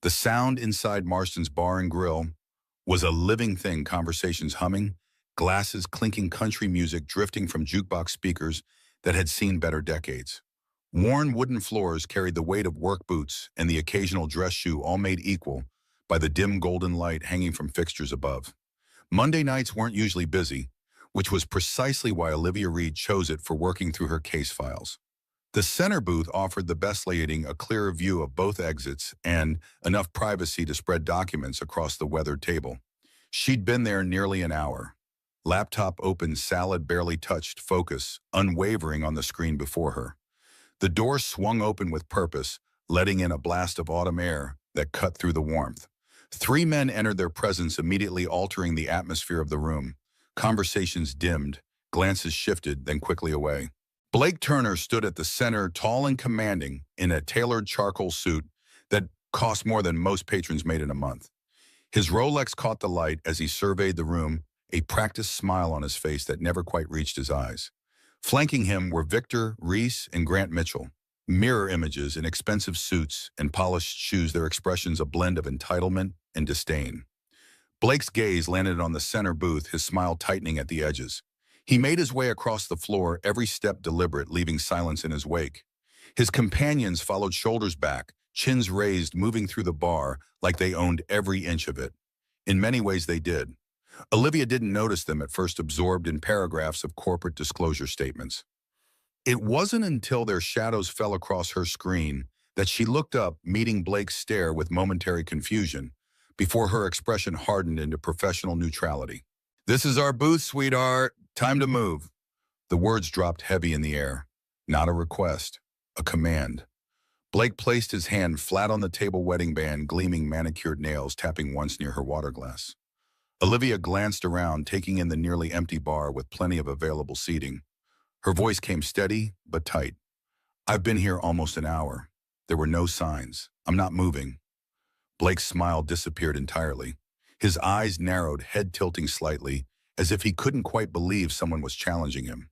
The sound inside Marston's bar and grill was a living thing, conversations humming, glasses clinking, country music drifting from jukebox speakers that had seen better decades. Worn wooden floors carried the weight of work boots and the occasional dress shoe, all made equal by the dim golden light hanging from fixtures above. Monday nights weren't usually busy, which was precisely why Olivia Reed chose it for working through her case files. The center booth offered the best lighting, a clearer view of both exits, and enough privacy to spread documents across the weathered table. She'd been there nearly an hour. Laptop open, salad barely touched, focus unwavering on the screen before her. The door swung open with purpose, letting in a blast of autumn air that cut through the warmth. Three men entered their presence, immediately altering the atmosphere of the room. Conversations dimmed, glances shifted, then quickly away. Blake Turner stood at the center, tall and commanding, in a tailored charcoal suit that cost more than most patrons made in a month. His Rolex caught the light as he surveyed the room, a practiced smile on his face that never quite reached his eyes. Flanking him were Victor, Reese, and Grant Mitchell. Mirror images in expensive suits and polished shoes, their expressions a blend of entitlement and disdain. Blake's gaze landed on the center booth, his smile tightening at the edges. He made his way across the floor, every step deliberate, leaving silence in his wake. His companions followed, shoulders back, chins raised, moving through the bar like they owned every inch of it. In many ways they did. Olivia didn't notice them at first, absorbed in paragraphs of corporate disclosure statements. It wasn't until their shadows fell across her screen that she looked up, meeting Blake's stare with momentary confusion, before her expression hardened into professional neutrality. "This is our booth, sweetheart. Time to move." The words dropped heavy in the air. Not a request, a command. Blake placed his hand flat on the table, wedding band, gleaming manicured nails, tapping once near her water glass. Olivia glanced around, taking in the nearly empty bar with plenty of available seating. Her voice came steady but tight. "I've been here almost an hour. There were no signs. I'm not moving." Blake's smile disappeared entirely. His eyes narrowed, head tilting slightly, as if he couldn't quite believe someone was challenging him.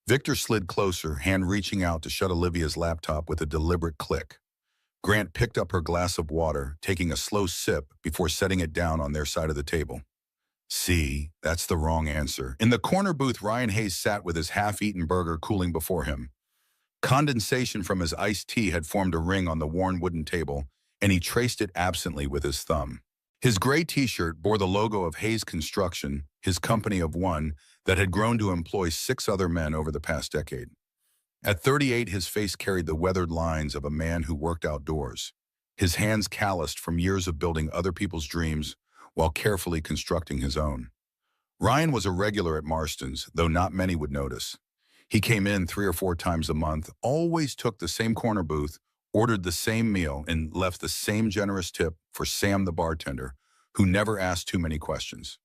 Victor slid closer, hand reaching out to shut Olivia's laptop with a deliberate click. Grant picked up her glass of water, taking a slow sip before setting it down on their side of the table. "See, that's the wrong answer." In the corner booth, Ryan Hayes sat with his half-eaten burger cooling before him. Condensation from his iced tea had formed a ring on the worn wooden table, and he traced it absently with his thumb. His gray t-shirt bore the logo of Hayes Construction, his company of one that had grown to employ 6 other men over the past decade. At 38, his face carried the weathered lines of a man who worked outdoors, his hands calloused from years of building other people's dreams while carefully constructing his own. Ryan was a regular at Marston's, though not many would notice. He came in 3 or 4 times a month, always took the same corner booth, ordered the same meal, and left the same generous tip for Sam the bartender, who never asked too many questions.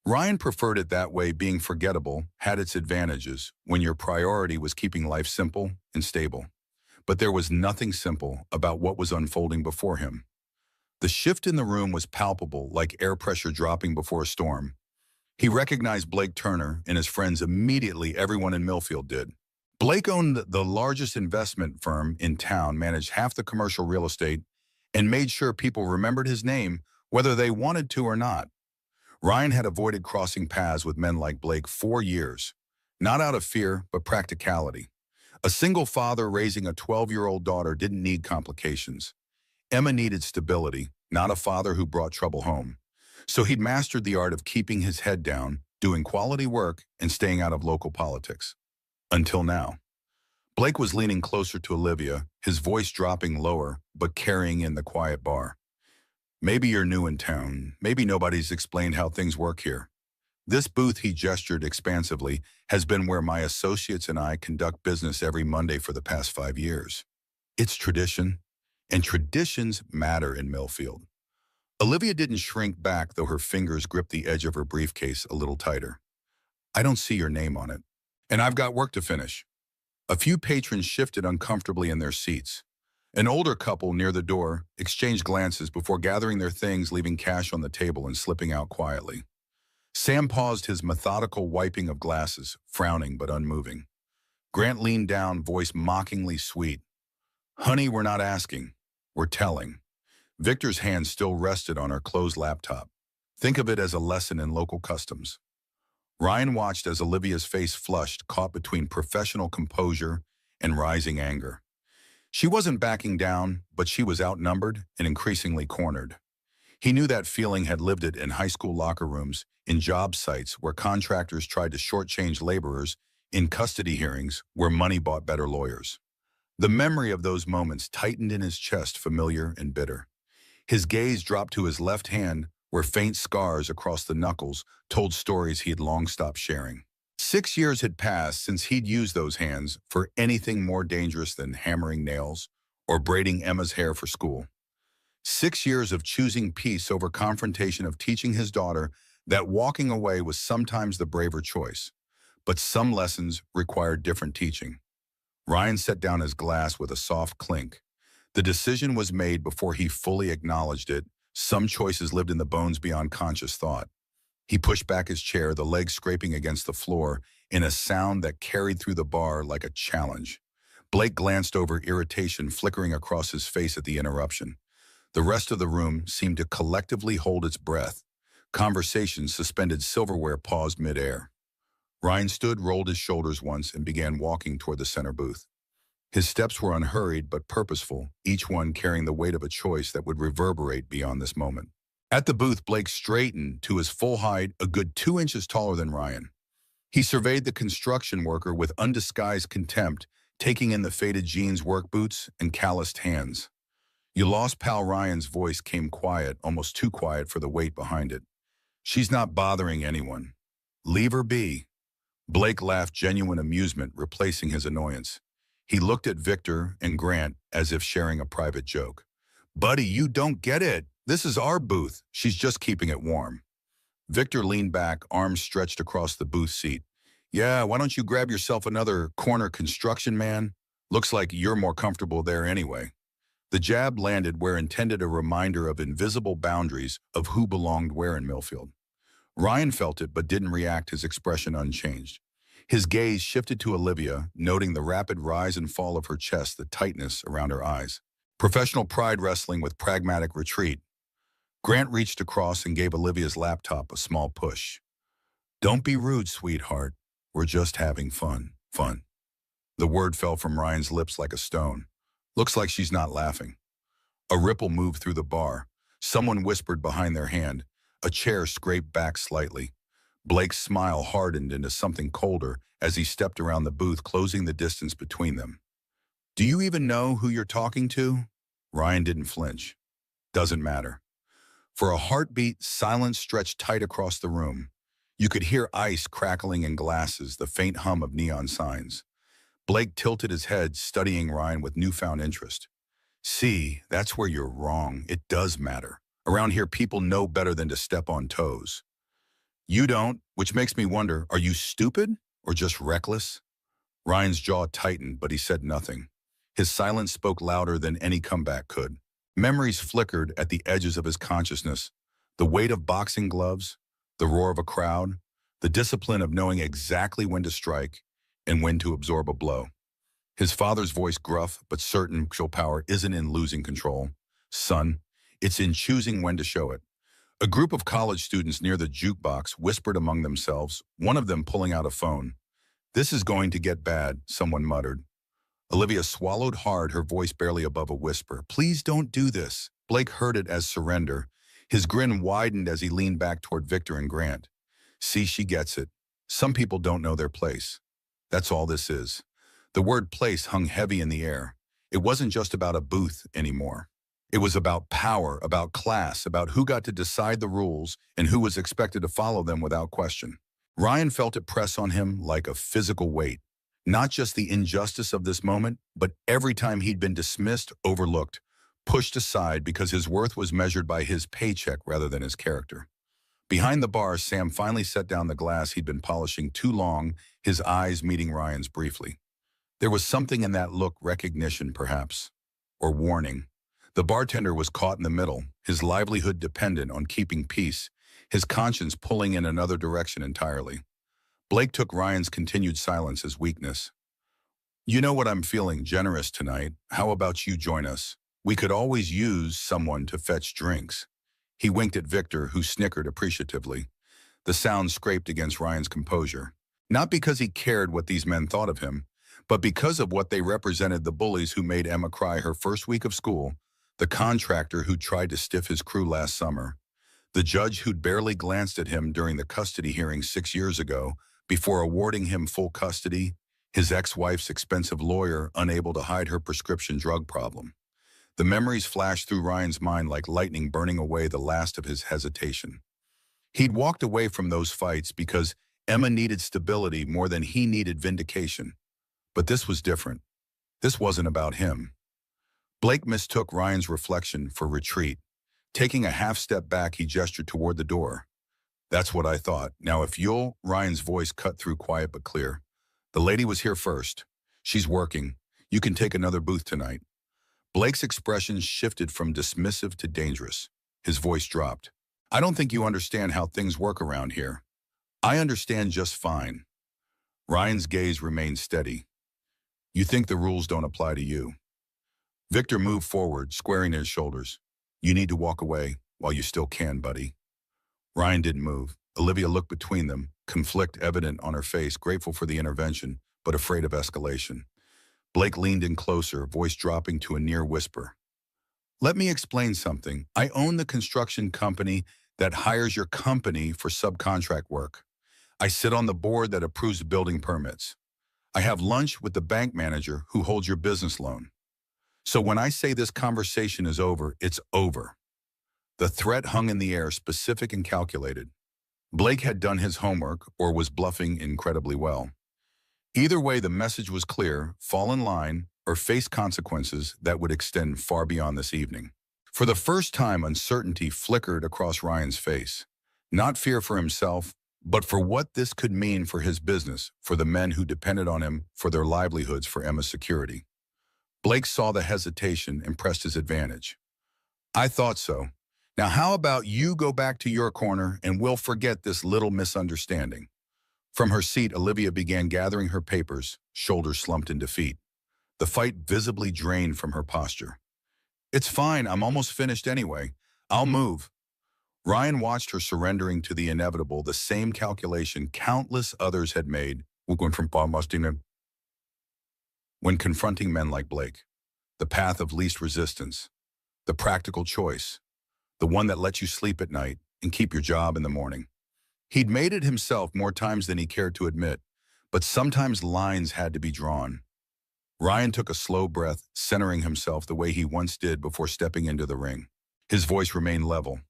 Ryan preferred it that way. Being forgettable had its advantages when your priority was keeping life simple and stable. But there was nothing simple about what was unfolding before him. The shift in the room was palpable, like air pressure dropping before a storm. He recognized Blake Turner and his friends immediately. Everyone in Millfield did. Blake owned the largest investment firm in town, managed half the commercial real estate, and made sure people remembered his name whether they wanted to or not. Ryan had avoided crossing paths with men like Blake for years, not out of fear, but practicality. A single father raising a 12-year-old daughter didn't need complications. Emma needed stability, not a father who brought trouble home. So he'd mastered the art of keeping his head down, doing quality work, and staying out of local politics. Until now. Blake was leaning closer to Olivia, his voice dropping lower, but carrying in the quiet bar. "Maybe you're new in town. Maybe nobody's explained how things work here. This booth," he gestured expansively, "has been where my associates and I conduct business every Monday for the past 5 years. It's tradition, and traditions matter in Millfield." Olivia didn't shrink back, though her fingers gripped the edge of her briefcase a little tighter. "I don't see your name on it. And I've got work to finish." A few patrons shifted uncomfortably in their seats. An older couple near the door exchanged glances before gathering their things, leaving cash on the table and slipping out quietly. Sam paused, his methodical wiping of glasses, frowning but unmoving. Grant leaned down, voice mockingly sweet. "Honey, we're not asking. We're telling." Victor's hand still rested on her closed laptop. Think of it as a lesson in local customs. Ryan watched as Olivia's face flushed, caught between professional composure and rising anger. She wasn't backing down, but she was outnumbered and increasingly cornered. He knew that feeling, had lived it in high school locker rooms, in job sites where contractors tried to shortchange laborers, in custody hearings where money bought better lawyers. The memory of those moments tightened in his chest, familiar and bitter. His gaze dropped to his left hand, where faint scars across the knuckles told stories he had long stopped sharing. 6 years had passed since he'd used those hands for anything more dangerous than hammering nails or braiding Emma's hair for school. 6 years of choosing peace over confrontation, of teaching his daughter that walking away was sometimes the braver choice. But some lessons required different teaching. Ryan set down his glass with a soft clink. The decision was made before he fully acknowledged it. Some choices lived in the bones beyond conscious thought. He pushed back his chair, the legs scraping against the floor, in a sound that carried through the bar like a challenge. Blake glanced over, irritation flickering across his face at the interruption. The rest of the room seemed to collectively hold its breath. Conversation suspended, silverware paused midair. Ryan stood, rolled his shoulders once, and began walking toward the center booth. His steps were unhurried but purposeful, each one carrying the weight of a choice that would reverberate beyond this moment. At the booth, Blake straightened to his full height, a good 2 inches taller than Ryan. He surveyed the construction worker with undisguised contempt, taking in the faded jeans, work boots, and calloused hands. "You lost pal." Ryan's voice came quiet, almost too quiet for the weight behind it. "She's not bothering anyone. Leave her be." Blake laughed, genuine amusement replacing his annoyance. He looked at Victor and Grant as if sharing a private joke. "Buddy, you don't get it. This is our booth. She's just keeping it warm." Victor leaned back, arms stretched across the booth seat. "Yeah, why don't you grab yourself another corner, construction man? Looks like you're more comfortable there anyway." The jab landed where intended, a reminder of invisible boundaries of who belonged where in Millfield. Ryan felt it but didn't react, his expression unchanged. His gaze shifted to Olivia, noting the rapid rise and fall of her chest, the tightness around her eyes. Professional pride wrestling with pragmatic retreat. Grant reached across and gave Olivia's laptop a small push. "Don't be rude, sweetheart. We're just having fun." Fun. The word fell from Ryan's lips like a stone. "Looks like she's not laughing." A ripple moved through the bar. Someone whispered behind their hand. A chair scraped back slightly. Blake's smile hardened into something colder as he stepped around the booth, closing the distance between them. "Do you even know who you're talking to?" Ryan didn't flinch. "Doesn't matter." For a heartbeat, silence stretched tight across the room. You could hear ice crackling in glasses, the faint hum of neon signs. Blake tilted his head, studying Ryan with newfound interest. "See, that's where you're wrong. It does matter. Around here, people know better than to step on toes. You don't, which makes me wonder, are you stupid or just reckless?" Ryan's jaw tightened, but he said nothing. His silence spoke louder than any comeback could. Memories flickered at the edges of his consciousness. The weight of boxing gloves, the roar of a crowd, the discipline of knowing exactly when to strike and when to absorb a blow. His father's voice, gruff but certain, "Actual power isn't in losing control. Son, it's in choosing when to show it." A group of college students near the jukebox whispered among themselves, one of them pulling out a phone. "This is going to get bad," someone muttered. Olivia swallowed hard, her voice barely above a whisper. "Please don't do this." Blake heard it as surrender. His grin widened as he leaned back toward Victor and Grant. "See, she gets it. Some people don't know their place. That's all this is." The word place hung heavy in the air. It wasn't just about a booth anymore. It was about power, about class, about who got to decide the rules and who was expected to follow them without question. Ryan felt it press on him like a physical weight. Not just the injustice of this moment, but every time he'd been dismissed, overlooked, pushed aside because his worth was measured by his paycheck rather than his character. Behind the bar, Sam finally set down the glass he'd been polishing too long, his eyes meeting Ryan's briefly. There was something in that look, recognition perhaps, or warning. The bartender was caught in the middle, his livelihood dependent on keeping peace, his conscience pulling in another direction entirely. Blake took Ryan's continued silence as weakness. "You know what I'm feeling, generous tonight. How about you join us? We could always use someone to fetch drinks. He winked at Victor, who snickered appreciatively. The sound scraped against Ryan's composure. Not because he cared what these men thought of him, but because of what they represented: the bullies who made Emma cry her first week of school, the contractor who tried to stiff his crew last summer, the judge who'd barely glanced at him during the custody hearing 6 years ago before awarding him full custody, his ex-wife's expensive lawyer unable to hide her prescription drug problem. The memories flashed through Ryan's mind like lightning, burning away the last of his hesitation. He'd walked away from those fights because Emma needed stability more than he needed vindication. But this was different. This wasn't about him. Blake mistook Ryan's reflection for retreat. Taking a half step back, he gestured toward the door. "That's what I thought. Now if you'll—" Ryan's voice cut through, quiet but clear. "The lady was here first. She's working. You can take another booth tonight." Blake's expression shifted from dismissive to dangerous. His voice dropped. "I don't think you understand how things work around here." "I understand just fine." Ryan's gaze remained steady. "You think the rules don't apply to you." Victor moved forward, squaring his shoulders. "You need to walk away while you still can, buddy." Ryan didn't move. Olivia looked between them, conflict evident on her face, grateful for the intervention, but afraid of escalation. Blake leaned in closer, voice dropping to a near whisper. "Let me explain something. I own the construction company that hires your company for subcontract work. I sit on the board that approves building permits. I have lunch with the bank manager who holds your business loan. So when I say this conversation is over, it's over." The threat hung in the air, specific and calculated. Blake had done his homework or was bluffing incredibly well. Either way, the message was clear: fall in line or face consequences that would extend far beyond this evening. For the first time, uncertainty flickered across Ryan's face. Not fear for himself, but for what this could mean for his business, for the men who depended on him for their livelihoods, for Emma's security. Blake saw the hesitation and pressed his advantage. "I thought so. Now how about you go back to your corner and we'll forget this little misunderstanding." From her seat, Olivia began gathering her papers, shoulders slumped in defeat. The fight visibly drained from her posture. "It's fine, I'm almost finished anyway. I'll move." Ryan watched her, surrendering to the inevitable, the same calculation countless others had made when confronting men like Blake. The path of least resistance, the practical choice, the one that lets you sleep at night and keep your job in the morning. He'd made it himself more times than he cared to admit, but sometimes lines had to be drawn. Ryan took a slow breath, centering himself the way he once did before stepping into the ring. His voice remained level.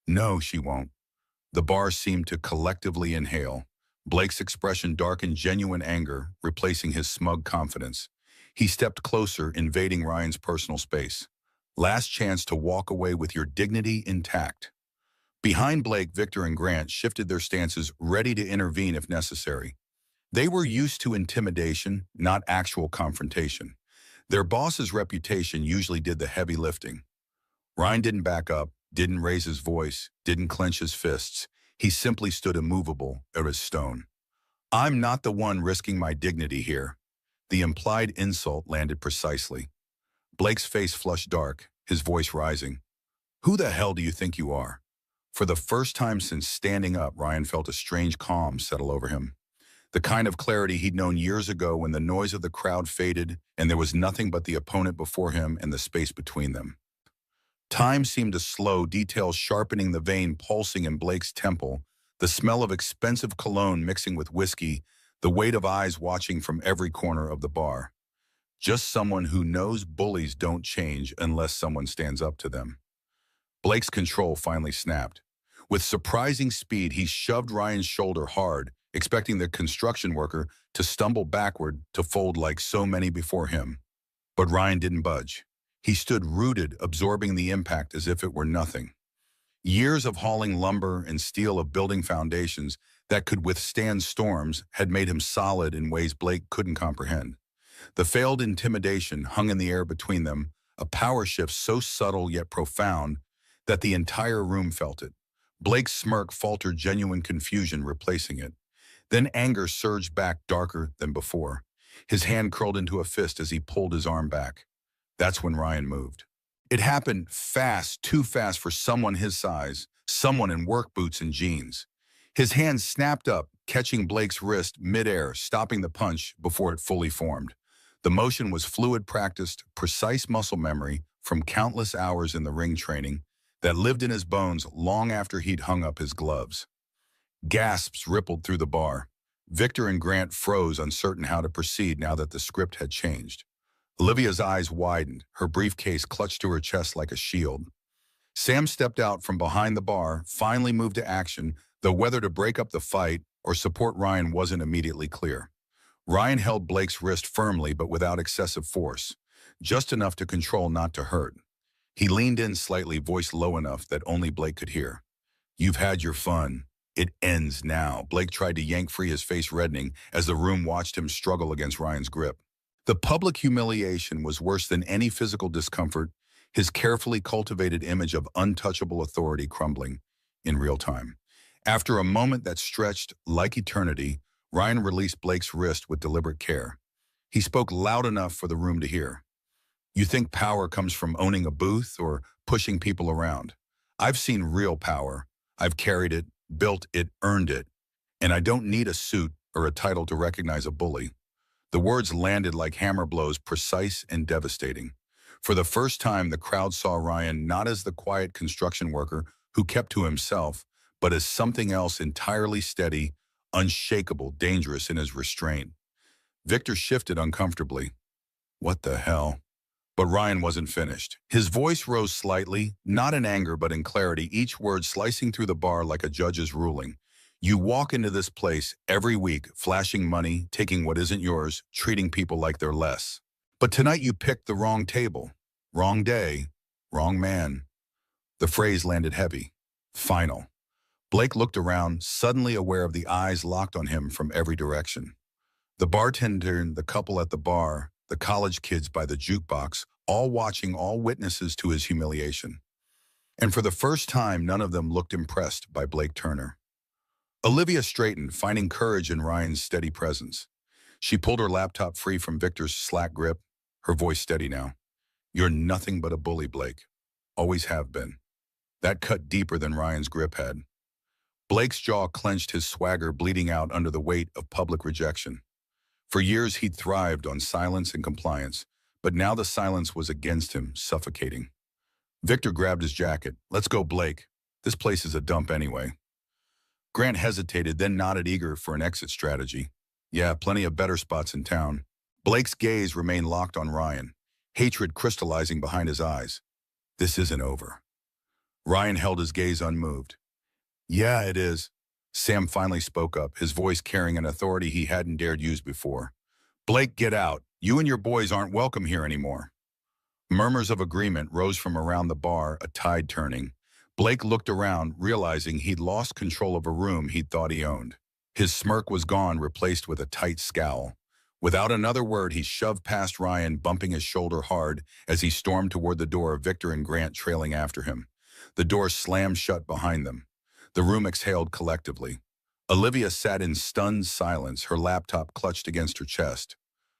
"No, she won't." The bar seemed to collectively inhale. Blake's expression darkened, genuine anger, replacing his smug confidence. He stepped closer, invading Ryan's personal space. "Last chance to walk away with your dignity intact." Behind Blake, Victor and Grant shifted their stances, ready to intervene if necessary. They were used to intimidation, not actual confrontation. Their boss's reputation usually did the heavy lifting. Ryan didn't back up, didn't raise his voice, didn't clench his fists. He simply stood immovable as stone. "I'm not the one risking my dignity here." The implied insult landed precisely. Blake's face flushed dark, his voice rising. "Who the hell do you think you are?" For the first time since standing up, Ryan felt a strange calm settle over him. The kind of clarity he'd known years ago when the noise of the crowd faded and there was nothing but the opponent before him and the space between them. Time seemed to slow, details sharpening the vein pulsing in Blake's temple, the smell of expensive cologne mixing with whiskey, the weight of eyes watching from every corner of the bar. Just someone who knows bullies don't change unless someone stands up to them. Blake's control finally snapped. With surprising speed, he shoved Ryan's shoulder hard, expecting the construction worker to stumble backward, to fold like so many before him. But Ryan didn't budge. He stood rooted, absorbing the impact as if it were nothing. Years of hauling lumber and steel, of building foundations that could withstand storms, had made him solid in ways Blake couldn't comprehend. The failed intimidation hung in the air between them, a power shift so subtle yet profound that the entire room felt it. Blake's smirk faltered, genuine confusion replacing it. Then anger surged back, darker than before. His hand curled into a fist as he pulled his arm back. That's when Ryan moved. It happened fast, too fast for someone his size, someone in work boots and jeans. His hand snapped up, catching Blake's wrist midair, stopping the punch before it fully formed. The motion was fluid practiced, precise muscle memory from countless hours in the ring training that lived in his bones long after he'd hung up his gloves. Gasps rippled through the bar. Victor and Grant froze, uncertain how to proceed now that the script had changed. Olivia's eyes widened, her briefcase clutched to her chest like a shield. Sam stepped out from behind the bar, finally moved to action, though whether to break up the fight or support Ryan wasn't immediately clear. Ryan held Blake's wrist firmly but without excessive force, just enough to control, not to hurt. He leaned in slightly, voice low enough that only Blake could hear. "You've had your fun. It ends now." Blake tried to yank free, his face reddening as the room watched him struggle against Ryan's grip. The public humiliation was worse than any physical discomfort, his carefully cultivated image of untouchable authority crumbling in real time. After a moment that stretched like eternity, Ryan released Blake's wrist with deliberate care. He spoke loud enough for the room to hear. "You think power comes from owning a booth or pushing people around? I've seen real power. I've carried it, built it, earned it, and I don't need a suit or a title to recognize a bully." The words landed like hammer blows, precise and devastating. For the first time, the crowd saw Ryan not as the quiet construction worker who kept to himself, but as something else entirely steady, unshakable, dangerous in his restraint. Victor shifted uncomfortably. "What the hell?" But Ryan wasn't finished. His voice rose slightly, not in anger but in clarity, each word slicing through the bar like a judge's ruling. "You walk into this place every week, flashing money, taking what isn't yours, treating people like they're less. But tonight you picked the wrong table, wrong day, wrong man." The phrase landed heavy, final. Blake looked around, suddenly aware of the eyes locked on him from every direction. The bartender, the couple at the bar, the college kids by the jukebox, all watching, all witnesses to his humiliation. And for the first time, none of them looked impressed by Blake Turner. Olivia straightened, finding courage in Ryan's steady presence. She pulled her laptop free from Victor's slack grip, her voice steady now. "You're nothing but a bully, Blake. Always have been." That cut deeper than Ryan's grip had. Blake's jaw clenched, his swagger bleeding out under the weight of public rejection. For years he'd thrived on silence and compliance, but now the silence was against him, suffocating. Victor grabbed his jacket. "Let's go, Blake. This place is a dump anyway." Grant hesitated, then nodded, eager for an exit strategy. "Yeah, plenty of better spots in town." Blake's gaze remained locked on Ryan, hatred crystallizing behind his eyes. "This isn't over." Ryan held his gaze unmoved. "Yeah, it is." Sam finally spoke up, his voice carrying an authority he hadn't dared use before. "Blake, get out. You and your boys aren't welcome here anymore." Murmurs of agreement rose from around the bar, a tide turning. Blake looked around, realizing he'd lost control of a room he'd thought he owned. His smirk was gone, replaced with a tight scowl. Without another word, he shoved past Ryan, bumping his shoulder hard as he stormed toward the door, Victor and Grant trailing after him. The door slammed shut behind them. The room exhaled collectively. Olivia sat in stunned silence, her laptop clutched against her chest.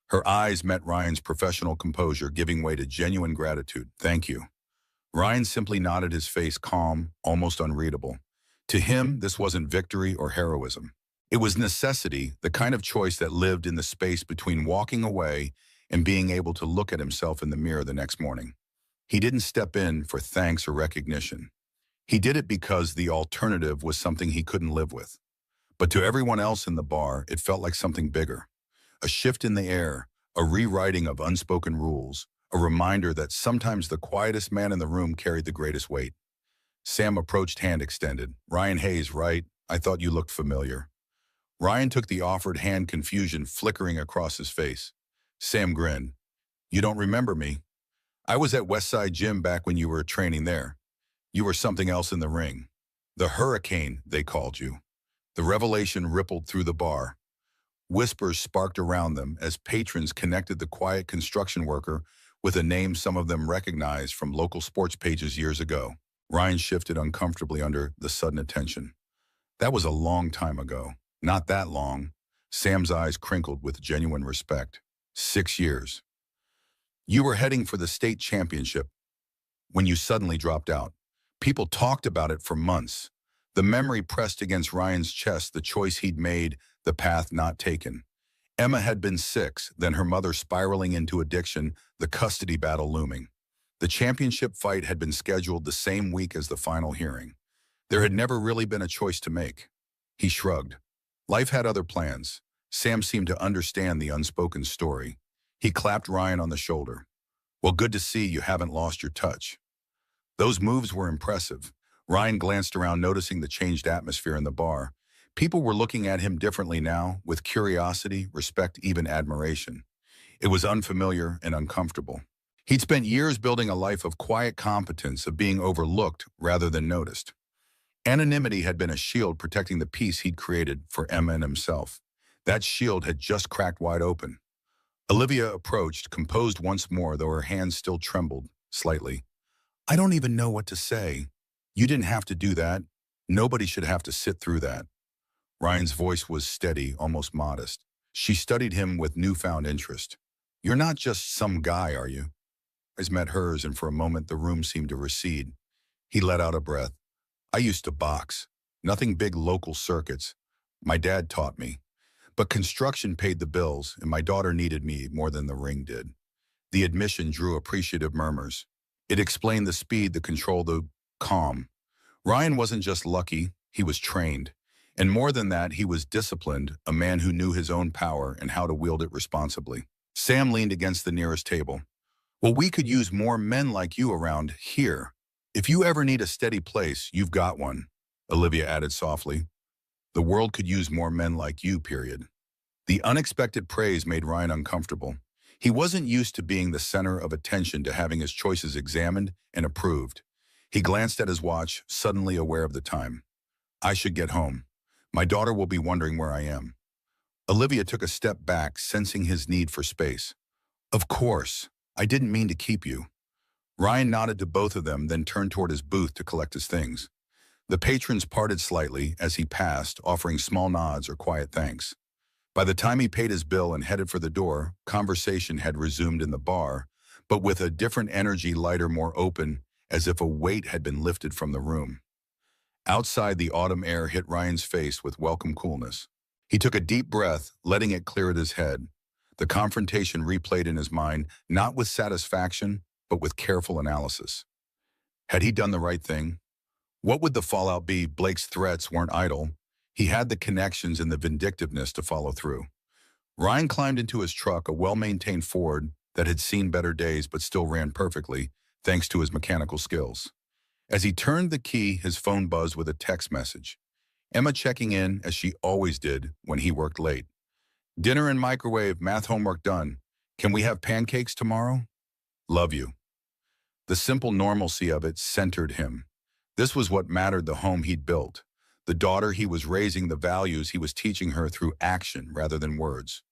Her eyes met Ryan's professional composure, giving way to genuine gratitude. "Thank you." Ryan simply nodded, his face calm, almost unreadable. To him, this wasn't victory or heroism. It was necessity, the kind of choice that lived in the space between walking away and being able to look at himself in the mirror the next morning. He didn't step in for thanks or recognition. He did it because the alternative was something he couldn't live with. But to everyone else in the bar, it felt like something bigger. A shift in the air, a rewriting of unspoken rules, a reminder that sometimes the quietest man in the room carried the greatest weight. Sam approached, hand extended. "Ryan Hayes, right? I thought you looked familiar." Ryan took the offered hand, confusion flickering across his face. Sam grinned. "You don't remember me? I was at Westside Gym back when you were training there. You were something else in the ring. The Hurricane, they called you." The revelation rippled through the bar. Whispers sparked around them as patrons connected the quiet construction worker with a name some of them recognized from local sports pages years ago. Ryan shifted uncomfortably under the sudden attention. That was a long time ago. Not that long. Sam's eyes crinkled with genuine respect. 6 years. You were heading for the state championship. when you suddenly dropped out. People talked about it for months. The memory pressed against Ryan's chest, the choice he'd made, the path not taken. Emma had been 6, then her mother spiraling into addiction, the custody battle looming. The championship fight had been scheduled the same week as the final hearing. There had never really been a choice to make. He shrugged. Life had other plans. Sam seemed to understand the unspoken story. He clapped Ryan on the shoulder. Well, good to see you haven't lost your touch. Those moves were impressive. Ryan glanced around, noticing the changed atmosphere in the bar. People were looking at him differently now, with curiosity, respect, even admiration. It was unfamiliar and uncomfortable. He'd spent years building a life of quiet competence, of being overlooked rather than noticed. Anonymity had been a shield protecting the peace he'd created for Emma and himself. That shield had just cracked wide open. Olivia approached, composed once more, though her hands still trembled slightly. I don't even know what to say. You didn't have to do that. Nobody should have to sit through that. Ryan's voice was steady, almost modest. She studied him with newfound interest. You're not just some guy, are you? Eyes met hers, and for a moment the room seemed to recede. He let out a breath. I used to box. Nothing big local circuits. My dad taught me. But construction paid the bills, and my daughter needed me more than the ring did. The admission drew appreciative murmurs. It explained the speed, the control, the calm. Ryan wasn't just lucky, he was trained. And more than that, he was disciplined, a man who knew his own power and how to wield it responsibly. Sam leaned against the nearest table. Well, we could use more men like you around here. If you ever need a steady place, you've got one, Olivia added softly. The world could use more men like you, period. The unexpected praise made Ryan uncomfortable. He wasn't used to being the center of attention, to having his choices examined and approved. He glanced at his watch, suddenly aware of the time. I should get home. My daughter will be wondering where I am. Olivia took a step back, sensing his need for space. Of course. I didn't mean to keep you. Ryan nodded to both of them, then turned toward his booth to collect his things. The patrons parted slightly as he passed, offering small nods or quiet thanks. By the time he paid his bill and headed for the door, conversation had resumed in the bar, but with a different energy, lighter, more open, as if a weight had been lifted from the room. Outside, the autumn air hit Ryan's face with welcome coolness. He took a deep breath, letting it clear his head. The confrontation replayed in his mind, not with satisfaction, but with careful analysis. Had he done the right thing? What would the fallout be? Blake's threats weren't idle. He had the connections and the vindictiveness to follow through. Ryan climbed into his truck, a well-maintained Ford that had seen better days but still ran perfectly, thanks to his mechanical skills. As he turned the key, his phone buzzed with a text message. Emma checking in, as she always did when he worked late. Dinner and microwave, math homework done. Can we have pancakes tomorrow? Love you. The simple normalcy of it centered him. This was what mattered, the home he'd built. The daughter he was raising, the values he was teaching her through action rather than words.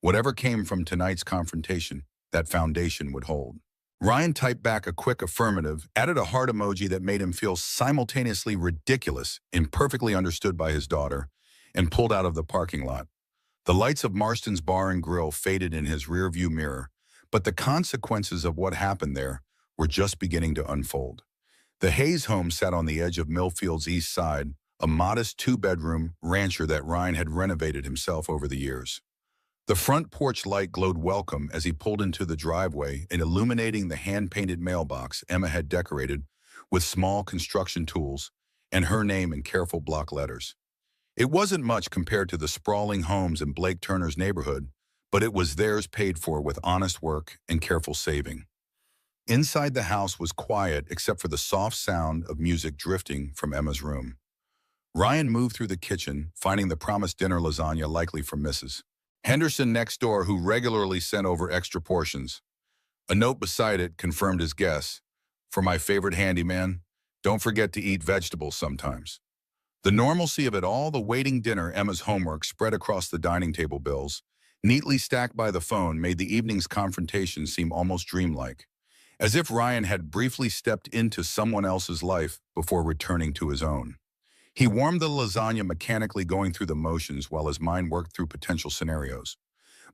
Whatever came from tonight's confrontation, that foundation would hold. Ryan typed back a quick affirmative, added a heart emoji that made him feel simultaneously ridiculous, imperfectly understood by his daughter, and pulled out of the parking lot. The lights of Marston's Bar and Grill faded in his rearview mirror, but the consequences of what happened there were just beginning to unfold. The Hayes home sat on the edge of Millfield's east side, a modest 2-bedroom rancher that Ryan had renovated himself over the years. The front porch light glowed welcome as he pulled into the driveway, and illuminating the hand-painted mailbox Emma had decorated with small construction tools and her name in careful block letters. It wasn't much compared to the sprawling homes in Blake Turner's neighborhood, but it was theirs, paid for with honest work and careful saving. Inside the house was quiet except for the soft sound of music drifting from Emma's room. Ryan moved through the kitchen, finding the promised dinner lasagna, likely from Mrs. Henderson next door, who regularly sent over extra portions. A note beside it confirmed his guess. For my favorite handyman, don't forget to eat vegetables sometimes. The normalcy of it all, the waiting dinner, Emma's homework spread across the dining table bills, neatly stacked by the phone, made the evening's confrontation seem almost dreamlike, as if Ryan had briefly stepped into someone else's life before returning to his own. He warmed the lasagna, mechanically going through the motions while his mind worked through potential scenarios.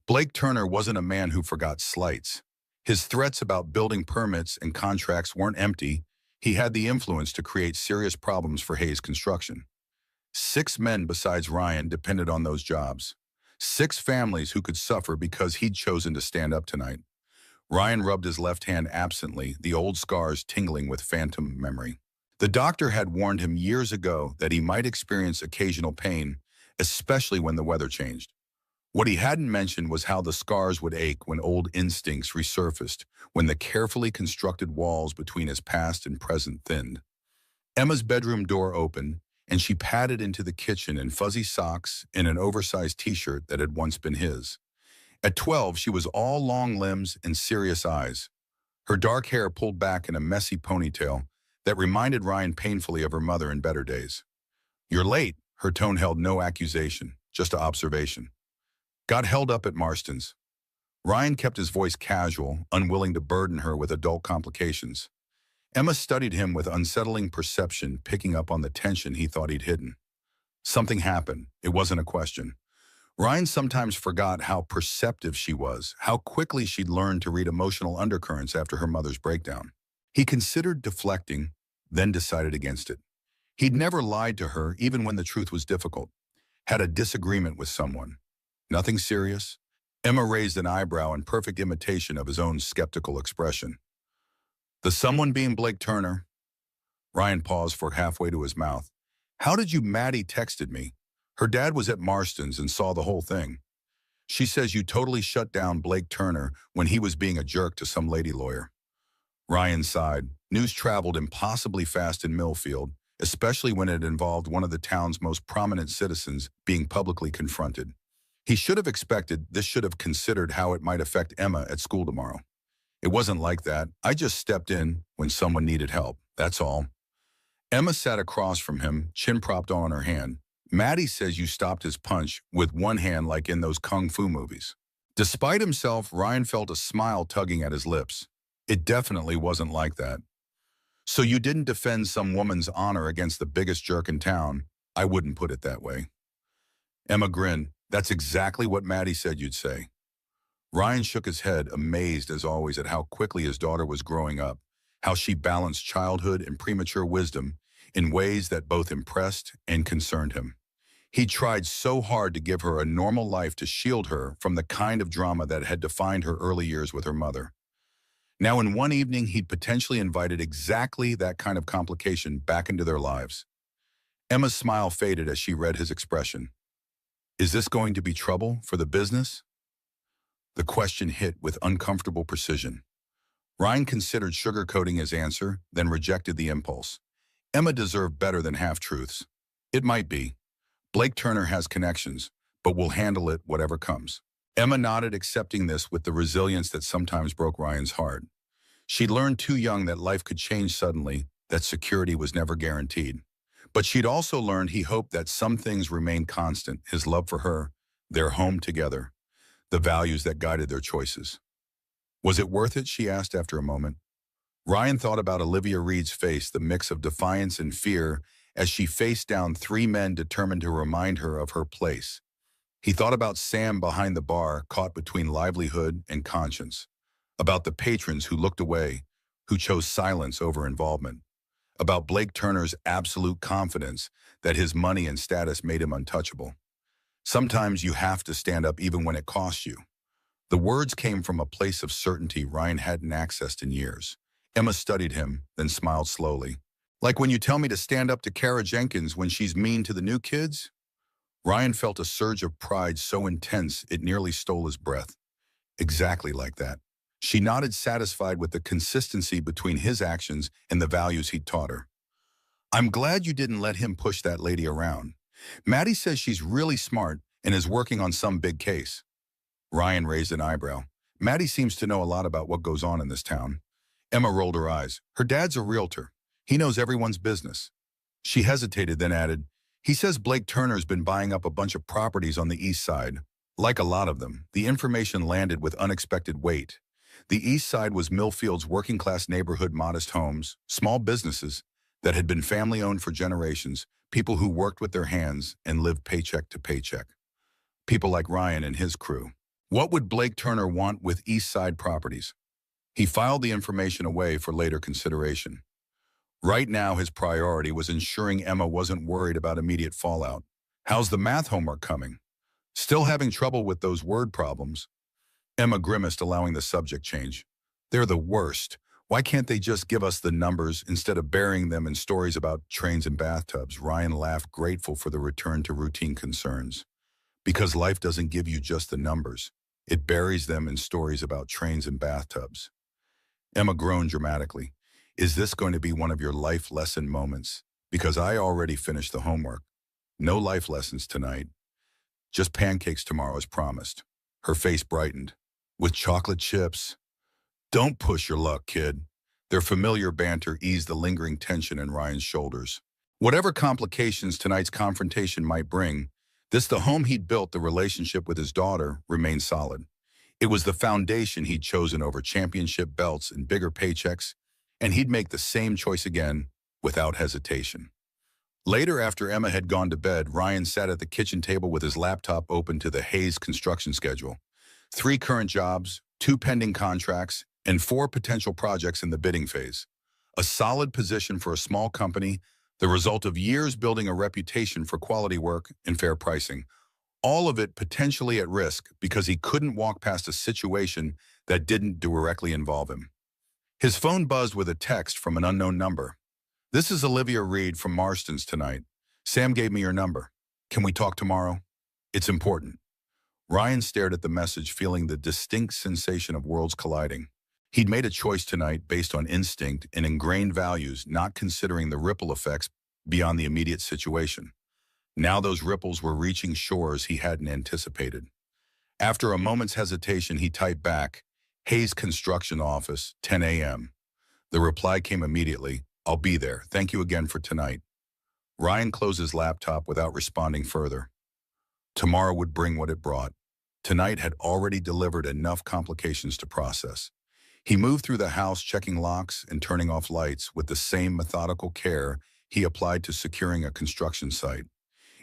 Blake Turner wasn't a man who forgot slights. His threats about building permits and contracts weren't empty. He had the influence to create serious problems for Hayes Construction. 6 men besides Ryan depended on those jobs. 6 families who could suffer because he'd chosen to stand up tonight. Ryan rubbed his left hand absently, the old scars tingling with phantom memory. The doctor had warned him years ago that he might experience occasional pain, especially when the weather changed. What he hadn't mentioned was how the scars would ache when old instincts resurfaced, when the carefully constructed walls between his past and present thinned. Emma's bedroom door opened, and she padded into the kitchen in fuzzy socks and an oversized t-shirt that had once been his. At 12, she was all long limbs and serious eyes, her dark hair pulled back in a messy ponytail that reminded Ryan painfully of her mother in better days. "You're late." Her tone held no accusation, just observation. "Got held up at Marston's." Ryan kept his voice casual, unwilling to burden her with adult complications. Emma studied him with unsettling perception, picking up on the tension he thought he'd hidden. Something happened. It wasn't a question. Ryan sometimes forgot how perceptive she was, how quickly she'd learned to read emotional undercurrents after her mother's breakdown. He considered deflecting, then decided against it. He'd never lied to her, even when the truth was difficult. Had a disagreement with someone. Nothing serious? Emma raised an eyebrow in perfect imitation of his own skeptical expression. "The someone being Blake Turner?" Ryan paused for halfway to his mouth. "How did you?" "Maddie texted me. Her dad was at Marston's and saw the whole thing. She says you totally shut down Blake Turner when he was being a jerk to some lady lawyer." Ryan sighed. News traveled impossibly fast in Millfield, especially when it involved one of the town's most prominent citizens being publicly confronted. He should have expected this, should have considered how it might affect Emma at school tomorrow. "It wasn't like that. I just stepped in when someone needed help, that's all." Emma sat across from him, chin propped on her hand. "Maddie says you stopped his punch with one hand like in those kung fu movies." Despite himself, Ryan felt a smile tugging at his lips. It definitely wasn't like that. "So you didn't defend some woman's honor against the biggest jerk in town?" "I wouldn't put it that way." Emma grinned. "That's exactly what Maddie said you'd say." Ryan shook his head, amazed as always at how quickly his daughter was growing up, how she balanced childhood and premature wisdom in ways that both impressed and concerned him. He tried so hard to give her a normal life, to shield her from the kind of drama that had defined her early years with her mother. Now, in one evening, he'd potentially invited exactly that kind of complication back into their lives. Emma's smile faded as she read his expression. "Is this going to be trouble for the business?" The question hit with uncomfortable precision. Ryan considered sugarcoating his answer, then rejected the impulse. Emma deserved better than half-truths. "It might be. Blake Turner has connections, but we'll handle it whatever comes." Emma nodded, accepting this with the resilience that sometimes broke Ryan's heart. She'd learned too young that life could change suddenly, that security was never guaranteed. But she'd also learned he hoped that some things remained constant: his love for her, their home together, the values that guided their choices. "Was it worth it?" she asked after a moment. Ryan thought about Olivia Reed's face, the mix of defiance and fear, as she faced down 3 men determined to remind her of her place. He thought about Sam behind the bar, caught between livelihood and conscience. About the patrons who looked away, who chose silence over involvement. About Blake Turner's absolute confidence that his money and status made him untouchable. "Sometimes you have to stand up even when it costs you." The words came from a place of certainty Ryan hadn't accessed in years. Emma studied him, then smiled slowly. "Like when you tell me to stand up to Kara Jenkins when she's mean to the new kids?" Ryan felt a surge of pride so intense it nearly stole his breath. "Exactly like that." She nodded, satisfied with the consistency between his actions and the values he'd taught her. "I'm glad you didn't let him push that lady around. Maddie says she's really smart and is working on some big case." Ryan raised an eyebrow. "Maddie seems to know a lot about what goes on in this town." Emma rolled her eyes. "Her dad's a realtor. He knows everyone's business." She hesitated, then added, "He says Blake Turner's been buying up a bunch of properties on the east side. Like a lot of them, the information landed with unexpected weight. The east side was Millfield's working-class neighborhood, modest homes, small businesses that had been family-owned for generations, people who worked with their hands and lived paycheck to paycheck. People like Ryan and his crew. What would Blake Turner want with east side properties? He filed the information away for later consideration. Right now, his priority was ensuring Emma wasn't worried about immediate fallout. How's the math homework coming? Still having trouble with those word problems? Emma grimaced, allowing the subject change. They're the worst. Why can't they just give us the numbers instead of burying them in stories about trains and bathtubs? Ryan laughed, grateful for the return to routine concerns. Because life doesn't give you just the numbers. It buries them in stories about trains and bathtubs. Emma groaned dramatically. Is this going to be one of your life lesson moments? Because I already finished the homework. No life lessons tonight. Just pancakes tomorrow as promised. Her face brightened. With chocolate chips. Don't push your luck, kid. Their familiar banter eased the lingering tension in Ryan's shoulders. Whatever complications tonight's confrontation might bring, the home he'd built, the relationship with his daughter, remained solid. It was the foundation he'd chosen over championship belts and bigger paychecks, and he'd make the same choice again without hesitation. Later, after Emma had gone to bed, Ryan sat at the kitchen table with his laptop open to the Hayes construction schedule. 3 current jobs, 2 pending contracts, and 4 potential projects in the bidding phase. A solid position for a small company, the result of years building a reputation for quality work and fair pricing. All of it potentially at risk because he couldn't walk past a situation that didn't directly involve him. His phone buzzed with a text from an unknown number. This is Olivia Reed from Marston's tonight. Sam gave me your number. Can we talk tomorrow? It's important. Ryan stared at the message, feeling the distinct sensation of worlds colliding. He'd made a choice tonight based on instinct and ingrained values, not considering the ripple effects beyond the immediate situation. Now those ripples were reaching shores he hadn't anticipated. After a moment's hesitation, he typed back, Hayes Construction Office, 10 a.m. The reply came immediately, I'll be there. Thank you again for tonight. Ryan closed his laptop without responding further. Tomorrow would bring what it brought. Tonight had already delivered enough complications to process. He moved through the house, checking locks and turning off lights with the same methodical care he applied to securing a construction site.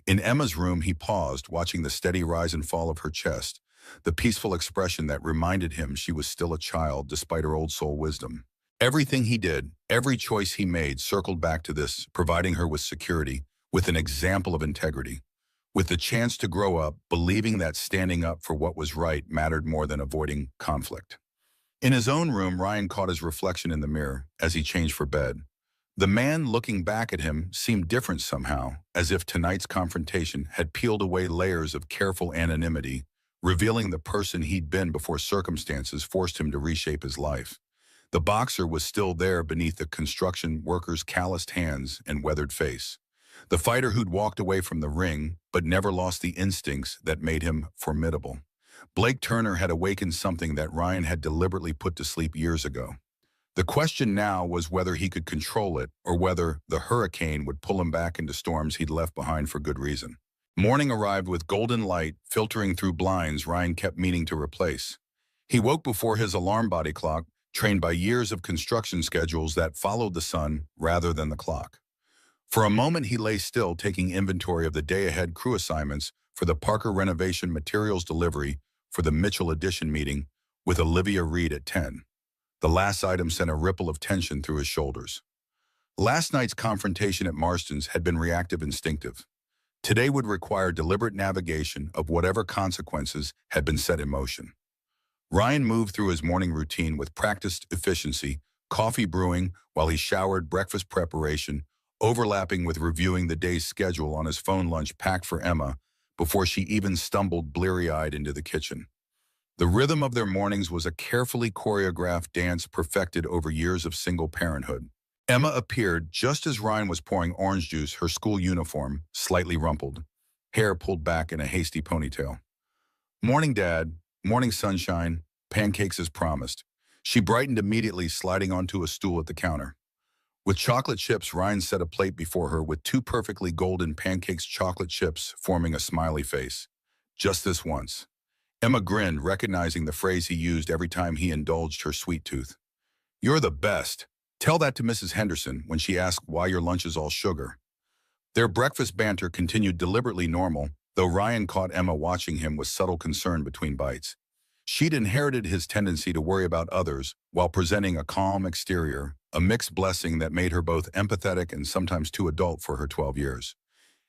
In Emma's room, he paused, watching the steady rise and fall of her chest, the peaceful expression that reminded him she was still a child despite her old soul wisdom. Everything he did, every choice he made circled back to this, providing her with security, with an example of integrity, with the chance to grow up believing that standing up for what was right mattered more than avoiding conflict. In his own room, Ryan caught his reflection in the mirror as he changed for bed. The man looking back at him seemed different somehow, as if tonight's confrontation had peeled away layers of careful anonymity, revealing the person he'd been before circumstances forced him to reshape his life. The boxer was still there beneath the construction worker's calloused hands and weathered face. The fighter who'd walked away from the ring, but never lost the instincts that made him formidable. Blake Turner had awakened something that Ryan had deliberately put to sleep years ago. The question now was whether he could control it or whether the hurricane would pull him back into storms he'd left behind for good reason. Morning arrived with golden light filtering through blinds Ryan kept meaning to replace. He woke before his alarm body clock, trained by years of construction schedules that followed the sun rather than the clock. For a moment, he lay still, taking inventory of the day-ahead crew assignments for the Parker renovation materials delivery for the Mitchell Addition meeting with Olivia Reed at 10. The last item sent a ripple of tension through his shoulders. Last night's confrontation at Marston's had been reactive instinctive. Today would require deliberate navigation of whatever consequences had been set in motion. Ryan moved through his morning routine with practiced efficiency, coffee brewing while he showered, breakfast preparation, overlapping with reviewing the day's schedule on his phone lunch packed for Emma before she even stumbled bleary-eyed into the kitchen. The rhythm of their mornings was a carefully choreographed dance perfected over years of single parenthood. Emma appeared just as Ryan was pouring orange juice, her school uniform slightly rumpled, hair pulled back in a hasty ponytail. Morning, Dad. Morning, sunshine. Pancakes as promised. She brightened immediately, sliding onto a stool at the counter. With chocolate chips, Ryan set a plate before her with 2 perfectly golden pancakes, chocolate chips forming a smiley face. Just this once. Emma grinned, recognizing the phrase he used every time he indulged her sweet tooth. You're the best. Tell that to Mrs. Henderson when she asks why your lunch is all sugar. Their breakfast banter continued deliberately normal, though Ryan caught Emma watching him with subtle concern between bites. She'd inherited his tendency to worry about others while presenting a calm exterior, a mixed blessing that made her both empathetic and sometimes too adult for her 12 years.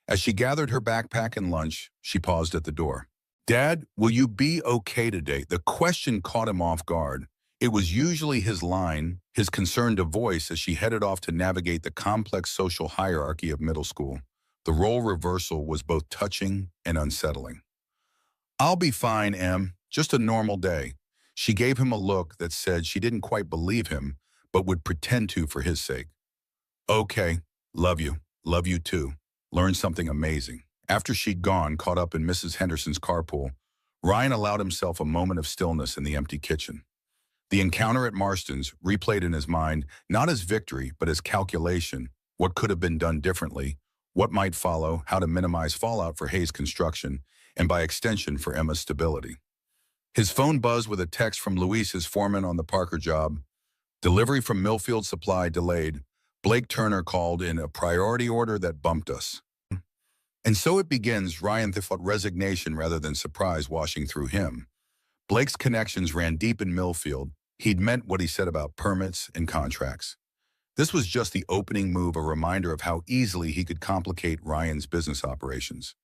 As she gathered her backpack and lunch, she paused at the door. "Dad, will you be okay today?" The question caught him off guard. It was usually his line, his concern to voice as she headed off to navigate the complex social hierarchy of middle school. The role reversal was both touching and unsettling. "I'll be fine, Em. Just a normal day." She gave him a look that said she didn't quite believe him, but would pretend to for his sake. "Okay, love you. Love you too. Learned something amazing." After she'd gone, caught up in Mrs. Henderson's carpool, Ryan allowed himself a moment of stillness in the empty kitchen. The encounter at Marston's replayed in his mind, not as victory, but as calculation, what could have been done differently, what might follow, how to minimize fallout for Hayes Construction, and by extension for Emma's stability. His phone buzzed with a text from Luis, his foreman on the Parker job. "Delivery from Millfield Supply delayed. Blake Turner called in a priority order that bumped us." And so it begins. Ryan felt resignation rather than surprise washing through him. Blake's connections ran deep in Millfield. He'd meant what he said about permits and contracts. This was just the opening move, a reminder of how easily he could complicate Ryan's business operations.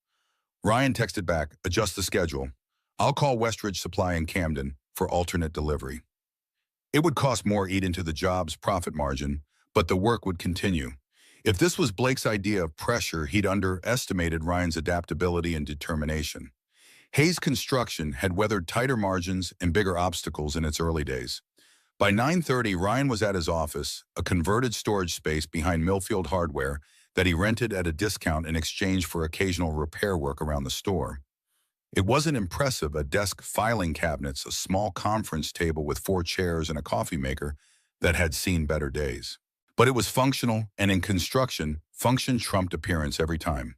Ryan texted back, "Adjust the schedule. I'll call Westridge Supply in Camden for alternate delivery." It would cost more, eat into the job's profit margin, but the work would continue. If this was Blake's idea of pressure, he'd underestimated Ryan's adaptability and determination. Hayes Construction had weathered tighter margins and bigger obstacles in its early days. By 9:30, Ryan was at his office, a converted storage space behind Millfield Hardware that he rented at a discount in exchange for occasional repair work around the store. It wasn't impressive: a desk, filing cabinets, a small conference table with 4 chairs and a coffee maker that had seen better days. But it was functional, and in construction, function trumped appearance every time.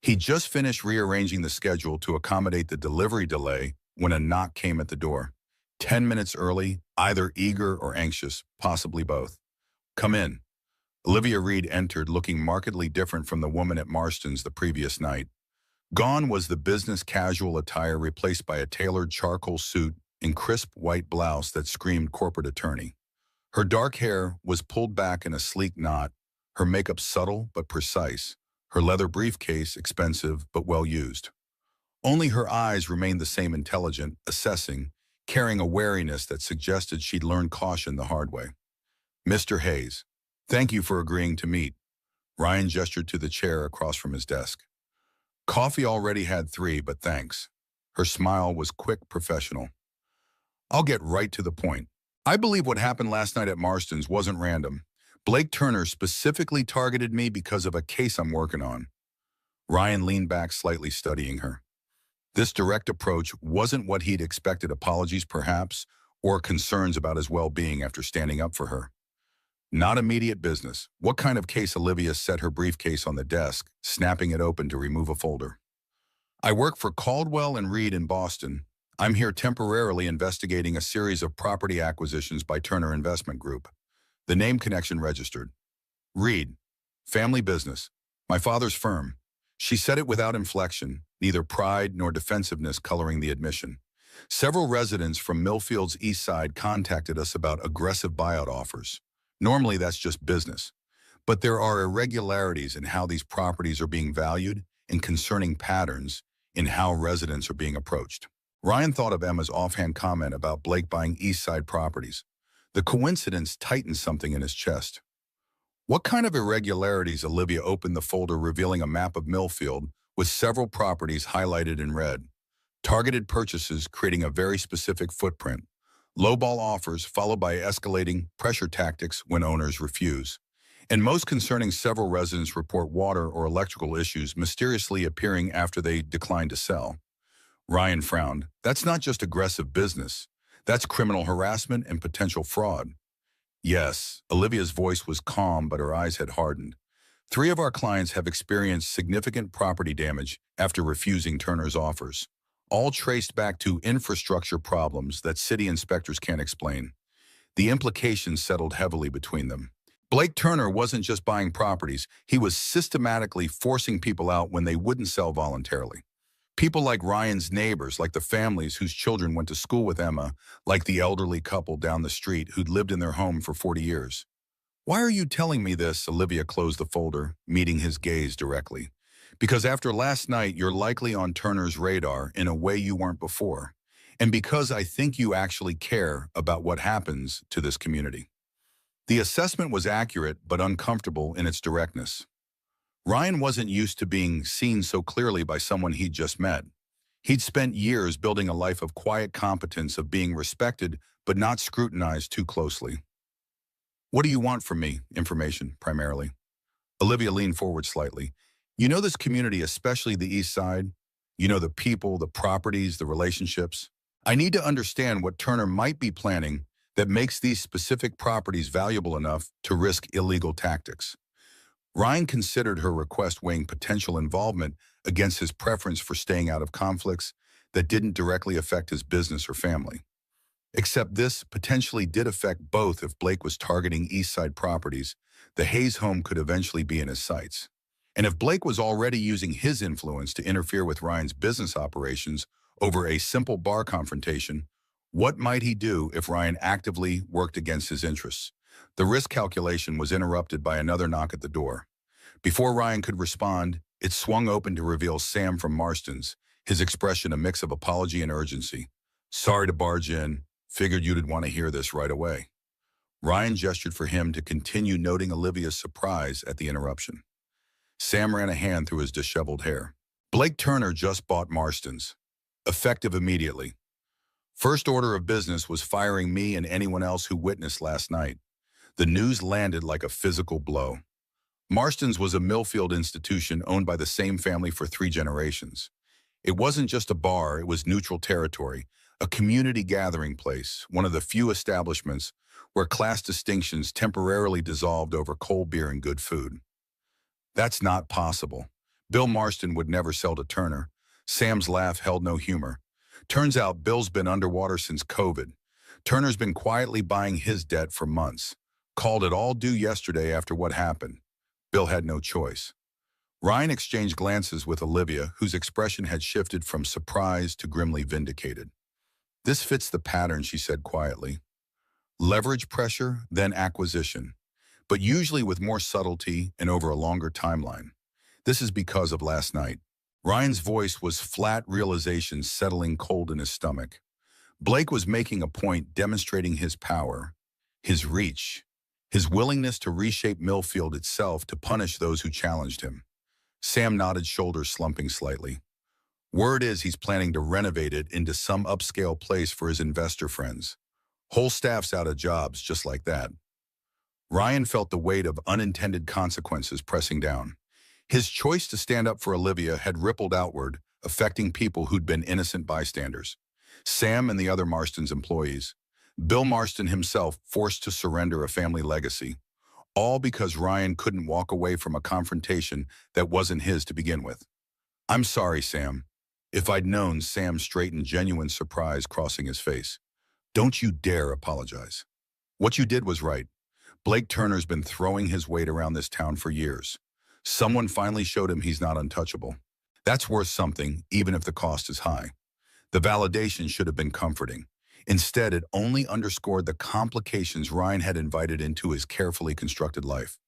He just finished rearranging the schedule to accommodate the delivery delay when a knock came at the door. 10 minutes early, either eager or anxious, possibly both. "Come in." Olivia Reed entered, looking markedly different from the woman at Marston's the previous night. Gone was the business casual attire, replaced by a tailored charcoal suit and crisp white blouse that screamed corporate attorney. Her dark hair was pulled back in a sleek knot, her makeup subtle but precise, her leather briefcase expensive but well used. Only her eyes remained the same, intelligent, assessing, carrying a wariness that suggested she'd learned caution the hard way. "Mr. Hayes, thank you for agreeing to meet." Ryan gestured to the chair across from his desk. "Coffee already had 3, but thanks." Her smile was quick, professional. "I'll get right to the point. I believe what happened last night at Marston's wasn't random. Blake Turner specifically targeted me because of a case I'm working on." Ryan leaned back slightly, studying her. This direct approach wasn't what he'd expected: apologies, perhaps, or concerns about his well-being after standing up for her. "Not immediate business." "What kind of case?" Olivia set her briefcase on the desk, snapping it open to remove a folder. "I work for Caldwell and Reed in Boston. I'm here temporarily investigating a series of property acquisitions by Turner Investment Group." The name connection registered. "Reed. Family business. My father's firm." She said it without inflection, neither pride nor defensiveness coloring the admission. "Several residents from Millfield's east side contacted us about aggressive buyout offers. Normally that's just business. But there are irregularities in how these properties are being valued and concerning patterns in how residents are being approached." Ryan thought of Emma's offhand comment about Blake buying east side properties. The coincidence tightened something in his chest. "What kind of irregularities?" Olivia opened the folder, revealing a map of Millfield with several properties highlighted in red. Targeted purchases, creating a very specific footprint. Lowball offers followed by escalating pressure tactics when owners refuse. And most concerning, several residents report water or electrical issues mysteriously appearing after they decline to sell. Ryan frowned. "That's not just aggressive business. That's criminal harassment and potential fraud." "Yes." Olivia's voice was calm, but her eyes had hardened. 3 of our clients have experienced significant property damage after refusing Turner's offers, all traced back to infrastructure problems that city inspectors can't explain. The implications settled heavily between them. Blake Turner wasn't just buying properties, he was systematically forcing people out when they wouldn't sell voluntarily. People like Ryan's neighbors, like the families whose children went to school with Emma, like the elderly couple down the street who'd lived in their home for 40 years. Why are you telling me this? Olivia closed the folder, meeting his gaze directly. Because after last night, you're likely on Turner's radar in a way you weren't before. And because I think you actually care about what happens to this community. The assessment was accurate but uncomfortable in its directness. Ryan wasn't used to being seen so clearly by someone he'd just met. He'd spent years building a life of quiet competence, of being respected but not scrutinized too closely. What do you want from me? Information, primarily. Olivia leaned forward slightly. You know this community, especially the East Side? You know the people, the properties, the relationships? I need to understand what Turner might be planning that makes these specific properties valuable enough to risk illegal tactics. Ryan considered her request, weighing potential involvement against his preference for staying out of conflicts that didn't directly affect his business or family. Except this potentially did affect both. If Blake was targeting East Side properties, the Hayes home could eventually be in his sights. And if Blake was already using his influence to interfere with Ryan's business operations over a simple bar confrontation, what might he do if Ryan actively worked against his interests? The risk calculation was interrupted by another knock at the door. Before Ryan could respond, it swung open to reveal Sam from Marston's, his expression a mix of apology and urgency. Sorry to barge in. Figured you'd want to hear this right away. Ryan gestured for him to continue, noting Olivia's surprise at the interruption. Sam ran a hand through his disheveled hair. Blake Turner just bought Marston's. Effective immediately. First order of business was firing me and anyone else who witnessed last night. The news landed like a physical blow. Marston's was a Millfield institution owned by the same family for 3 generations. It wasn't just a bar, it was neutral territory, a community gathering place, one of the few establishments where class distinctions temporarily dissolved over cold beer and good food. That's not possible. Bill Marston would never sell to Turner. Sam's laugh held no humor. Turns out Bill's been underwater since COVID. Turner's been quietly buying his debt for months. Called it all due yesterday after what happened. Bill had no choice. Ryan exchanged glances with Olivia, whose expression had shifted from surprise to grimly vindicated. This fits the pattern, she said quietly. Leverage pressure, then acquisition, but usually with more subtlety and over a longer timeline. This is because of last night. Ryan's voice was flat realization settling cold in his stomach. Blake was making a point, demonstrating his power, his reach, his willingness to reshape Millfield itself to punish those who challenged him. Sam nodded, shoulders slumping slightly. Word is he's planning to renovate it into some upscale place for his investor friends. Whole staff's out of jobs just like that. Ryan felt the weight of unintended consequences pressing down. His choice to stand up for Olivia had rippled outward, affecting people who'd been innocent bystanders. Sam and the other Marston's employees. Bill Marston himself forced to surrender a family legacy. All because Ryan couldn't walk away from a confrontation that wasn't his to begin with. I'm sorry, Sam. If I'd known, Sam straightened, genuine surprise crossing his face. Don't you dare apologize. What you did was right. Blake Turner's been throwing his weight around this town for years. Someone finally showed him he's not untouchable. That's worth something, even if the cost is high. The validation should have been comforting. Instead, it only underscored the complications Ryan had invited into his carefully constructed life.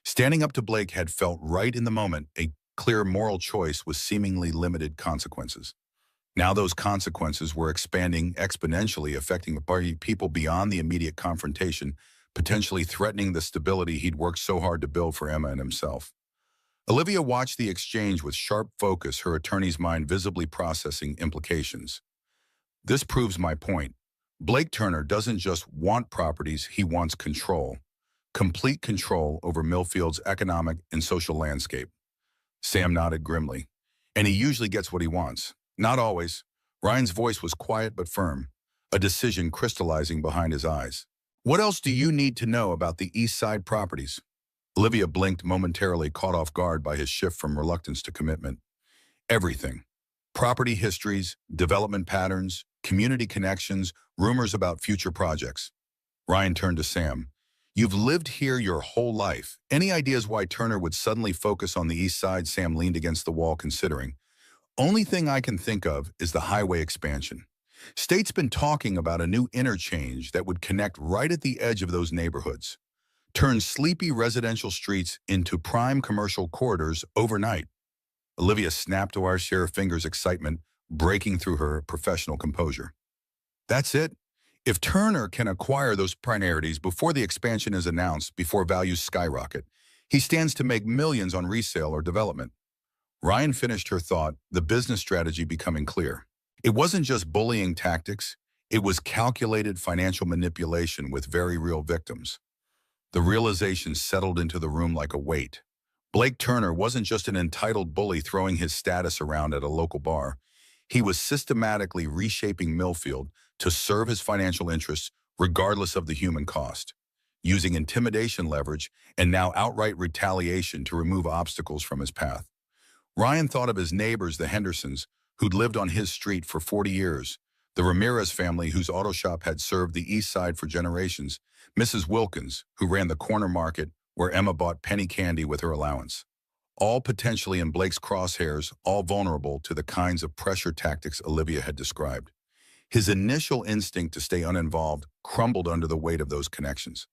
Standing up to Blake had felt right in the moment, a clear moral choice with seemingly limited consequences. Now those consequences were expanding exponentially, affecting people beyond the immediate confrontation, potentially threatening the stability he'd worked so hard to build for Emma and himself. Olivia watched the exchange with sharp focus, her attorney's mind visibly processing implications. This proves my point. Blake Turner doesn't just want properties, he wants control. Complete control over Millfield's economic and social landscape. Sam nodded grimly. And he usually gets what he wants. Not always. Ryan's voice was quiet but firm, a decision crystallizing behind his eyes. What else do you need to know about the East Side properties? Olivia blinked, momentarily caught off guard by his shift from reluctance to commitment. Everything. Property histories, development patterns, community connections, rumors about future projects. Ryan turned to Sam. You've lived here your whole life. Any ideas why Turner would suddenly focus on the East Side? Sam leaned against the wall, considering. Only thing I can think of is the highway expansion. State's been talking about a new interchange that would connect right at the edge of those neighborhoods, turn sleepy residential streets into prime commercial corridors overnight. Olivia snapped to our share of fingers' excitement, breaking through her professional composure. That's it. If Turner can acquire those priorities before the expansion is announced, before values skyrocket, he stands to make millions on resale or development. Ryan finished her thought, the business strategy becoming clear. It wasn't just bullying tactics, it was calculated financial manipulation with very real victims. The realization settled into the room like a weight. Blake Turner wasn't just an entitled bully throwing his status around at a local bar. He was systematically reshaping Millfield to serve his financial interests regardless of the human cost, using intimidation leverage and now outright retaliation to remove obstacles from his path. Ryan thought of his neighbors, the Hendersons, who'd lived on his street for 40 years, the Ramirez family whose auto shop had served the East Side for generations, Mrs. Wilkins, who ran the corner market where Emma bought penny candy with her allowance. All potentially in Blake's crosshairs, all vulnerable to the kinds of pressure tactics Olivia had described. His initial instinct to stay uninvolved crumbled under the weight of those connections.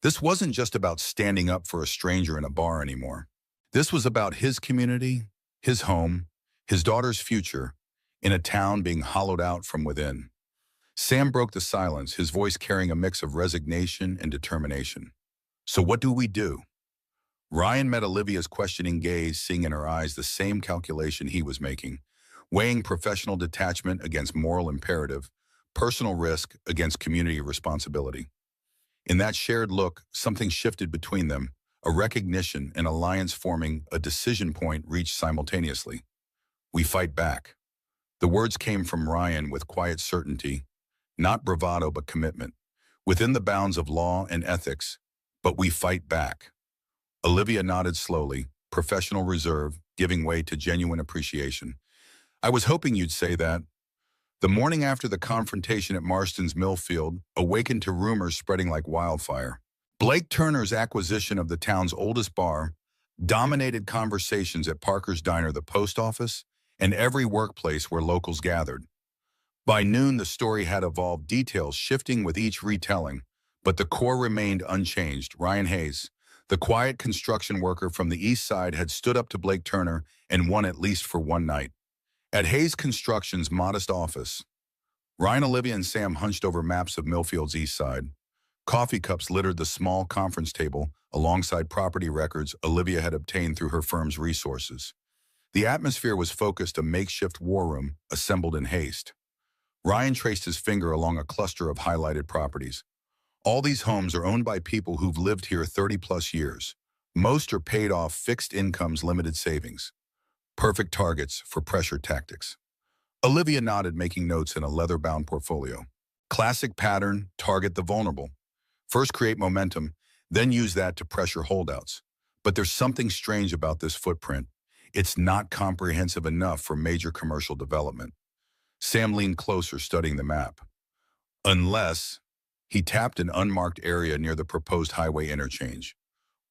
This wasn't just about standing up for a stranger in a bar anymore. This was about his community, his home, his daughter's future, in a town being hollowed out from within. Sam broke the silence, his voice carrying a mix of resignation and determination. So what do we do? Ryan met Olivia's questioning gaze, seeing in her eyes the same calculation he was making, weighing professional detachment against moral imperative, personal risk against community responsibility. In that shared look, something shifted between them, a recognition, an alliance forming, a decision point reached simultaneously. We fight back. The words came from Ryan with quiet certainty, not bravado but commitment, within the bounds of law and ethics, but we fight back. Olivia nodded slowly, professional reserve, giving way to genuine appreciation. I was hoping you'd say that. The morning after the confrontation at Marston's Millfield awakened to rumors spreading like wildfire. Blake Turner's acquisition of the town's oldest bar dominated conversations at Parker's Diner, the post office, and every workplace where locals gathered. By noon, the story had evolved, details shifting with each retelling, but the core remained unchanged. Ryan Hayes, the quiet construction worker from the East Side, had stood up to Blake Turner and won at least for one night. At Hayes Construction's modest office, Ryan, Olivia, and Sam hunched over maps of Millfield's East Side. Coffee cups littered the small conference table alongside property records Olivia had obtained through her firm's resources. The atmosphere was focused, a makeshift war room assembled in haste. Ryan traced his finger along a cluster of highlighted properties. All these homes are owned by people who've lived here 30-plus years. Most are paid off fixed incomes, limited savings. Perfect targets for pressure tactics. Olivia nodded, making notes in a leather-bound portfolio. Classic pattern, target the vulnerable. First create momentum, then use that to pressure holdouts. But there's something strange about this footprint. It's not comprehensive enough for major commercial development. Sam leaned closer, studying the map. Unless he tapped an unmarked area near the proposed highway interchange.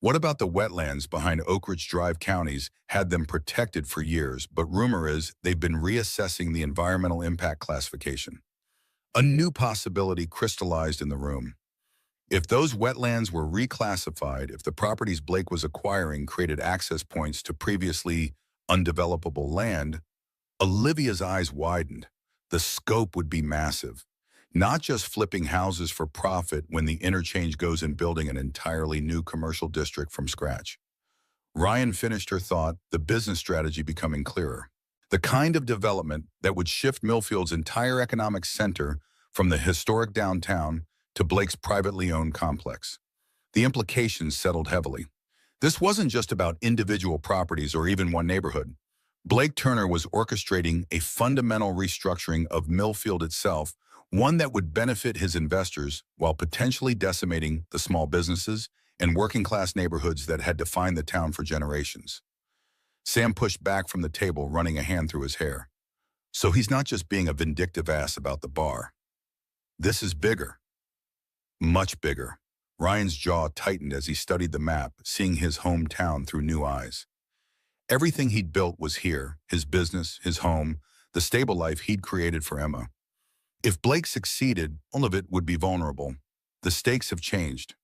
What about the wetlands behind Oak Ridge Drive? Counties had them protected for years, but rumor is they've been reassessing the environmental impact classification. A new possibility crystallized in the room. If those wetlands were reclassified, if the properties Blake was acquiring created access points to previously undevelopable land, Olivia's eyes widened. The scope would be massive. Not just flipping houses for profit when the interchange goes in, building an entirely new commercial district from scratch. Ryan finished her thought, the business strategy becoming clearer. The kind of development that would shift Millfield's entire economic center from the historic downtown to Blake's privately owned complex. The implications settled heavily. This wasn't just about individual properties or even one neighborhood. Blake Turner was orchestrating a fundamental restructuring of Millfield itself, one that would benefit his investors while potentially decimating the small businesses and working-class neighborhoods that had defined the town for generations. Sam pushed back from the table, running a hand through his hair. So he's not just being a vindictive ass about the bar. This is bigger. Much bigger. Ryan's jaw tightened as he studied the map, seeing his hometown through new eyes. Everything he'd built was here, his business, his home, the stable life he'd created for Emma. If Blake succeeded, all of it would be vulnerable. The stakes have changed.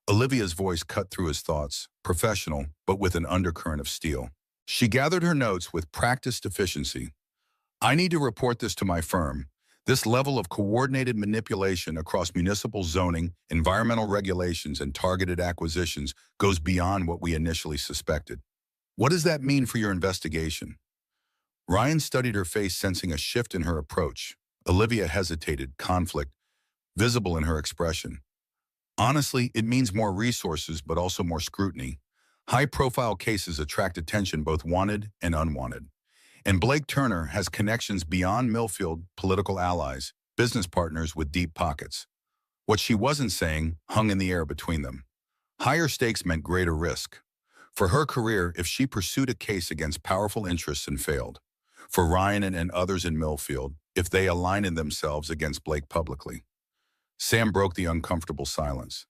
Olivia's voice cut through his thoughts, professional, but with an undercurrent of steel. She gathered her notes with practiced efficiency. I need to report this to my firm. This level of coordinated manipulation across municipal zoning, environmental regulations, and targeted acquisitions goes beyond what we initially suspected. What does that mean for your investigation? Ryan studied her face, sensing a shift in her approach. Olivia hesitated, conflict visible in her expression. Honestly, it means more resources, but also more scrutiny. High-profile cases attract attention, both wanted and unwanted. And Blake Turner has connections beyond Millfield, political allies, business partners with deep pockets. What she wasn't saying hung in the air between them. Higher stakes meant greater risk. For her career, if she pursued a case against powerful interests and failed. For Ryan and others in Millfield, if they aligned themselves against Blake publicly. Sam broke the uncomfortable silence.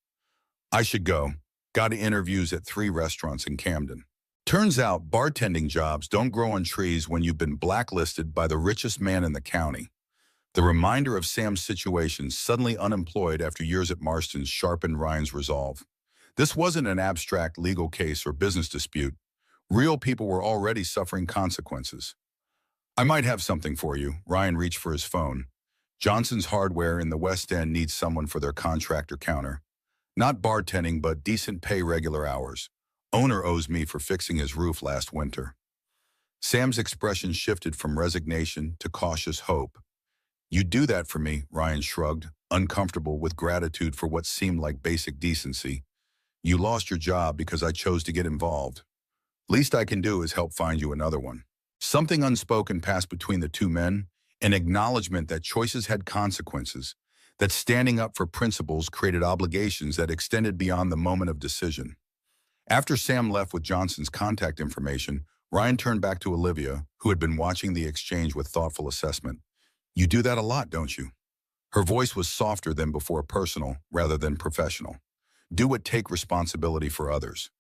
I should go. Got interviews at 3 restaurants in Camden. Turns out bartending jobs don't grow on trees when you've been blacklisted by the richest man in the county. The reminder of Sam's situation, suddenly unemployed after years at Marston's, sharpened Ryan's resolve. This wasn't an abstract legal case or business dispute. Real people were already suffering consequences. I might have something for you. Ryan reached for his phone. Johnson's Hardware in the West End needs someone for their contractor counter. Not bartending, but decent pay, regular hours. Owner owes me for fixing his roof last winter. Sam's expression shifted from resignation to cautious hope. You'd do that for me, Ryan shrugged, uncomfortable with gratitude for what seemed like basic decency. You lost your job because I chose to get involved. Least I can do is help find you another one. Something unspoken passed between the two men, an acknowledgement that choices had consequences, that standing up for principles created obligations that extended beyond the moment of decision. After Sam left with Johnson's contact information, Ryan turned back to Olivia, who had been watching the exchange with thoughtful assessment. You do that a lot, don't you? Her voice was softer than before, personal rather than professional. Do it, take responsibility for others.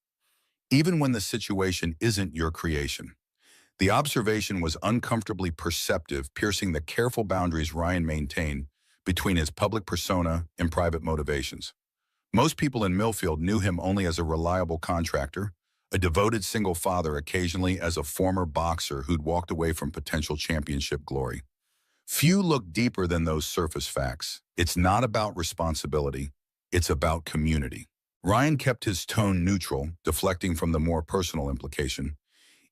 Even when the situation isn't your creation. The observation was uncomfortably perceptive, piercing the careful boundaries Ryan maintained between his public persona and private motivations. Most people in Millfield knew him only as a reliable contractor, a devoted single father, occasionally as a former boxer who'd walked away from potential championship glory. Few looked deeper than those surface facts. It's not about responsibility, it's about community. Ryan kept his tone neutral, deflecting from the more personal implication.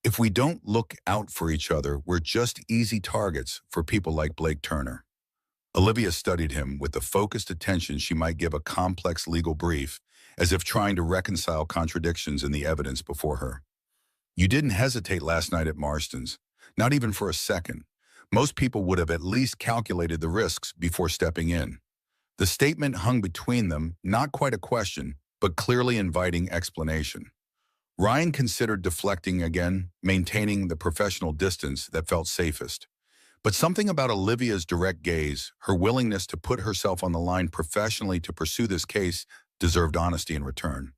If we don't look out for each other, we're just easy targets for people like Blake Turner. Olivia studied him with the focused attention she might give a complex legal brief, as if trying to reconcile contradictions in the evidence before her. You didn't hesitate last night at Marston's, not even for a second. Most people would have at least calculated the risks before stepping in. The statement hung between them, not quite a question, but clearly inviting explanation. Ryan considered deflecting again, maintaining the professional distance that felt safest. But something about Olivia's direct gaze, her willingness to put herself on the line professionally to pursue this case, deserved honesty in return.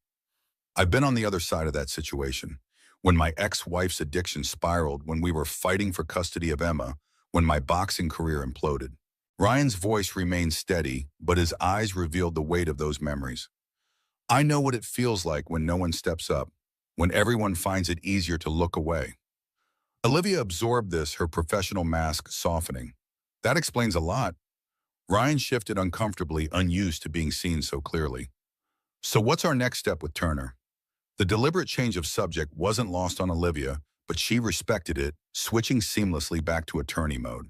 I've been on the other side of that situation. When my ex-wife's addiction spiraled, when we were fighting for custody of Emma, when my boxing career imploded. Ryan's voice remained steady, but his eyes revealed the weight of those memories. I know what it feels like when no one steps up, when everyone finds it easier to look away. Olivia absorbed this, her professional mask softening. That explains a lot. Ryan shifted uncomfortably, unused to being seen so clearly. So what's our next step with Turner? The deliberate change of subject wasn't lost on Olivia, but she respected it, switching seamlessly back to attorney mode.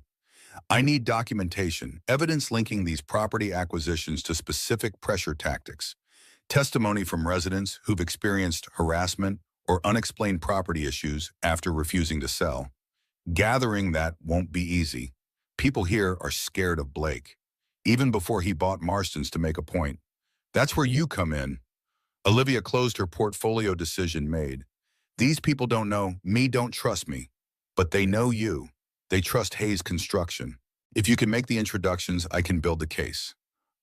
I need documentation, evidence linking these property acquisitions to specific pressure tactics, testimony from residents who've experienced harassment or unexplained property issues after refusing to sell. Gathering that won't be easy. People here are scared of Blake, even before he bought Marston's, to make a point. That's where you come in. Olivia closed her portfolio, decision made. These people don't know me, don't trust me, but they know you. They trust Hayes Construction. If you can make the introductions, I can build the case.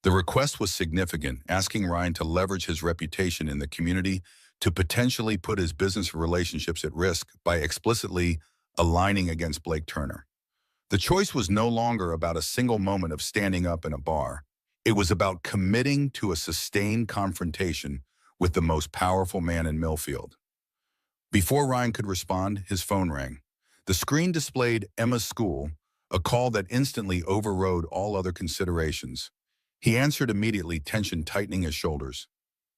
The request was significant, asking Ryan to leverage his reputation in the community to potentially put his business relationships at risk by explicitly aligning against Blake Turner. The choice was no longer about a single moment of standing up in a bar. It was about committing to a sustained confrontation with the most powerful man in Millfield. Before Ryan could respond, his phone rang. The screen displayed Emma's school, a call that instantly overrode all other considerations. He answered immediately, tension tightening his shoulders.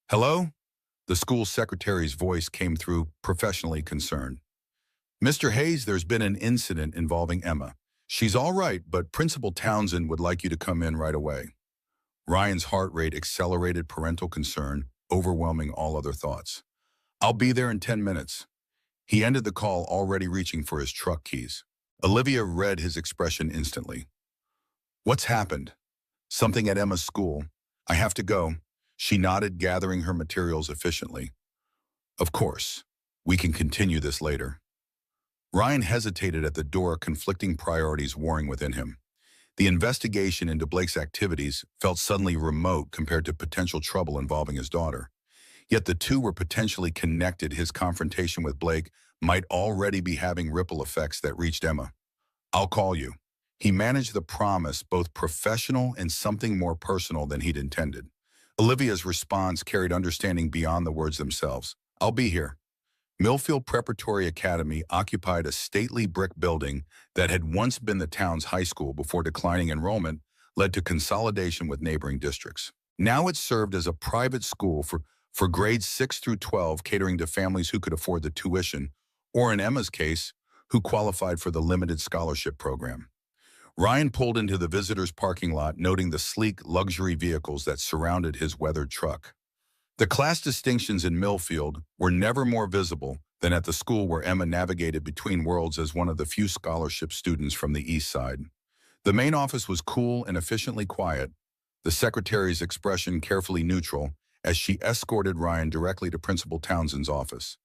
"Hello?" The school secretary's voice came through, professionally concerned. "Mr. Hayes, there's been an incident involving Emma. She's all right, but Principal Townsend would like you to come in right away." Ryan's heart rate accelerated, parental concern, overwhelming all other thoughts. "I'll be there in 10 minutes. He ended the call, already reaching for his truck keys. Olivia read his expression instantly. "What's happened?" "Something at Emma's school. I have to go." She nodded, gathering her materials efficiently. "Of course. We can continue this later." Ryan hesitated at the door, conflicting priorities warring within him. The investigation into Blake's activities felt suddenly remote compared to potential trouble involving his daughter. Yet the two were potentially connected. His confrontation with Blake might already be having ripple effects that reached Emma. "I'll call you." He managed the promise, both professional and something more personal than he'd intended. Olivia's response carried understanding beyond the words themselves. "I'll be here." Millfield Preparatory Academy occupied a stately brick building that had once been the town's high school before declining enrollment led to consolidation with neighboring districts. Now it served as a private school for grades 6 through 12, catering to families who could afford the tuition, or in Emma's case, who qualified for the limited scholarship program. Ryan pulled into the visitors' parking lot, noting the sleek luxury vehicles that surrounded his weathered truck. The class distinctions in Millfield were never more visible than at the school where Emma navigated between worlds as one of the few scholarship students from the East Side. The main office was cool and efficiently quiet, the secretary's expression carefully neutral as she escorted Ryan directly to Principal Townsend's office.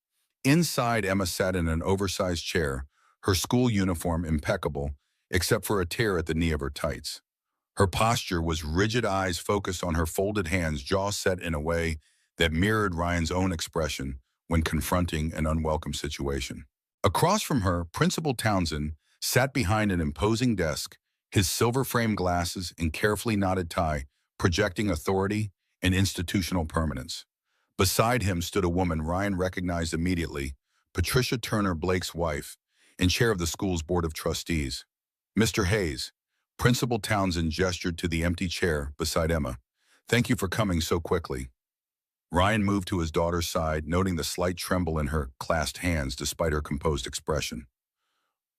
Inside, Emma sat in an oversized chair, her school uniform impeccable, except for a tear at the knee of her tights. Her posture was rigid, eyes focused on her folded hands, jaw set in a way that mirrored Ryan's own expression when confronting an unwelcome situation. Across from her, Principal Townsend sat behind an imposing desk, his silver-framed glasses and carefully knotted tie projecting authority and institutional permanence. Beside him stood a woman Ryan recognized immediately, Patricia Turner, Blake's wife, and chair of the school's board of trustees. "Mr. Hayes," Principal Townsend gestured to the empty chair beside Emma. "Thank you for coming so quickly." Ryan moved to his daughter's side, noting the slight tremble in her clasped hands despite her composed expression.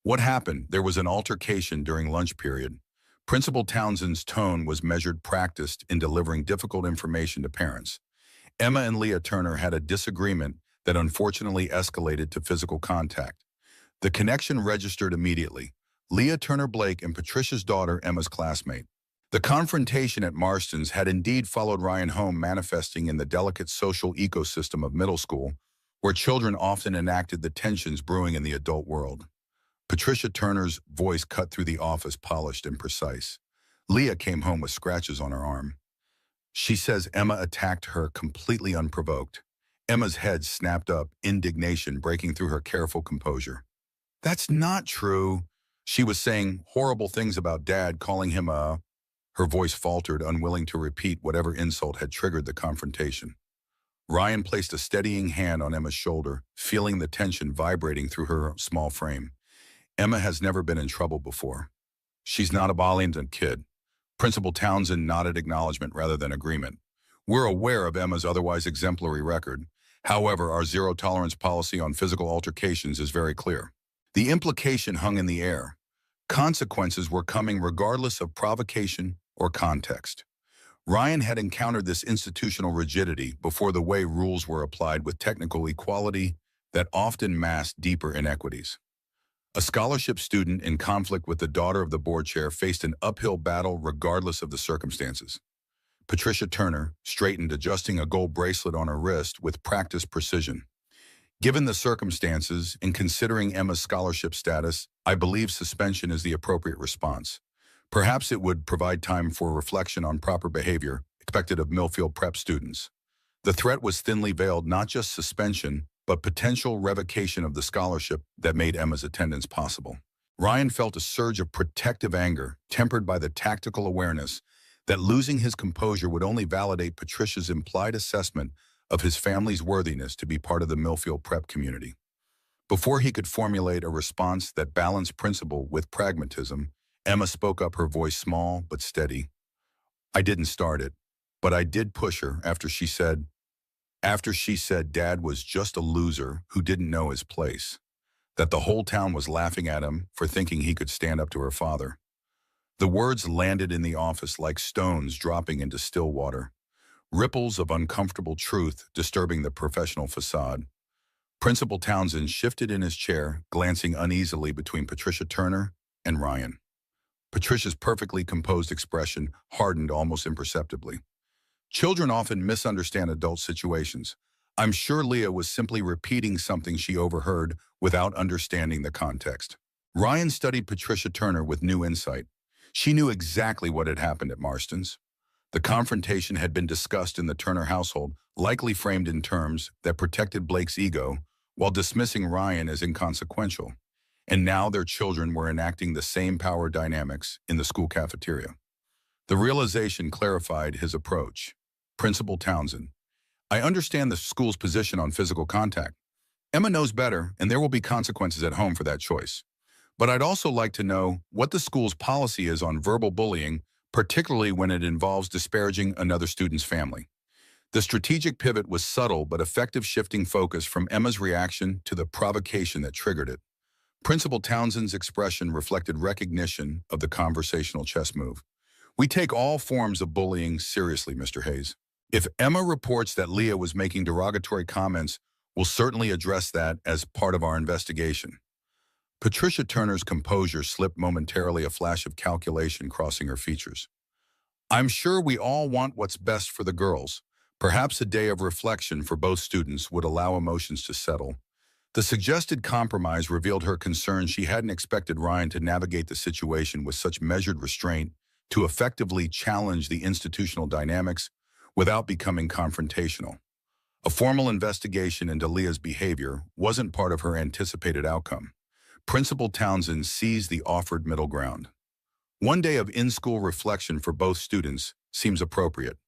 "What happened?" "There was an altercation during lunch period." Principal Townsend's tone was measured, practiced in delivering difficult information to parents. "Emma and Leah Turner had a disagreement that unfortunately escalated to physical contact." The connection registered immediately. Leah Turner Blake and Patricia's daughter, Emma's classmate. The confrontation at Marston's had indeed followed Ryan home, manifesting in the delicate social ecosystem of middle school, where children often enacted the tensions brewing in the adult world. Patricia Turner's voice cut through the office, polished and precise. Leah came home with scratches on her arm. She says Emma attacked her completely unprovoked. Emma's head snapped up, indignation breaking through her careful composure. "That's not true." She was saying horrible things about Dad, calling him a... Her voice faltered, unwilling to repeat whatever insult had triggered the confrontation. Ryan placed a steadying hand on Emma's shoulder, feeling the tension vibrating through her small frame. "Emma has never been in trouble before. She's not a violent kid." Principal Townsend nodded acknowledgement rather than agreement. "We're aware of Emma's otherwise exemplary record. However, our zero-tolerance policy on physical altercations is very clear." The implication hung in the air. Consequences were coming regardless of provocation or context. Ryan had encountered this institutional rigidity before, the way rules were applied with technical equality that often masked deeper inequities. A scholarship student in conflict with the daughter of the board chair faced an uphill battle regardless of the circumstances. Patricia Turner straightened, adjusting a gold bracelet on her wrist with practiced precision. "Given the circumstances and considering Emma's scholarship status, I believe suspension is the appropriate response. Perhaps it would provide time for reflection on proper behavior expected of Millfield prep students." The threat was thinly veiled, not just suspension, but potential revocation of the scholarship that made Emma's attendance possible. Ryan felt a surge of protective anger, tempered by the tactical awareness that losing his composure would only validate Patricia's implied assessment of his family's worthiness to be part of the Millfield prep community. Before he could formulate a response that balanced principle with pragmatism, Emma spoke up, her voice small but steady. "I didn't start it, but I did push her after she said Dad was just a loser who didn't know his place, that the whole town was laughing at him for thinking he could stand up to her father." The words landed in the office like stones dropping into still water, ripples of uncomfortable truth disturbing the professional facade. Principal Townsend shifted in his chair, glancing uneasily between Patricia Turner and Ryan. Patricia's perfectly composed expression hardened almost imperceptibly. "Children often misunderstand adult situations. I'm sure Leah was simply repeating something she overheard without understanding the context." Ryan studied Patricia Turner with new insight. She knew exactly what had happened at Marston's. The confrontation had been discussed in the Turner household, likely framed in terms that protected Blake's ego while dismissing Ryan as inconsequential. And now their children were enacting the same power dynamics in the school cafeteria. The realization clarified his approach. "Principal Townsend, I understand the school's position on physical contact. Emma knows better, and there will be consequences at home for that choice. But I'd also like to know what the school's policy is on verbal bullying, particularly when it involves disparaging another student's family." The strategic pivot was subtle but effective, shifting focus from Emma's reaction to the provocation that triggered it. Principal Townsend's expression reflected recognition of the conversational chess move. "We take all forms of bullying seriously, Mr. Hayes. If Emma reports that Leah was making derogatory comments, we'll certainly address that as part of our investigation." Patricia Turner's composure slipped momentarily, a flash of calculation crossing her features. "I'm sure we all want what's best for the girls. Perhaps a day of reflection for both students would allow emotions to settle." The suggested compromise revealed her concern. She hadn't expected Ryan to navigate the situation with such measured restraint, to effectively challenge the institutional dynamics without becoming confrontational. A formal investigation into Leah's behavior wasn't part of her anticipated outcome. Principal Townsend seized the offered middle ground. "One day of in-school reflection for both students seems appropriate.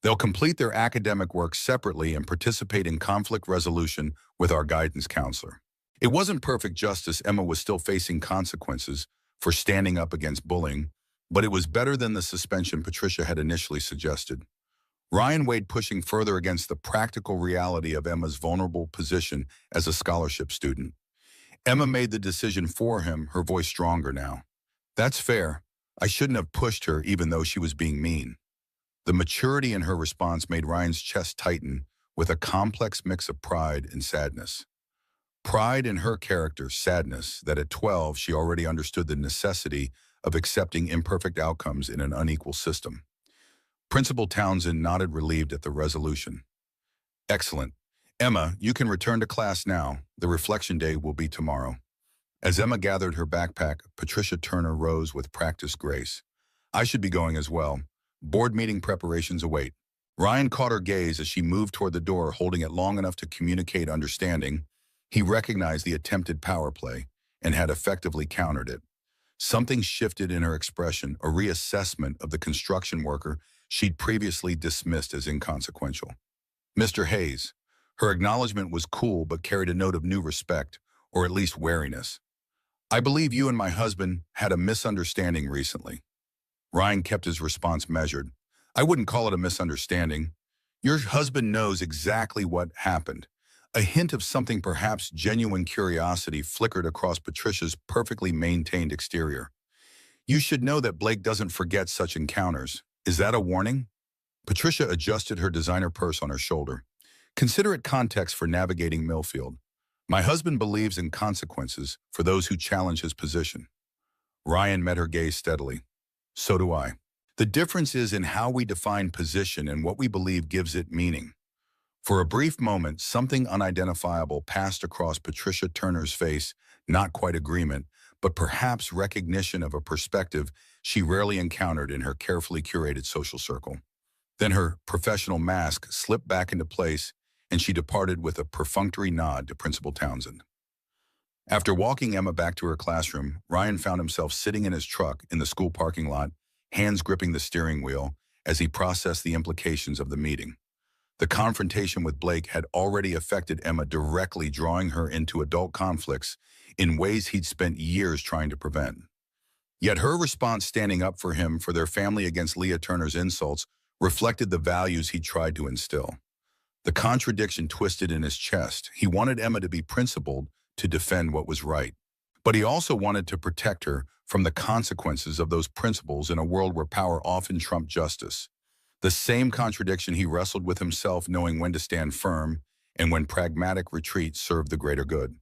They'll complete their academic work separately and participate in conflict resolution with our guidance counselor." It wasn't perfect justice. Emma was still facing consequences for standing up against bullying, but it was better than the suspension Patricia had initially suggested. Ryan weighed pushing further against the practical reality of Emma's vulnerable position as a scholarship student. Emma made the decision for him, her voice stronger now. "That's fair. I shouldn't have pushed her even though she was being mean." The maturity in her response made Ryan's chest tighten with a complex mix of pride and sadness. Pride in her character, sadness that at 12 she already understood the necessity of accepting imperfect outcomes in an unequal system. Principal Townsend nodded, relieved at the resolution. "Excellent. Emma, you can return to class now. The reflection day will be tomorrow." As Emma gathered her backpack, Patricia Turner rose with practiced grace. "I should be going as well. Board meeting preparations await." Ryan caught her gaze as she moved toward the door, holding it long enough to communicate understanding. He recognized the attempted power play and had effectively countered it. Something shifted in her expression, a reassessment of the construction worker she'd previously dismissed as inconsequential. "Mr. Hayes." Her acknowledgement was cool but carried a note of new respect, or at least wariness. "I believe you and my husband had a misunderstanding recently." Ryan kept his response measured. "I wouldn't call it a misunderstanding. Your husband knows exactly what happened." A hint of something, perhaps genuine curiosity, flickered across Patricia's perfectly maintained exterior. "You should know that Blake doesn't forget such encounters. Is that a warning?" Patricia adjusted her designer purse on her shoulder. "Consider it context for navigating Millfield. My husband believes in consequences for those who challenge his position." Ryan met her gaze steadily. "So do I. The difference is in how we define position and what we believe gives it meaning." For a brief moment, something unidentifiable passed across Patricia Turner's face, not quite agreement, but perhaps recognition of a perspective she rarely encountered in her carefully curated social circle. Then her professional mask slipped back into place, and she departed with a perfunctory nod to Principal Townsend. After walking Emma back to her classroom, Ryan found himself sitting in his truck in the school parking lot, hands gripping the steering wheel as he processed the implications of the meeting. The confrontation with Blake had already affected Emma directly, drawing her into adult conflicts in ways he'd spent years trying to prevent. Yet her response, standing up for him for their family against Leah Turner's insults, reflected the values he tried to instill. The contradiction twisted in his chest. He wanted Emma to be principled, to defend what was right. But he also wanted to protect her from the consequences of those principles in a world where power often trumped justice. The same contradiction he wrestled with himself, knowing when to stand firm and when pragmatic retreat served the greater good.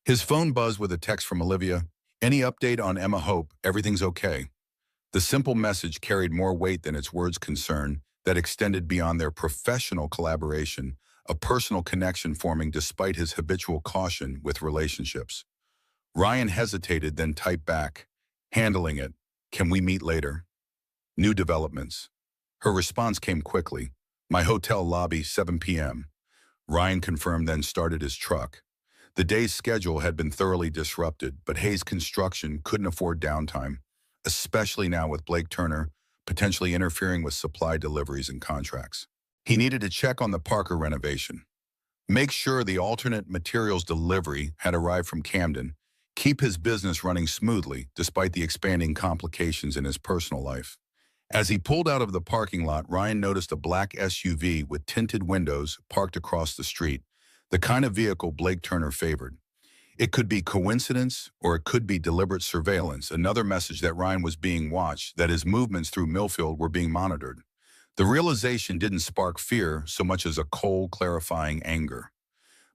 His phone buzzed with a text from Olivia. "Any update on Emma Hope? Everything's okay." The simple message carried more weight than its words concern, that extended beyond their professional collaboration, a personal connection forming despite his habitual caution with relationships. Ryan hesitated, then typed back, "Handling it. Can we meet later?" New developments. Her response came quickly. "My hotel lobby, 7 p.m. Ryan confirmed, then started his truck. The day's schedule had been thoroughly disrupted, but Hayes Construction couldn't afford downtime, especially now with Blake Turner potentially interfering with supply deliveries and contracts. He needed to check on the Parker renovation, make sure the alternate materials delivery had arrived from Camden, keep his business running smoothly despite the expanding complications in his personal life. As he pulled out of the parking lot, Ryan noticed a black SUV with tinted windows parked across the street, the kind of vehicle Blake Turner favored. It could be coincidence, or it could be deliberate surveillance, another message that Ryan was being watched, that his movements through Millfield were being monitored. The realization didn't spark fear so much as a cold, clarifying anger.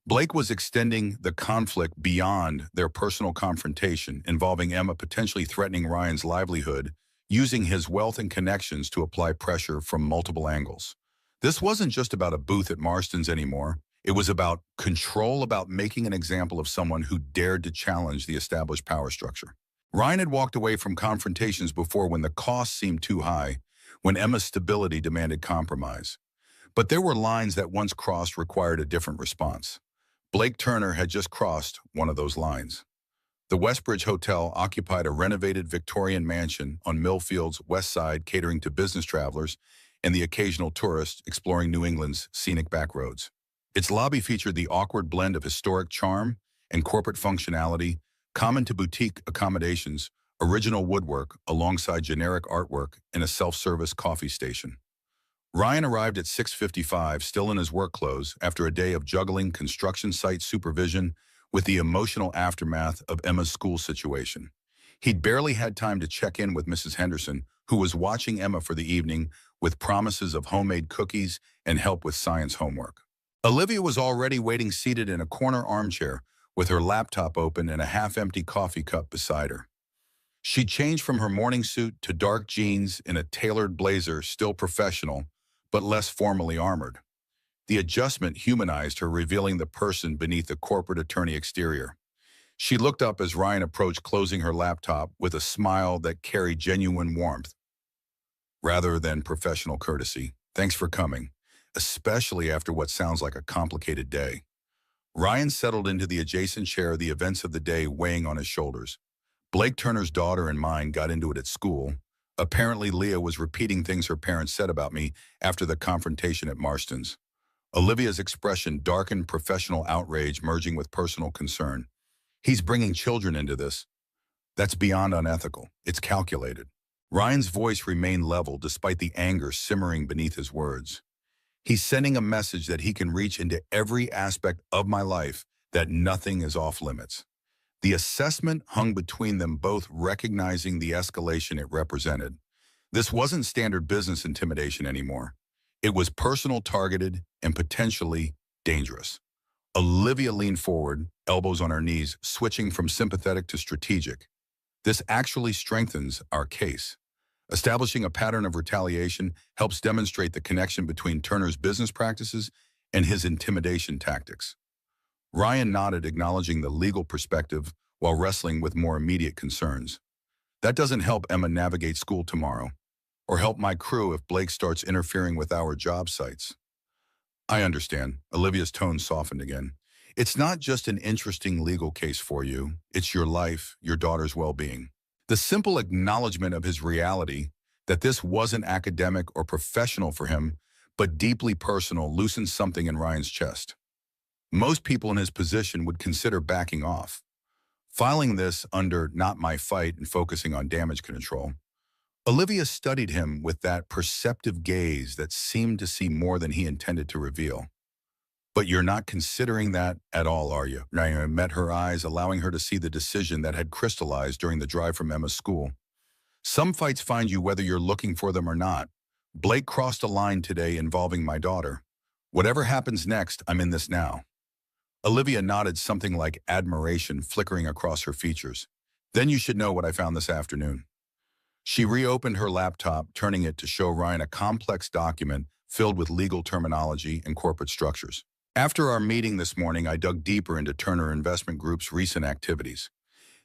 Blake was extending the conflict beyond their personal confrontation, involving Emma potentially threatening Ryan's livelihood, using his wealth and connections to apply pressure from multiple angles. This wasn't just about a booth at Marston's anymore. It was about control, about making an example of someone who dared to challenge the established power structure. Ryan had walked away from confrontations before when the costs seemed too high, when Emma's stability demanded compromise. But there were lines that once crossed required a different response. Blake Turner had just crossed one of those lines. The Westbridge Hotel occupied a renovated Victorian mansion on Millfield's west side, catering to business travelers and the occasional tourist exploring New England's scenic backroads. Its lobby featured the awkward blend of historic charm and corporate functionality, common to boutique accommodations, original woodwork alongside generic artwork, and a self-service coffee station. Ryan arrived at 6:55, still in his work clothes, after a day of juggling construction site supervision with the emotional aftermath of Emma's school situation. He'd barely had time to check in with Mrs. Henderson, who was watching Emma for the evening with promises of homemade cookies and help with science homework. Olivia was already waiting, seated in a corner armchair with her laptop open and a half-empty coffee cup beside her. She changed from her morning suit to dark jeans and a tailored blazer, still professional, but less formally armored. The adjustment humanized her, revealing the person beneath the corporate attorney exterior. She looked up as Ryan approached, closing her laptop with a smile that carried genuine warmth rather than professional courtesy. "Thanks for coming, especially after what sounds like a complicated day." Ryan settled into the adjacent chair, the events of the day weighing on his shoulders. Blake Turner's daughter and mine got into it at school. Apparently, Leah was repeating things her parents said about me after the confrontation at Marston's. Olivia's expression darkened, professional outrage merging with personal concern. "He's bringing children into this. That's beyond unethical. It's calculated." Ryan's voice remained level despite the anger simmering beneath his words. "He's sending a message that he can reach into every aspect of my life, that nothing is off limits." The assessment hung between them both, recognizing the escalation it represented. This wasn't standard business intimidation anymore. It was personal, targeted, and potentially dangerous. Olivia leaned forward, elbows on her knees, switching from sympathetic to strategic. "This actually strengthens our case. Establishing a pattern of retaliation helps demonstrate the connection between Turner's business practices and his intimidation tactics." Ryan nodded, acknowledging the legal perspective while wrestling with more immediate concerns. "That doesn't help Emma navigate school tomorrow. or help my crew if Blake starts interfering with our job sites. I understand. Olivia's tone softened again. It's not just an interesting legal case for you. It's your life, your daughter's well-being. The simple acknowledgement of his reality, that this wasn't academic or professional for him, but deeply personal, loosened something in Ryan's chest. Most people in his position would consider backing off, filing this under not my fight and focusing on damage control. Olivia studied him with that perceptive gaze that seemed to see more than he intended to reveal. But you're not considering that at all, are you? Ryan met her eyes, allowing her to see the decision that had crystallized during the drive from Emma's school. Some fights find you whether you're looking for them or not. Blake crossed a line today involving my daughter. Whatever happens next, I'm in this now. Olivia nodded, something like admiration flickering across her features. Then you should know what I found this afternoon. She reopened her laptop, turning it to show Ryan a complex document filled with legal terminology and corporate structures. After our meeting this morning, I dug deeper into Turner Investment Group's recent activities.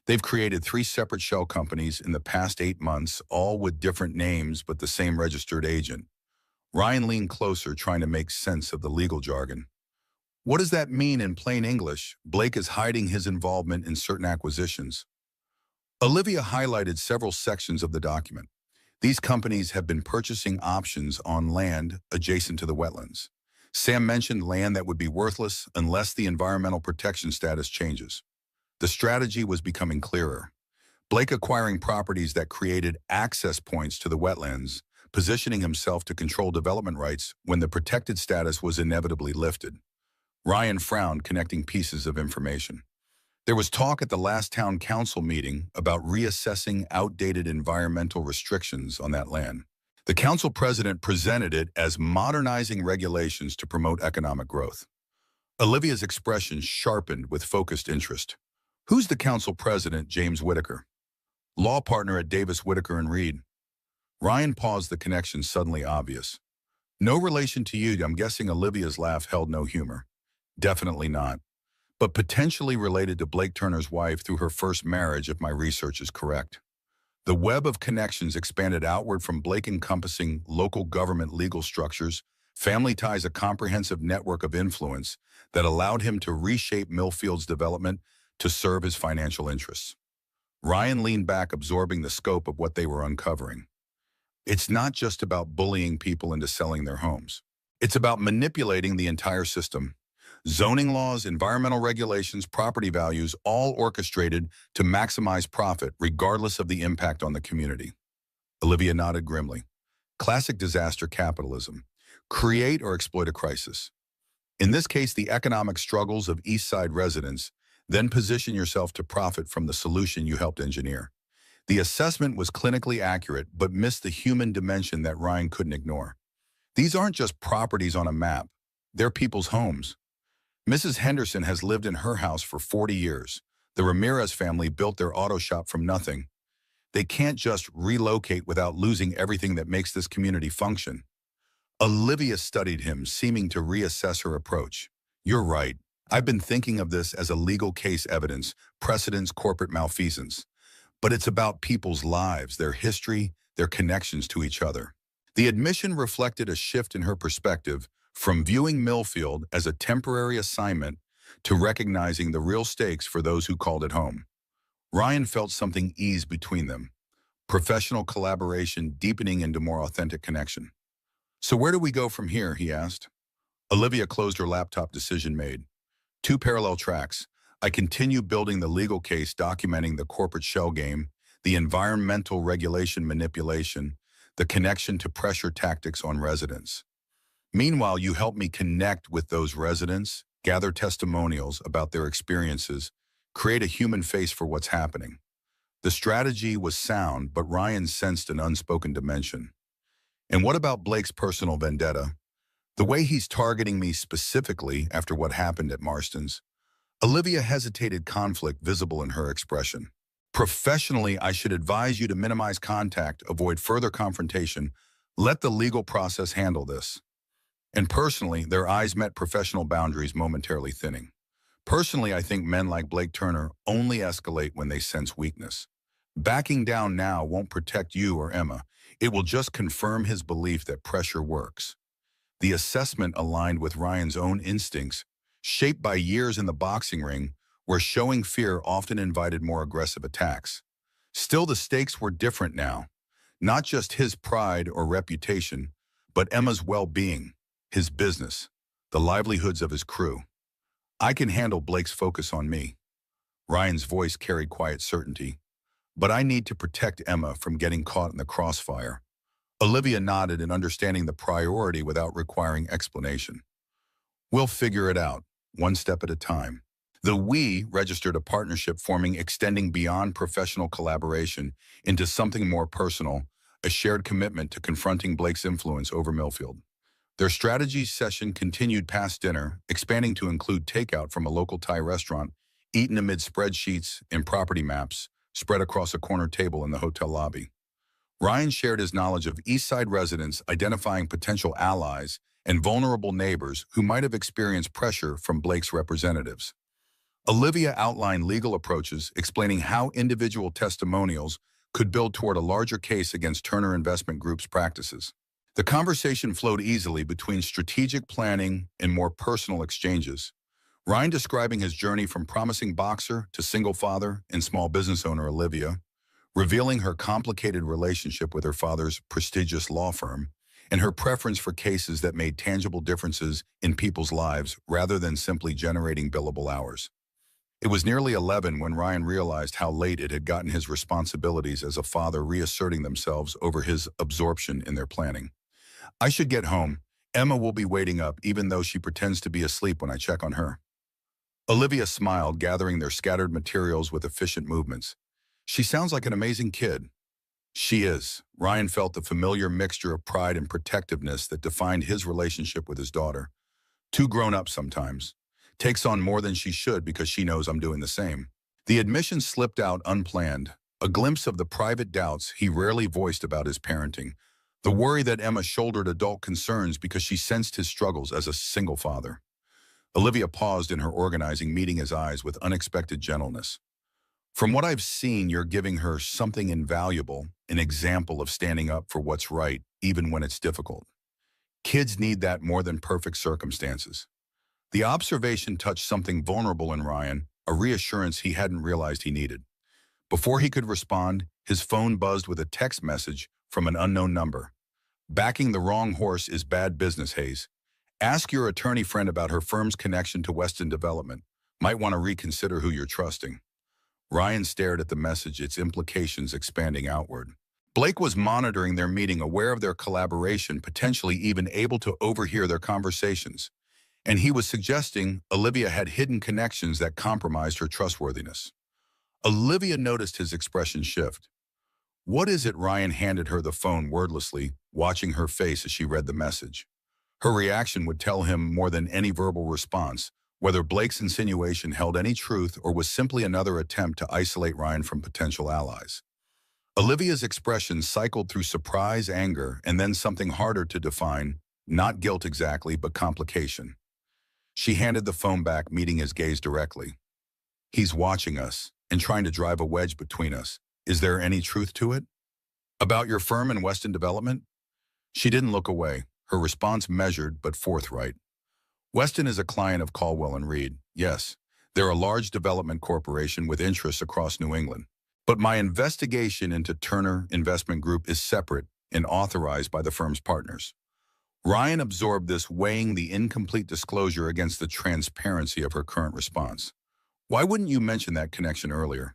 They've created 3 separate shell companies in the past 8 months, all with different names but the same registered agent. Ryan leaned closer, trying to make sense of the legal jargon. What does that mean in plain English? Blake is hiding his involvement in certain acquisitions. Olivia highlighted several sections of the document. These companies have been purchasing options on land adjacent to the wetlands. Sam mentioned land that would be worthless unless the environmental protection status changes. The strategy was becoming clearer. Blake acquiring properties that created access points to the wetlands, positioning himself to control development rights when the protected status was inevitably lifted. Ryan frowned, connecting pieces of information. There was talk at the last town council meeting about reassessing outdated environmental restrictions on that land. The council president presented it as modernizing regulations to promote economic growth. Olivia's expression sharpened with focused interest. Who's the council president? James Whitaker, law partner at Davis, Whitaker and Reed. Ryan paused, the connection suddenly obvious. No relation to you. I'm guessing Olivia's laugh held no humor. Definitely not. But potentially related to Blake Turner's wife through her first marriage, if my research is correct. The web of connections expanded outward from Blake, encompassing local government legal structures, family ties, a comprehensive network of influence that allowed him to reshape Millfield's development to serve his financial interests. Ryan leaned back, absorbing the scope of what they were uncovering. It's not just about bullying people into selling their homes. It's about manipulating the entire system. Zoning laws, environmental regulations, property values, all orchestrated to maximize profit, regardless of the impact on the community. Olivia nodded grimly. Classic disaster capitalism. Create or exploit a crisis. In this case, the economic struggles of East Side residents, then position yourself to profit from the solution you helped engineer. The assessment was clinically accurate, but missed the human dimension that Ryan couldn't ignore. These aren't just properties on a map. They're people's homes. Mrs. Henderson has lived in her house for 40 years. The Ramirez family built their auto shop from nothing. They can't just relocate without losing everything that makes this community function. Olivia studied him, seeming to reassess her approach. You're right. I've been thinking of this as a legal case, evidence, precedents, corporate malfeasance. But it's about people's lives, their history, their connections to each other. The admission reflected a shift in her perspective, from viewing Millfield as a temporary assignment to recognizing the real stakes for those who called it home. Ryan felt something ease between them, professional collaboration deepening into more authentic connection. So where do we go from here, he asked. Olivia closed her laptop, decision made. 2 parallel tracks. I continue building the legal case, documenting the corporate shell game, the environmental regulation manipulation, the connection to pressure tactics on residents. Meanwhile, you help me connect with those residents, gather testimonials about their experiences, create a human face for what's happening. The strategy was sound, but Ryan sensed an unspoken dimension. And what about Blake's personal vendetta? The way he's targeting me specifically after what happened at Marston's? Olivia hesitated, conflict visible in her expression. Professionally, I should advise you to minimize contact, avoid further confrontation, let the legal process handle this. And personally, their eyes met, professional boundaries momentarily thinning. Personally, I think men like Blake Turner only escalate when they sense weakness. Backing down now won't protect you or Emma. It will just confirm his belief that pressure works. The assessment aligned with Ryan's own instincts, shaped by years in the boxing ring, where showing fear often invited more aggressive attacks. Still, the stakes were different now. Not just his pride or reputation, but Emma's well-being, his business, the livelihoods of his crew. I can handle Blake's focus on me. Ryan's voice carried quiet certainty. But I need to protect Emma from getting caught in the crossfire. Olivia nodded in understanding the priority without requiring explanation. We'll figure it out, one step at a time. The we registered a partnership extending beyond professional collaboration into something more personal, a shared commitment to confronting Blake's influence over Millfield. Their strategy session continued past dinner, expanding to include takeout from a local Thai restaurant, eaten amid spreadsheets and property maps, spread across a corner table in the hotel lobby. Ryan shared his knowledge of East Side residents identifying potential allies and vulnerable neighbors who might have experienced pressure from Blake's representatives. Olivia outlined legal approaches, explaining how individual testimonials could build toward a larger case against Turner Investment Group's practices. The conversation flowed easily between strategic planning and more personal exchanges. Ryan describing his journey from promising boxer to single father and small business owner Olivia, revealing her complicated relationship with her father's prestigious law firm, and her preference for cases that made tangible differences in people's lives rather than simply generating billable hours. It was nearly 11 when Ryan realized how late it had gotten his responsibilities as a father reasserting themselves over his absorption in their planning. I should get home. Emma will be waiting up even though she pretends to be asleep when I check on her. Olivia smiled, gathering their scattered materials with efficient movements. She sounds like an amazing kid. She is. Ryan felt the familiar mixture of pride and protectiveness that defined his relationship with his daughter. Too grown up sometimes. Takes on more than she should because she knows I'm doing the same. The admission slipped out unplanned, a glimpse of the private doubts he rarely voiced about his parenting, the worry that Emma shouldered adult concerns because she sensed his struggles as a single father. Olivia paused in her organizing, meeting his eyes with unexpected gentleness. From what I've seen, you're giving her something invaluable, an example of standing up for what's right, even when it's difficult. Kids need that more than perfect circumstances. The observation touched something vulnerable in Ryan, a reassurance he hadn't realized he needed. Before he could respond, his phone buzzed with a text message from an unknown number. Backing the wrong horse is bad business, Hayes. Ask your attorney friend about her firm's connection to Weston Development. Might want to reconsider who you're trusting. Ryan stared at the message, its implications expanding outward. Blake was monitoring their meeting, aware of their collaboration, potentially even able to overhear their conversations. And he was suggesting Olivia had hidden connections that compromised her trustworthiness. Olivia noticed his expression shift. What is it? Ryan handed her the phone wordlessly, watching her face as she read the message. Her reaction would tell him more than any verbal response, whether Blake's insinuation held any truth or was simply another attempt to isolate Ryan from potential allies. Olivia's expression cycled through surprise, anger, and then something harder to define, not guilt exactly, but complication. She handed the phone back, meeting his gaze directly. He's watching us and trying to drive a wedge between us. Is there any truth to it? About your firm and Weston Development? She didn't look away, her response measured but forthright. Weston is a client of Caldwell and Reed. Yes, they're a large development corporation with interests across New England. But my investigation into Turner Investment Group is separate and authorized by the firm's partners. Ryan absorbed this, weighing the incomplete disclosure against the transparency of her current response. Why wouldn't you mention that connection earlier?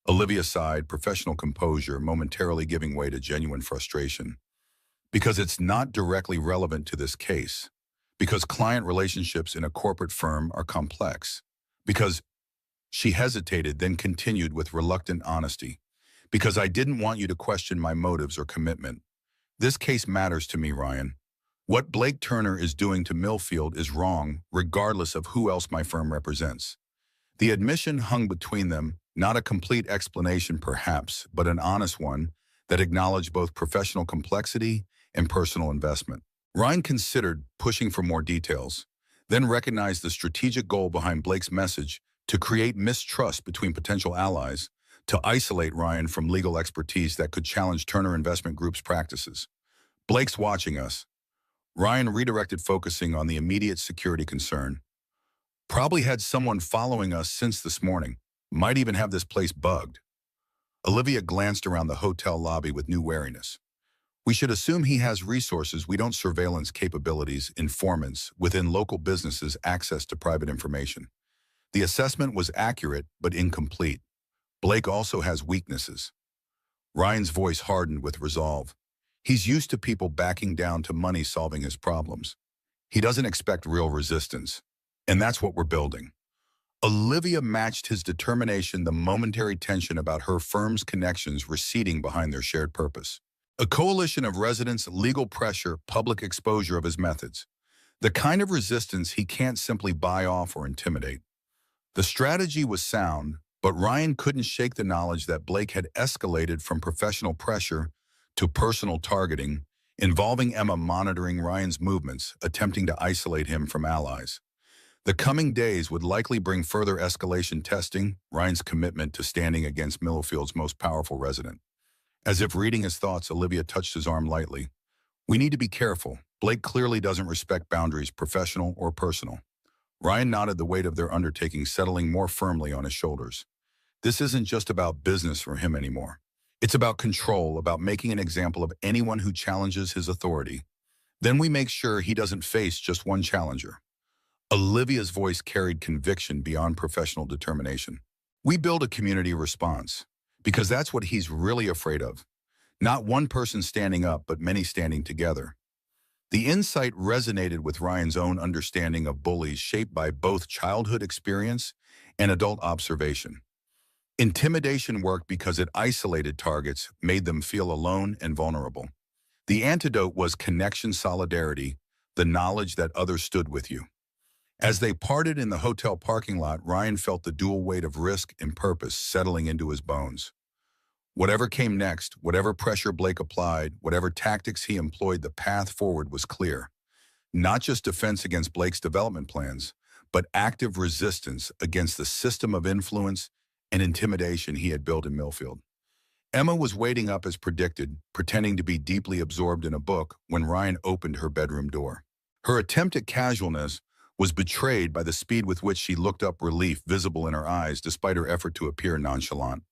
Olivia sighed, professional composure momentarily giving way to genuine frustration. Because it's not directly relevant to this case. Because client relationships in a corporate firm are complex. Because she hesitated, then continued with reluctant honesty. Because I didn't want you to question my motives or commitment. This case matters to me, Ryan. What Blake Turner is doing to Millfield is wrong, regardless of who else my firm represents. The admission hung between them, not a complete explanation perhaps, but an honest one that acknowledged both professional complexity and personal investment. Ryan considered pushing for more details, then recognized the strategic goal behind Blake's message to create mistrust between potential allies, to isolate Ryan from legal expertise that could challenge Turner Investment Group's practices. Blake's watching us. Ryan redirected, focusing on the immediate security concern. Probably had someone following us since this morning. Might even have this place bugged. Olivia glanced around the hotel lobby with new wariness. We should assume he has resources. We don't surveillance capabilities, informants, within local businesses access to private information. The assessment was accurate, but incomplete. Blake also has weaknesses. Ryan's voice hardened with resolve. He's used to people backing down to money solving his problems. He doesn't expect real resistance. And that's what we're building. Olivia matched his determination, the momentary tension about her firm's connections receding behind their shared purpose. A coalition of residents, legal pressure, public exposure of his methods. The kind of resistance he can't simply buy off or intimidate. The strategy was sound, but Ryan couldn't shake the knowledge that Blake had escalated from professional pressure to personal targeting, involving Emma monitoring Ryan's movements, attempting to isolate him from allies. The coming days would likely bring further escalation, testing Ryan's commitment to standing against Millfield's most powerful resident. As if reading his thoughts, Olivia touched his arm lightly. We need to be careful. Blake clearly doesn't respect boundaries, professional or personal. Ryan nodded, the weight of their undertaking settling more firmly on his shoulders. This isn't just about business for him anymore. It's about control, about making an example of anyone who challenges his authority. Then we make sure he doesn't face just one challenger. Olivia's voice carried conviction beyond professional determination. We build a community response, because that's what he's really afraid of. Not one person standing up, but many standing together. The insight resonated with Ryan's own understanding of bullies, shaped by both childhood experience and adult observation. Intimidation worked because it isolated targets, made them feel alone and vulnerable. The antidote was connection, solidarity, the knowledge that others stood with you. As they parted in the hotel parking lot, Ryan felt the dual weight of risk and purpose settling into his bones. Whatever came next, whatever pressure Blake applied, whatever tactics he employed, the path forward was clear. Not just defense against Blake's development plans, but active resistance against the system of influence and intimidation he had built in Millfield. Emma was waiting up as predicted, pretending to be deeply absorbed in a book when Ryan opened her bedroom door. Her attempt at casualness was betrayed by the speed with which she looked up, relief visible in her eyes despite her effort to appear nonchalant.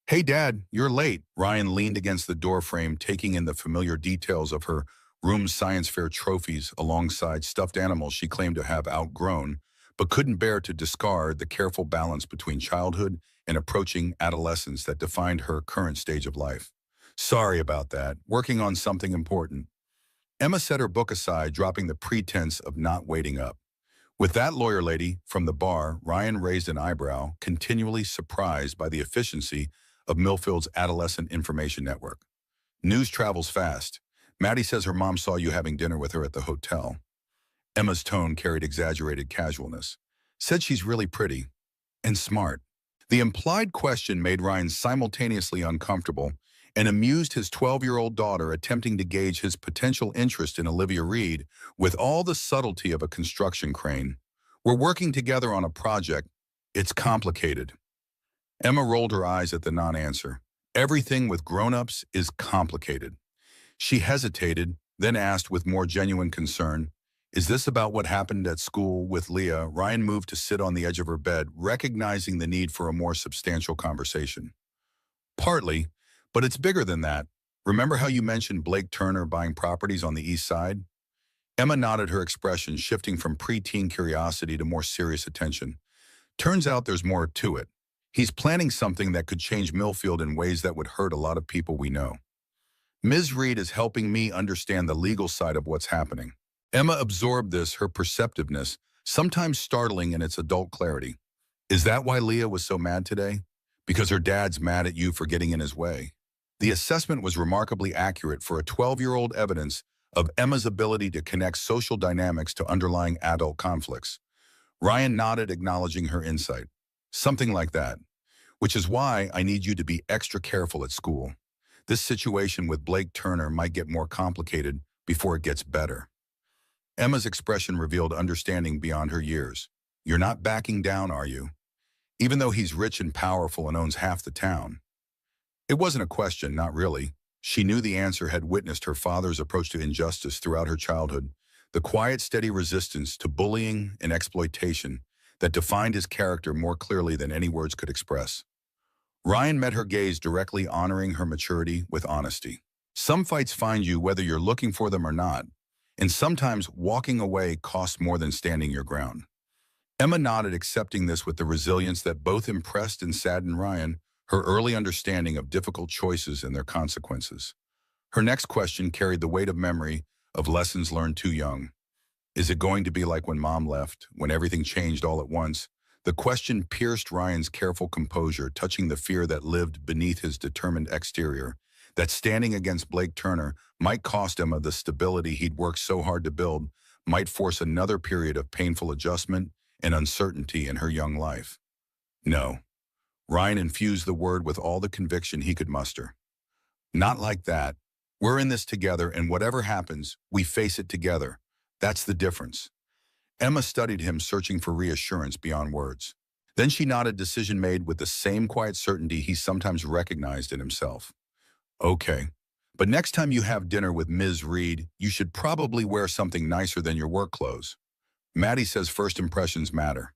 Hey, Dad, you're late. Ryan leaned against the doorframe, taking in the familiar details of her room's science fair trophies alongside stuffed animals she claimed to have outgrown, but couldn't bear to discard, the careful balance between childhood and approaching adolescence that defined her current stage of life. Sorry about that. Working on something important. Emma set her book aside, dropping the pretense of not waiting up. With that, lawyer lady, from the bar, Ryan raised an eyebrow, continually surprised by the efficiency of Millfield's adolescent information network. News travels fast. Maddie says her mom saw you having dinner with her at the hotel. Emma's tone carried exaggerated casualness. Said she's really pretty and smart. The implied question made Ryan simultaneously uncomfortable and amused his 12-year-old daughter, attempting to gauge his potential interest in Olivia Reed with all the subtlety of a construction crane. We're working together on a project. It's complicated. Emma rolled her eyes at the non-answer. Everything with grown-ups is complicated. She hesitated, then asked with more genuine concern, is this about what happened at school with Leah? Ryan moved to sit on the edge of her bed, recognizing the need for a more substantial conversation. Partly, but it's bigger than that. Remember how you mentioned Blake Turner buying properties on the east side? Emma nodded, her expression shifting from preteen curiosity to more serious attention. Turns out there's more to it. He's planning something that could change Millfield in ways that would hurt a lot of people we know. Ms. Reed is helping me understand the legal side of what's happening. Emma absorbed this, her perceptiveness, sometimes startling in its adult clarity. Is that why Leah was so mad today? Because her dad's mad at you for getting in his way. The assessment was remarkably accurate for a 12-year-old, evidence of Emma's ability to connect social dynamics to underlying adult conflicts. Ryan nodded, acknowledging her insight. Something like that. Which is why I need you to be extra careful at school. This situation with Blake Turner might get more complicated before it gets better. Emma's expression revealed understanding beyond her years. You're not backing down, are you? even though he's rich and powerful and owns half the town? It wasn't a question, not really. She knew the answer, had witnessed her father's approach to injustice throughout her childhood, the quiet, steady resistance to bullying and exploitation that defined his character more clearly than any words could express. Ryan met her gaze directly, honoring her maturity with honesty. Some fights find you whether you're looking for them or not, and sometimes walking away costs more than standing your ground. Emma nodded, accepting this with the resilience that both impressed and saddened Ryan, her early understanding of difficult choices and their consequences. Her next question carried the weight of memory of lessons learned too young. Is it going to be like when Mom left, when everything changed all at once? The question pierced Ryan's careful composure, touching the fear that lived beneath his determined exterior, that standing against Blake Turner might cost Emma the stability he'd worked so hard to build, might force another period of painful adjustment and uncertainty in her young life. No. Ryan infused the word with all the conviction he could muster. Not like that. We're in this together, and whatever happens, we face it together. That's the difference. Emma studied him, searching for reassurance beyond words. Then she nodded, decision made with the same quiet certainty he sometimes recognized in himself. Okay. But next time you have dinner with Ms. Reed, you should probably wear something nicer than your work clothes. Maddie says first impressions matter.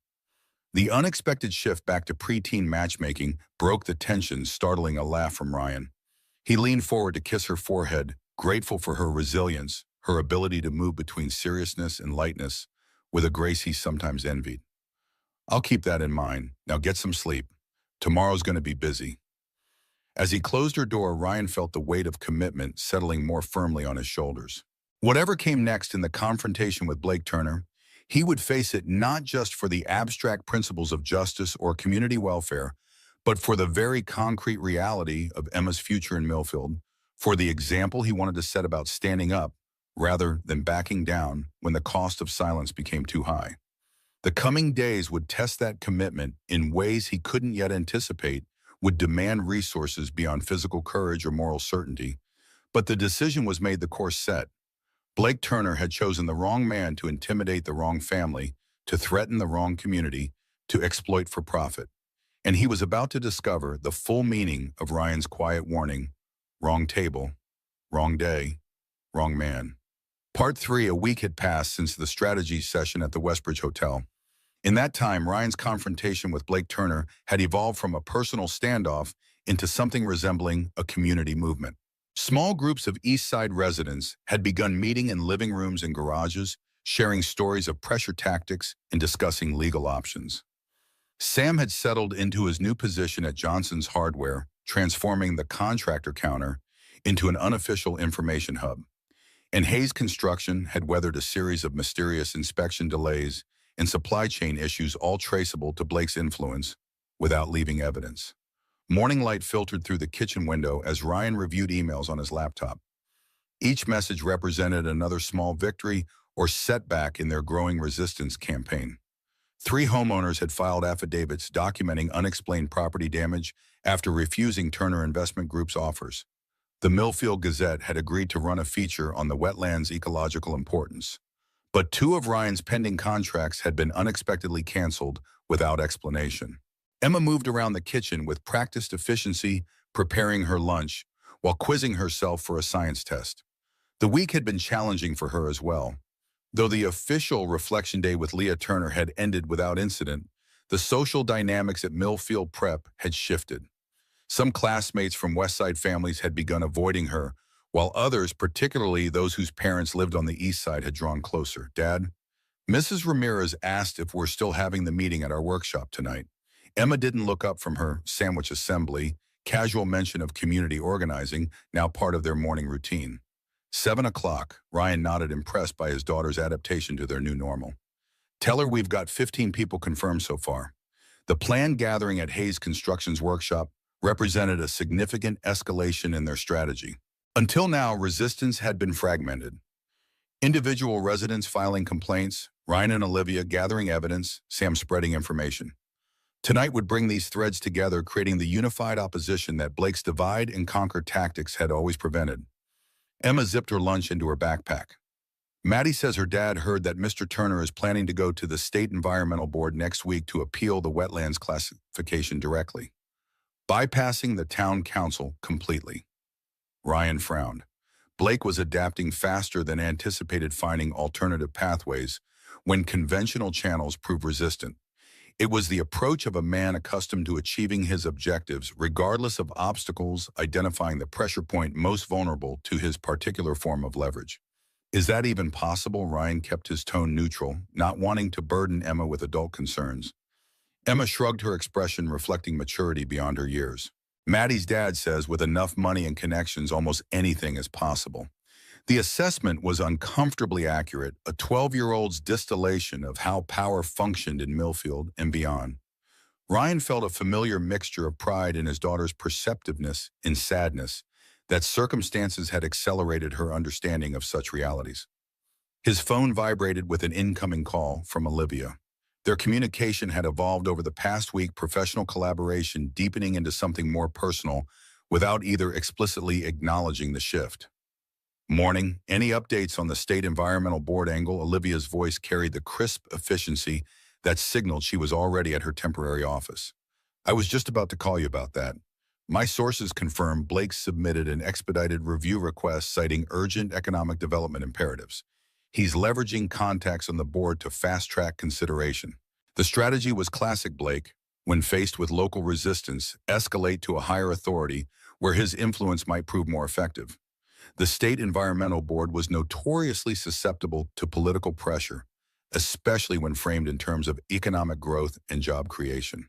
The unexpected shift back to preteen matchmaking broke the tension, startling a laugh from Ryan. He leaned forward to kiss her forehead, grateful for her resilience, her ability to move between seriousness and lightness with a grace he sometimes envied. I'll keep that in mind. Now get some sleep. Tomorrow's going to be busy. As he closed her door, Ryan felt the weight of commitment settling more firmly on his shoulders. Whatever came next in the confrontation with Blake Turner, he would face it not just for the abstract principles of justice or community welfare, but for the very concrete reality of Emma's future in Millfield, for the example he wanted to set about standing up rather than backing down when the cost of silence became too high. The coming days would test that commitment in ways he couldn't yet anticipate, would demand resources beyond physical courage or moral certainty. But the decision was made, the course set. Blake Turner had chosen the wrong man to intimidate the wrong family, to threaten the wrong community, to exploit for profit. And he was about to discover the full meaning of Ryan's quiet warning: wrong table, wrong day, wrong man. Part 3. A week had passed since the strategy session at the Westbridge Hotel. In that time, Ryan's confrontation with Blake Turner had evolved from a personal standoff into something resembling a community movement. Small groups of East Side residents had begun meeting in living rooms and garages, sharing stories of pressure tactics and discussing legal options. Sam had settled into his new position at Johnson's Hardware, transforming the contractor counter into an unofficial information hub. And Hayes Construction had weathered a series of mysterious inspection delays and supply chain issues, all traceable to Blake's influence, without leaving evidence. Morning light filtered through the kitchen window as Ryan reviewed emails on his laptop. Each message represented another small victory or setback in their growing resistance campaign. 3 homeowners had filed affidavits documenting unexplained property damage after refusing Turner Investment Group's offers. The Millfield Gazette had agreed to run a feature on the wetland's ecological importance. But 2 of Ryan's pending contracts had been unexpectedly canceled without explanation. Emma moved around the kitchen with practiced efficiency, preparing her lunch while quizzing herself for a science test. The week had been challenging for her as well. Though the official reflection day with Leah Turner had ended without incident, the social dynamics at Millfield Prep had shifted. Some classmates from West Side families had begun avoiding her, while others, particularly those whose parents lived on the East Side, had drawn closer. Dad, Mrs. Ramirez asked if we're still having the meeting at our workshop tonight. Emma didn't look up from her sandwich assembly, casual mention of community organizing, now part of their morning routine. 7 o'clock, Ryan nodded, impressed by his daughter's adaptation to their new normal. Tell her we've got 15 people confirmed so far. The planned gathering at Hayes Construction's workshop represented a significant escalation in their strategy. Until now, resistance had been fragmented. Individual residents filing complaints, Ryan and Olivia gathering evidence, Sam spreading information. Tonight would bring these threads together, creating the unified opposition that Blake's divide-and-conquer tactics had always prevented. Emma zipped her lunch into her backpack. Maddie says her dad heard that Mr. Turner is planning to go to the State Environmental Board next week to appeal the wetlands classification directly, bypassing the town council completely. Ryan frowned. Blake was adapting faster than anticipated, finding alternative pathways when conventional channels proved resistant. It was the approach of a man accustomed to achieving his objectives regardless of obstacles, identifying the pressure point most vulnerable to his particular form of leverage. Is that even possible? Ryan kept his tone neutral, not wanting to burden Emma with adult concerns. Emma shrugged, her expression reflecting maturity beyond her years. Maddie's dad says with enough money and connections, almost anything is possible. The assessment was uncomfortably accurate, a 12-year-old's distillation of how power functioned in Millfield and beyond. Ryan felt a familiar mixture of pride in his daughter's perceptiveness and sadness that circumstances had accelerated her understanding of such realities. His phone vibrated with an incoming call from Olivia. Their communication had evolved over the past week, professional collaboration deepening into something more personal without either explicitly acknowledging the shift. Morning, any updates on the State Environmental Board angle? Olivia's voice carried the crisp efficiency that signaled she was already at her temporary office. I was just about to call you about that. My sources confirm Blake submitted an expedited review request citing urgent economic development imperatives. He's leveraging contacts on the board to fast-track consideration. The strategy was classic Blake. When faced with local resistance, escalate to a higher authority where his influence might prove more effective. The State Environmental Board was notoriously susceptible to political pressure, especially when framed in terms of economic growth and job creation.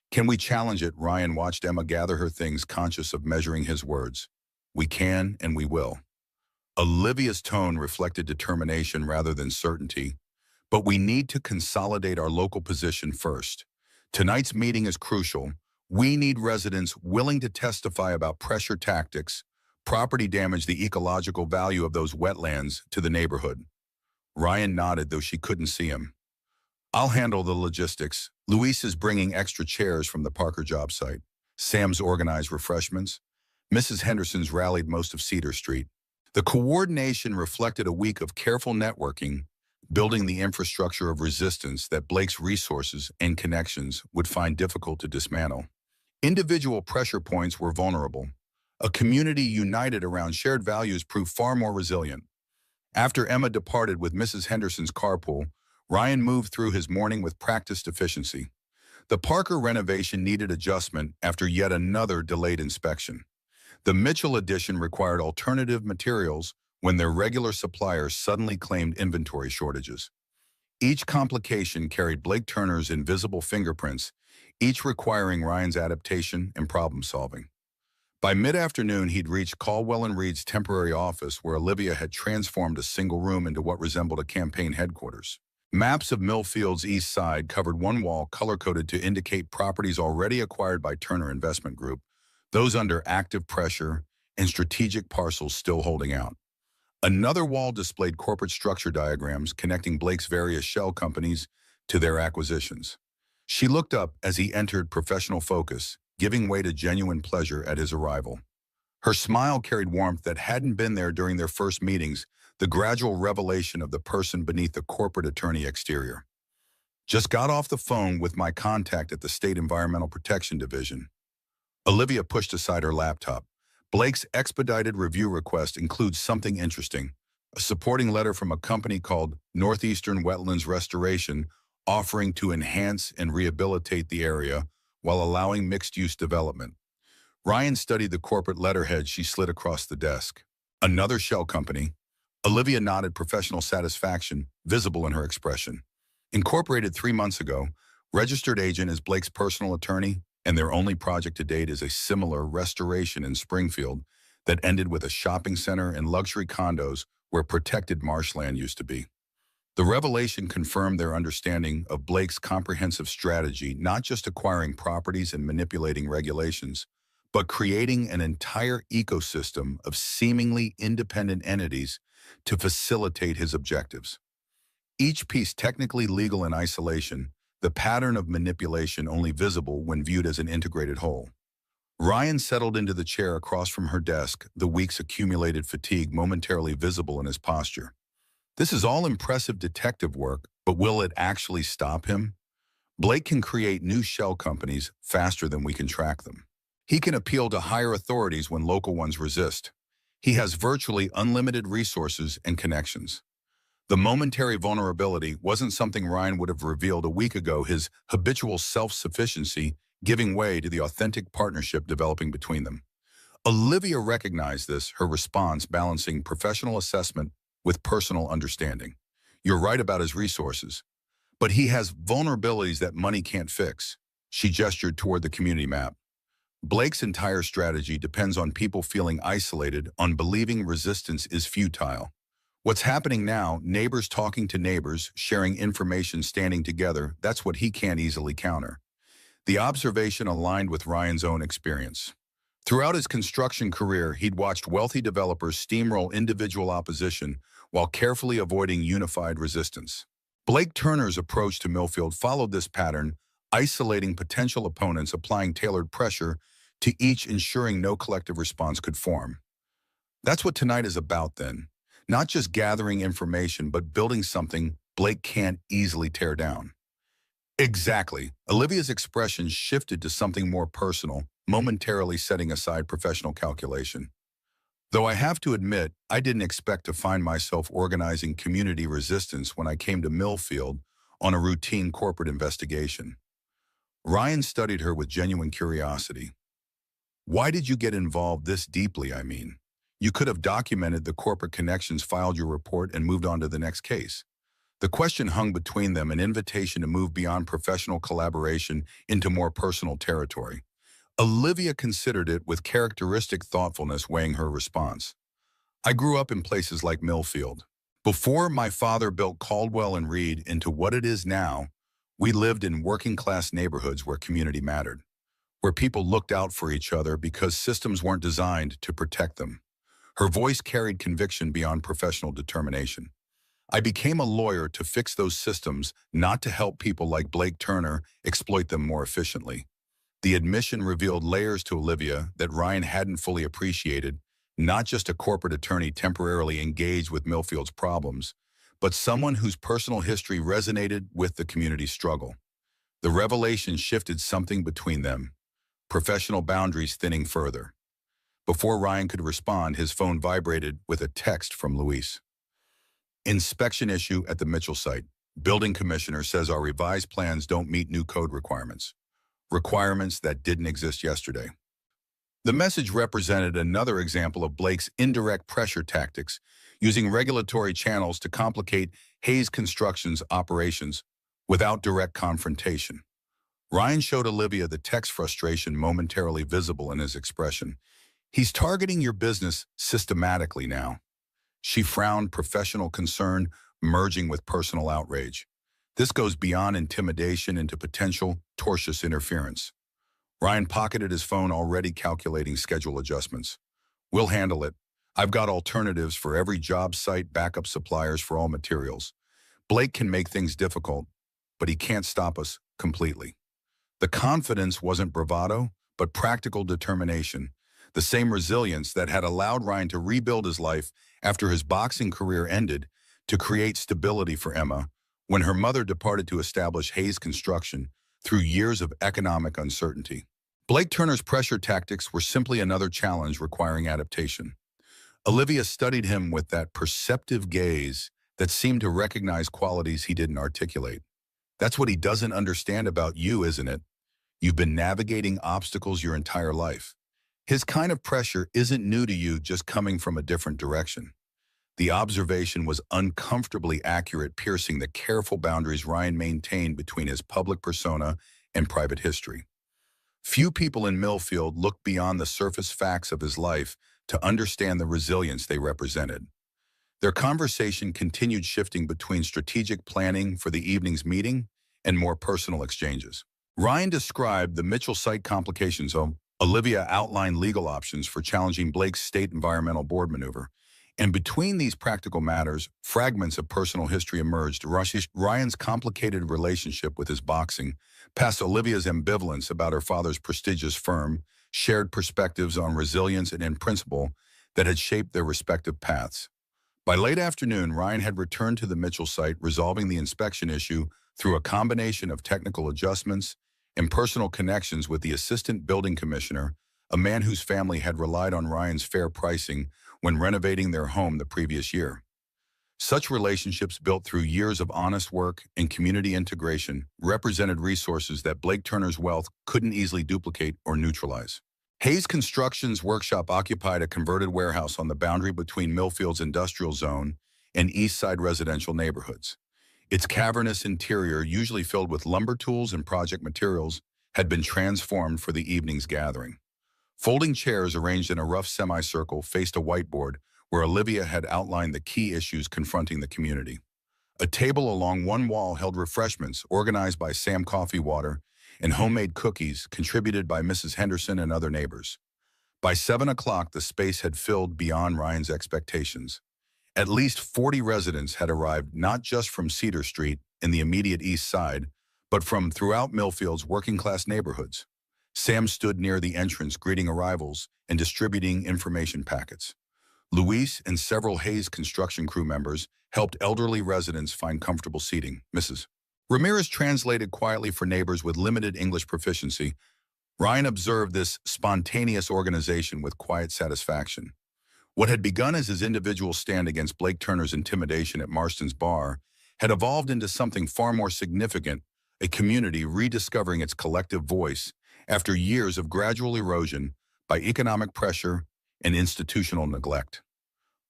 Can we challenge it? Ryan watched Emma gather her things, conscious of measuring his words. We can and we will. Olivia's tone reflected determination rather than certainty, but we need to consolidate our local position first. Tonight's meeting is crucial. We need residents willing to testify about pressure tactics, property damage, the ecological value of those wetlands to the neighborhood. Ryan nodded, though she couldn't see him. I'll handle the logistics. Luis is bringing extra chairs from the Parker job site. Sam's organized refreshments. Mrs. Henderson's rallied most of Cedar Street. The coordination reflected a week of careful networking, building the infrastructure of resistance that Blake's resources and connections would find difficult to dismantle. Individual pressure points were vulnerable. A community united around shared values proved far more resilient. After Emma departed with Mrs. Henderson's carpool, Ryan moved through his morning with practiced efficiency. The Parker renovation needed adjustment after yet another delayed inspection. The Mitchell addition required alternative materials when their regular suppliers suddenly claimed inventory shortages. Each complication carried Blake Turner's invisible fingerprints, each requiring Ryan's adaptation and problem-solving. By mid-afternoon, he'd reached Caldwell and Reed's temporary office, where Olivia had transformed a single room into what resembled a campaign headquarters. Maps of Millfield's east side covered one wall, color-coded to indicate properties already acquired by Turner Investment Group, those under active pressure, and strategic parcels still holding out. Another wall displayed corporate structure diagrams connecting Blake's various shell companies to their acquisitions. She looked up as he entered, professional focus, giving way to genuine pleasure at his arrival. Her smile carried warmth that hadn't been there during their first meetings, the gradual revelation of the person beneath the corporate attorney exterior. Just got off the phone with my contact at the State Environmental Protection Division. Olivia pushed aside her laptop. Blake's expedited review request includes something interesting, a supporting letter from a company called Northeastern Wetlands Restoration, offering to enhance and rehabilitate the area while allowing mixed-use development. Ryan studied the corporate letterhead she slid across the desk. Another shell company. Olivia nodded, professional satisfaction visible in her expression. Incorporated 3 months ago, registered agent is Blake's personal attorney, and their only project to date is a similar restoration in Springfield that ended with a shopping center and luxury condos where protected marshland used to be. The revelation confirmed their understanding of Blake's comprehensive strategy, not just acquiring properties and manipulating regulations, but creating an entire ecosystem of seemingly independent entities to facilitate his objectives. Each piece technically legal in isolation, the pattern of manipulation only visible when viewed as an integrated whole. Ryan settled into the chair across from her desk, the week's accumulated fatigue momentarily visible in his posture. This is all impressive detective work, but will it actually stop him? Blake can create new shell companies faster than we can track them. He can appeal to higher authorities when local ones resist. He has virtually unlimited resources and connections. The momentary vulnerability wasn't something Ryan would have revealed a week ago, his habitual self-sufficiency giving way to the authentic partnership developing between them. Olivia recognized this, her response balancing professional assessment with personal understanding. You're right about his resources, but he has vulnerabilities that money can't fix. She gestured toward the community map. Blake's entire strategy depends on people feeling isolated, on believing resistance is futile. What's happening now, neighbors talking to neighbors, sharing information, standing together, that's what he can't easily counter. The observation aligned with Ryan's own experience. Throughout his construction career, he'd watched wealthy developers steamroll individual opposition while carefully avoiding unified resistance. Blake Turner's approach to Millfield followed this pattern, isolating potential opponents, applying tailored pressure to each, ensuring no collective response could form. That's what tonight is about then. Not just gathering information, but building something Blake can't easily tear down. Exactly. Olivia's expression shifted to something more personal, momentarily setting aside professional calculation. Though I have to admit, I didn't expect to find myself organizing community resistance when I came to Millfield on a routine corporate investigation. Ryan studied her with genuine curiosity. Why did you get involved this deeply, I mean? You could have documented the corporate connections, filed your report, and moved on to the next case. The question hung between them, an invitation to move beyond professional collaboration into more personal territory. Olivia considered it with characteristic thoughtfulness, weighing her response. I grew up in places like Millfield. Before my father built Caldwell and Reed into what it is now, we lived in working-class neighborhoods where community mattered, where people looked out for each other because systems weren't designed to protect them. Her voice carried conviction beyond professional determination. I became a lawyer to fix those systems, not to help people like Blake Turner exploit them more efficiently. The admission revealed layers to Olivia that Ryan hadn't fully appreciated, not just a corporate attorney temporarily engaged with Millfield's problems, but someone whose personal history resonated with the community's struggle. The revelation shifted something between them, professional boundaries thinning further. Before Ryan could respond, his phone vibrated with a text from Luis. Inspection issue at the Mitchell site. Building commissioner says our revised plans don't meet new code requirements. Requirements that didn't exist yesterday. The message represented another example of Blake's indirect pressure tactics, using regulatory channels to complicate Hayes Construction's operations without direct confrontation. Ryan showed Olivia the text frustration momentarily visible in his expression. He's targeting your business systematically now. She frowned, professional concern merging with personal outrage. This goes beyond intimidation into potential tortious interference. Ryan pocketed his phone, already calculating schedule adjustments. We'll handle it. I've got alternatives for every job site, backup suppliers for all materials. Blake can make things difficult, but he can't stop us completely. The confidence wasn't bravado, but practical determination. The same resilience that had allowed Ryan to rebuild his life after his boxing career ended, to create stability for Emma when her mother departed to establish Hayes Construction through years of economic uncertainty. Blake Turner's pressure tactics were simply another challenge requiring adaptation. Olivia studied him with that perceptive gaze that seemed to recognize qualities he didn't articulate. That's what he doesn't understand about you, isn't it? You've been navigating obstacles your entire life. His kind of pressure isn't new to you, just coming from a different direction. The observation was uncomfortably accurate, piercing the careful boundaries Ryan maintained between his public persona and private history. Few people in Millfield looked beyond the surface facts of his life to understand the resilience they represented. Their conversation continued, shifting between strategic planning for the evening's meeting and more personal exchanges. Ryan described the Mitchell site complications. Olivia outlined legal options for challenging Blake's state environmental board maneuver. And between these practical matters, fragments of personal history emerged. Ryan's complicated relationship with his boxing, past Olivia's ambivalence about her father's prestigious firm, shared perspectives on resilience and in principle that had shaped their respective paths. By late afternoon, Ryan had returned to the Mitchell site, resolving the inspection issue through a combination of technical adjustments and personal connections with the assistant building commissioner, a man whose family had relied on Ryan's fair pricing when renovating their home the previous year. Such relationships built through years of honest work and community integration represented resources that Blake Turner's wealth couldn't easily duplicate or neutralize. Hayes Construction's workshop occupied a converted warehouse on the boundary between Millfield's industrial zone and East Side residential neighborhoods. Its cavernous interior, usually filled with lumber tools and project materials, had been transformed for the evening's gathering. Folding chairs arranged in a rough semicircle faced a whiteboard where Olivia had outlined the key issues confronting the community. A table along one wall held refreshments organized by Sam Coffee Water and homemade cookies contributed by Mrs. Henderson and other neighbors. By 7 o'clock, the space had filled beyond Ryan's expectations. At least 40 residents had arrived not just from Cedar Street in the immediate east side, but from throughout Millfield's working-class neighborhoods. Sam stood near the entrance greeting arrivals and distributing information packets. Luis and several Hayes construction crew members helped elderly residents find comfortable seating. Mrs. Ramirez translated quietly for neighbors with limited English proficiency. Ryan observed this spontaneous organization with quiet satisfaction. What had begun as his individual stand against Blake Turner's intimidation at Marston's bar had evolved into something far more significant, a community rediscovering its collective voice after years of gradual erosion by economic pressure and institutional neglect.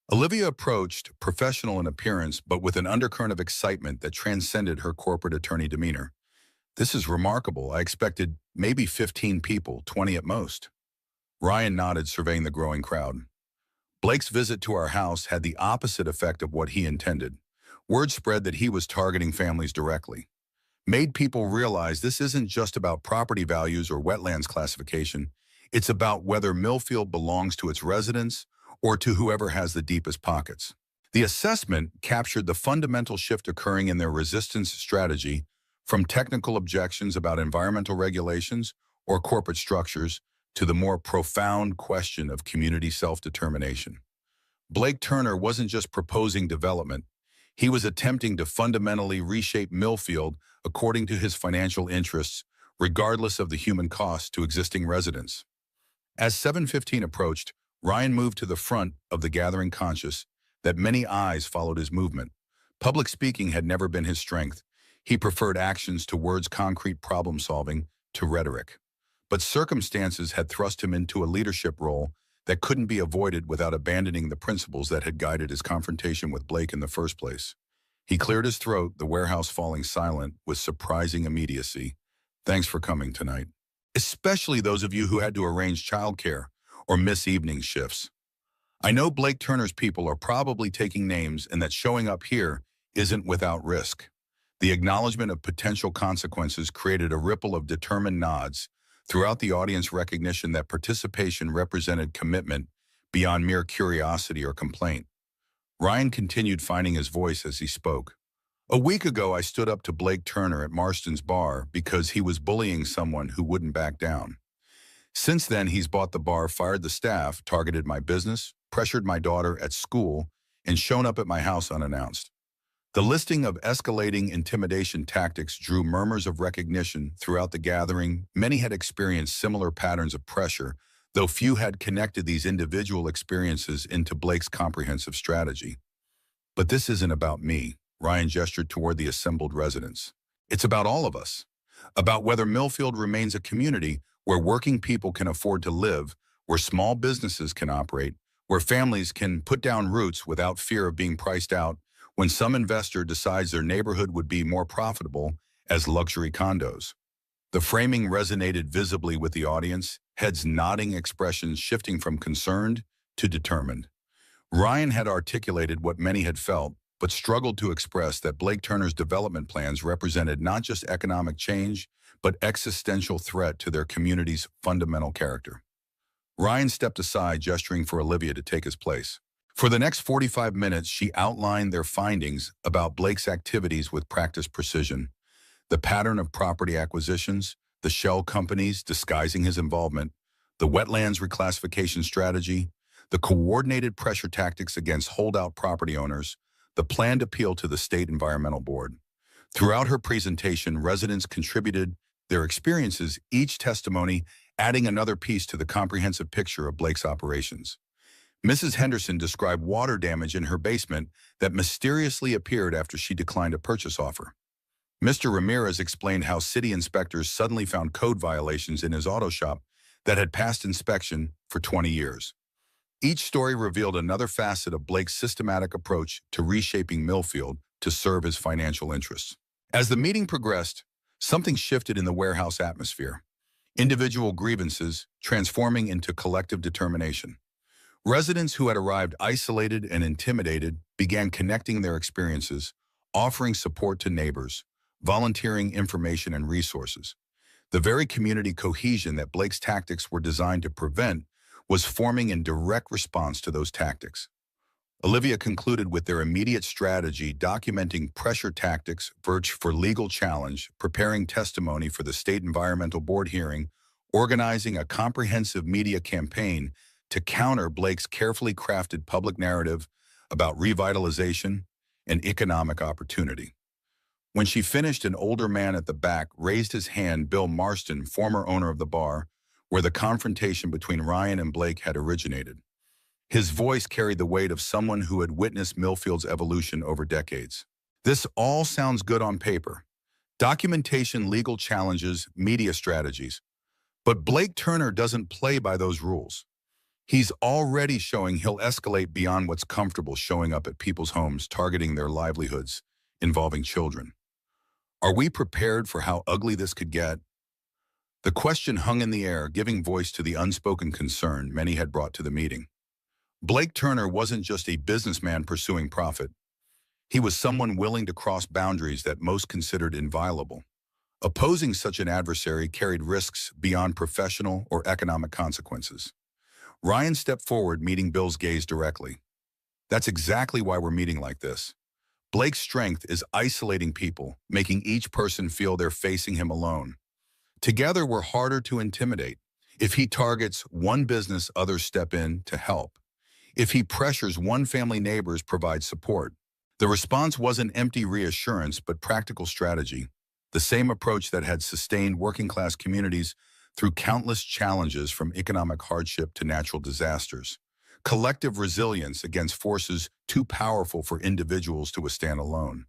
Olivia approached, professional in appearance, but with an undercurrent of excitement that transcended her corporate attorney demeanor. "This is remarkable. I expected maybe 15 people, 20 at most." Ryan nodded, surveying the growing crowd. Blake's visit to our house had the opposite effect of what he intended. Word spread that he was targeting families directly. Made people realize this isn't just about property values or wetlands classification. It's about whether Millfield belongs to its residents or to whoever has the deepest pockets. The assessment captured the fundamental shift occurring in their resistance strategy, from technical objections about environmental regulations or corporate structures to the more profound question of community self-determination. Blake Turner wasn't just proposing development. He was attempting to fundamentally reshape Millfield according to his financial interests, regardless of the human cost to existing residents. As 7:15 approached, Ryan moved to the front of the gathering, conscious that many eyes followed his movement. Public speaking had never been his strength. He preferred actions to words, concrete problem-solving to rhetoric. But circumstances had thrust him into a leadership role that couldn't be avoided without abandoning the principles that had guided his confrontation with Blake in the first place. He cleared his throat, the warehouse falling silent with surprising immediacy. "Thanks for coming tonight. Especially those of you who had to arrange childcare or miss evening shifts. I know Blake Turner's people are probably taking names and that showing up here isn't without risk." The acknowledgement of potential consequences created a ripple of determined nods throughout the audience, recognition that participation represented commitment beyond mere curiosity or complaint. Ryan continued, finding his voice as he spoke. "A week ago, I stood up to Blake Turner at Marston's bar because he was bullying someone who wouldn't back down. Since then, he's bought the bar, fired the staff, targeted my business, pressured my daughter at school, and shown up at my house unannounced." The listing of escalating intimidation tactics drew murmurs of recognition throughout the gathering. Many had experienced similar patterns of pressure, though few had connected these individual experiences into Blake's comprehensive strategy. "But this isn't about me," Ryan gestured toward the assembled residents. "It's about all of us. About whether Millfield remains a community where working people can afford to live, where small businesses can operate, where families can put down roots without fear of being priced out when some investor decides their neighborhood would be more profitable as luxury condos." The framing resonated visibly with the audience, heads nodding, expressions shifting from concerned to determined. Ryan had articulated what many had felt, but struggled to express, that Blake Turner's development plans represented not just economic change, but existential threat to their community's fundamental character. Ryan stepped aside, gesturing for Olivia to take his place. For the next 45 minutes, she outlined their findings about Blake's activities with practiced precision. The pattern of property acquisitions, the shell companies disguising his involvement, the wetlands reclassification strategy, the coordinated pressure tactics against holdout property owners, the planned appeal to the State Environmental Board. Throughout her presentation, residents contributed their experiences, each testimony adding another piece to the comprehensive picture of Blake's operations. Mrs. Henderson described water damage in her basement that mysteriously appeared after she declined a purchase offer. Mr. Ramirez explained how city inspectors suddenly found code violations in his auto shop that had passed inspection for 20 years. Each story revealed another facet of Blake's systematic approach to reshaping Millfield to serve his financial interests. As the meeting progressed, something shifted in the warehouse atmosphere. Individual grievances transforming into collective determination. Residents who had arrived isolated and intimidated began connecting their experiences, offering support to neighbors, volunteering information and resources. The very community cohesion that Blake's tactics were designed to prevent was forming in direct response to those tactics. Olivia concluded with their immediate strategy, documenting pressure tactics, search for legal challenge, preparing testimony for the State Environmental Board hearing, organizing a comprehensive media campaign to counter Blake's carefully crafted public narrative about revitalization and economic opportunity. When she finished, an older man at the back raised his hand, Bill Marston, former owner of the bar, where the confrontation between Ryan and Blake had originated. His voice carried the weight of someone who had witnessed Millfield's evolution over decades. This all sounds good on paper. Documentation, legal challenges, media strategies. But Blake Turner doesn't play by those rules. He's already showing he'll escalate beyond what's comfortable, showing up at people's homes, targeting their livelihoods, involving children. Are we prepared for how ugly this could get? The question hung in the air, giving voice to the unspoken concern many had brought to the meeting. Blake Turner wasn't just a businessman pursuing profit. He was someone willing to cross boundaries that most considered inviolable. Opposing such an adversary carried risks beyond professional or economic consequences. Ryan stepped forward, meeting Bill's gaze directly. That's exactly why we're meeting like this. Blake's strength is isolating people, making each person feel they're facing him alone. Together, we're harder to intimidate. If he targets one business, others step in to help. If he pressures one family, neighbors provide support. The response wasn't empty reassurance, but practical strategy, the same approach that had sustained working-class communities through countless challenges, from economic hardship to natural disasters. Collective resilience against forces too powerful for individuals to withstand alone.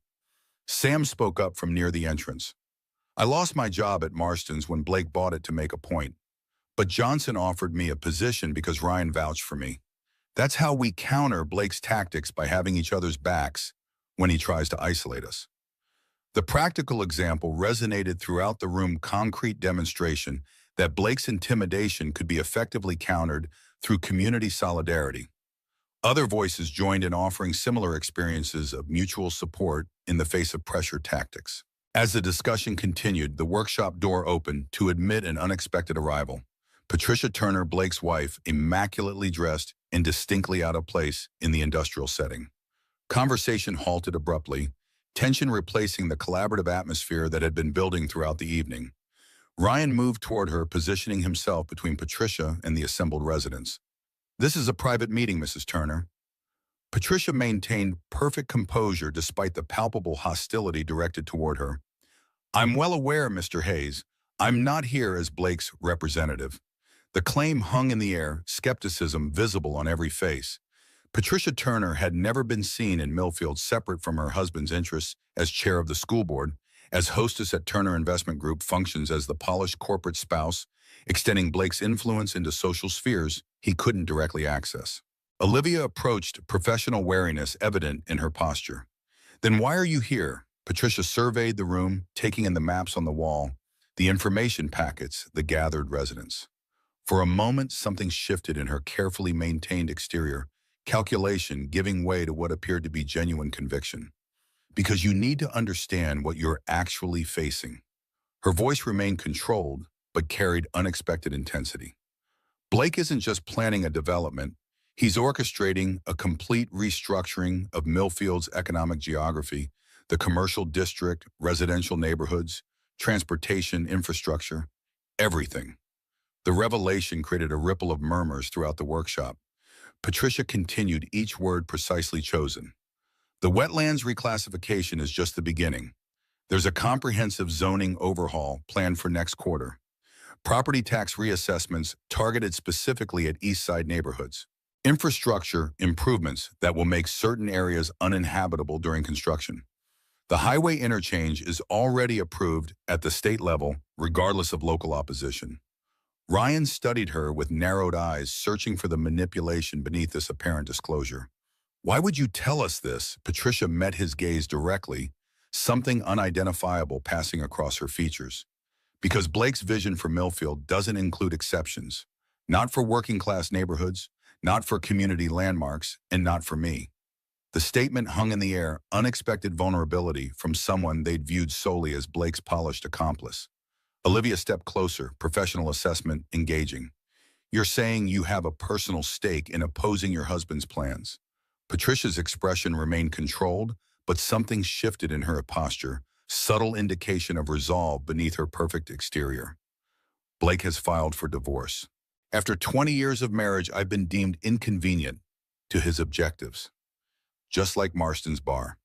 Sam spoke up from near the entrance. I lost my job at Marston's when Blake bought it to make a point. But Johnson offered me a position because Ryan vouched for me. That's how we counter Blake's tactics, by having each other's backs when he tries to isolate us. The practical example resonated throughout the room, concrete demonstration that Blake's intimidation could be effectively countered through community solidarity. Other voices joined in, offering similar experiences of mutual support in the face of pressure tactics. As the discussion continued, the workshop door opened to admit an unexpected arrival. Patricia Turner, Blake's wife, immaculately dressed and distinctly out of place in the industrial setting. Conversation halted abruptly, tension replacing the collaborative atmosphere that had been building throughout the evening. Ryan moved toward her, positioning himself between Patricia and the assembled residents. "This is a private meeting, Mrs. Turner." Patricia maintained perfect composure despite the palpable hostility directed toward her. "I'm well aware, Mr. Hayes. I'm not here as Blake's representative." The claim hung in the air, skepticism visible on every face. Patricia Turner had never been seen in Millfield separate from her husband's interests as chair of the school board, as hostess at Turner Investment Group, functions as the polished corporate spouse, extending Blake's influence into social spheres he couldn't directly access. Olivia approached, professional wariness evident in her posture. "Then why are you here?" Patricia surveyed the room, taking in the maps on the wall, the information packets, the gathered residents. For a moment, something shifted in her carefully maintained exterior, calculation giving way to what appeared to be genuine conviction. "Because you need to understand what you're actually facing." Her voice remained controlled, but carried unexpected intensity. Blake isn't just planning a development, he's orchestrating a complete restructuring of Millfield's economic geography, the commercial district, residential neighborhoods, transportation infrastructure, everything. The revelation created a ripple of murmurs throughout the workshop. Patricia continued, each word precisely chosen. The wetlands reclassification is just the beginning. There's a comprehensive zoning overhaul planned for next quarter. Property tax reassessments targeted specifically at East Side neighborhoods. Infrastructure improvements that will make certain areas uninhabitable during construction. The highway interchange is already approved at the state level, regardless of local opposition. Ryan studied her with narrowed eyes, searching for the manipulation beneath this apparent disclosure. Why would you tell us this? Patricia met his gaze directly, something unidentifiable passing across her features. Because Blake's vision for Millfield doesn't include exceptions. Not for working-class neighborhoods, not for community landmarks, and not for me. The statement hung in the air, unexpected vulnerability from someone they'd viewed solely as Blake's polished accomplice. Olivia stepped closer, professional assessment engaging. You're saying you have a personal stake in opposing your husband's plans. Patricia's expression remained controlled, but something shifted in her posture, subtle indication of resolve beneath her perfect exterior. Blake has filed for divorce. After 20 years of marriage, I've been deemed inconvenient to his objectives. Just like Marston's bar.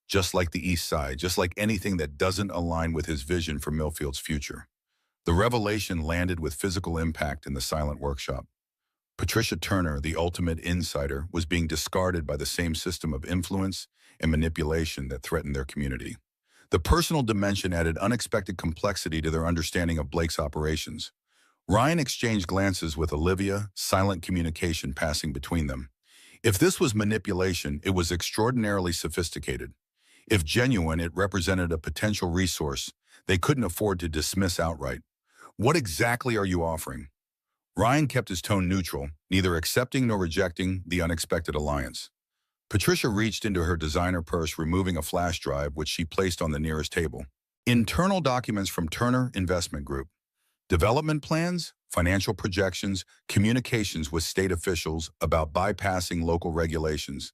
Just like the East Side, just like anything that doesn't align with his vision for Millfield's future. The revelation landed with physical impact in the silent workshop. Patricia Turner, the ultimate insider, was being discarded by the same system of influence and manipulation that threatened their community. The personal dimension added unexpected complexity to their understanding of Blake's operations. Ryan exchanged glances with Olivia, silent communication passing between them. If this was manipulation, it was extraordinarily sophisticated. If genuine, it represented a potential resource they couldn't afford to dismiss outright. What exactly are you offering? Ryan kept his tone neutral, neither accepting nor rejecting the unexpected alliance. Patricia reached into her designer purse, removing a flash drive, which she placed on the nearest table. Internal documents from Turner Investment Group. Development plans, financial projections, communications with state officials about bypassing local regulations.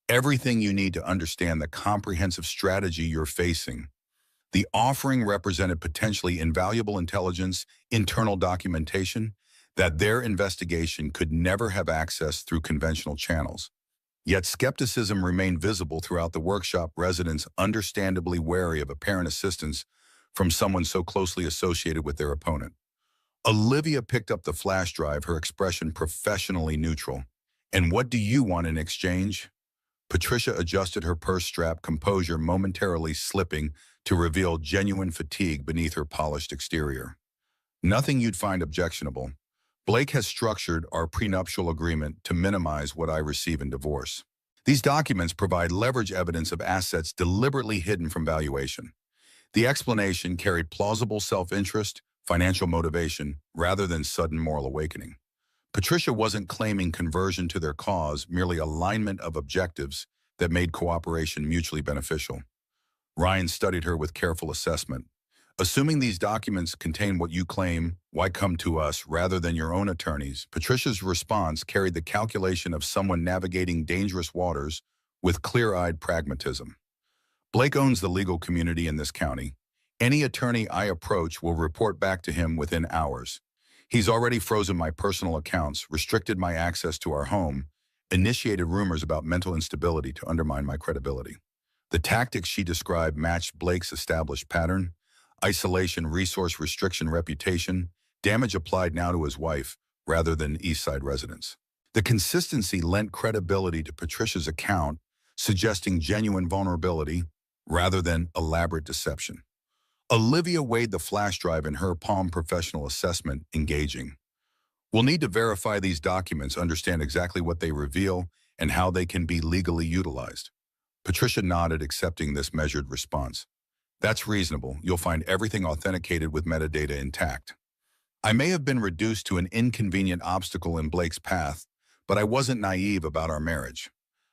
Everything you need to understand the comprehensive strategy you're facing. The offering represented potentially invaluable intelligence, internal documentation, that their investigation could never have access through conventional channels. Yet skepticism remained visible throughout the workshop, residents understandably wary of apparent assistance from someone so closely associated with their opponent. Olivia picked up the flash drive, her expression professionally neutral. And what do you want in exchange? Patricia adjusted her purse strap, composure momentarily slipping to reveal genuine fatigue beneath her polished exterior. Nothing you'd find objectionable. Blake has structured our prenuptial agreement to minimize what I receive in divorce. These documents provide leverage evidence of assets deliberately hidden from valuation. The explanation carried plausible self-interest, financial motivation, rather than sudden moral awakening. Patricia wasn't claiming conversion to their cause, merely alignment of objectives that made cooperation mutually beneficial. Ryan studied her with careful assessment. Assuming these documents contain what you claim, why come to us rather than your own attorneys? Patricia's response carried the calculation of someone navigating dangerous waters with clear-eyed pragmatism. Blake owns the legal community in this county. Any attorney I approach will report back to him within hours. He's already frozen my personal accounts, restricted my access to our home, initiated rumors about mental instability to undermine my credibility. The tactics she described matched Blake's established pattern: isolation, resource restriction, reputation, damage applied now to his wife rather than East Side residents. The consistency lent credibility to Patricia's account, suggesting genuine vulnerability rather than elaborate deception. Olivia weighed the flash drive in her palm, professional assessment engaging. We'll need to verify these documents, understand exactly what they reveal, and how they can be legally utilized. Patricia nodded, accepting this measured response. That's reasonable. You'll find everything authenticated with metadata intact. I may have been reduced to an inconvenient obstacle in Blake's path, but I wasn't naive about our marriage.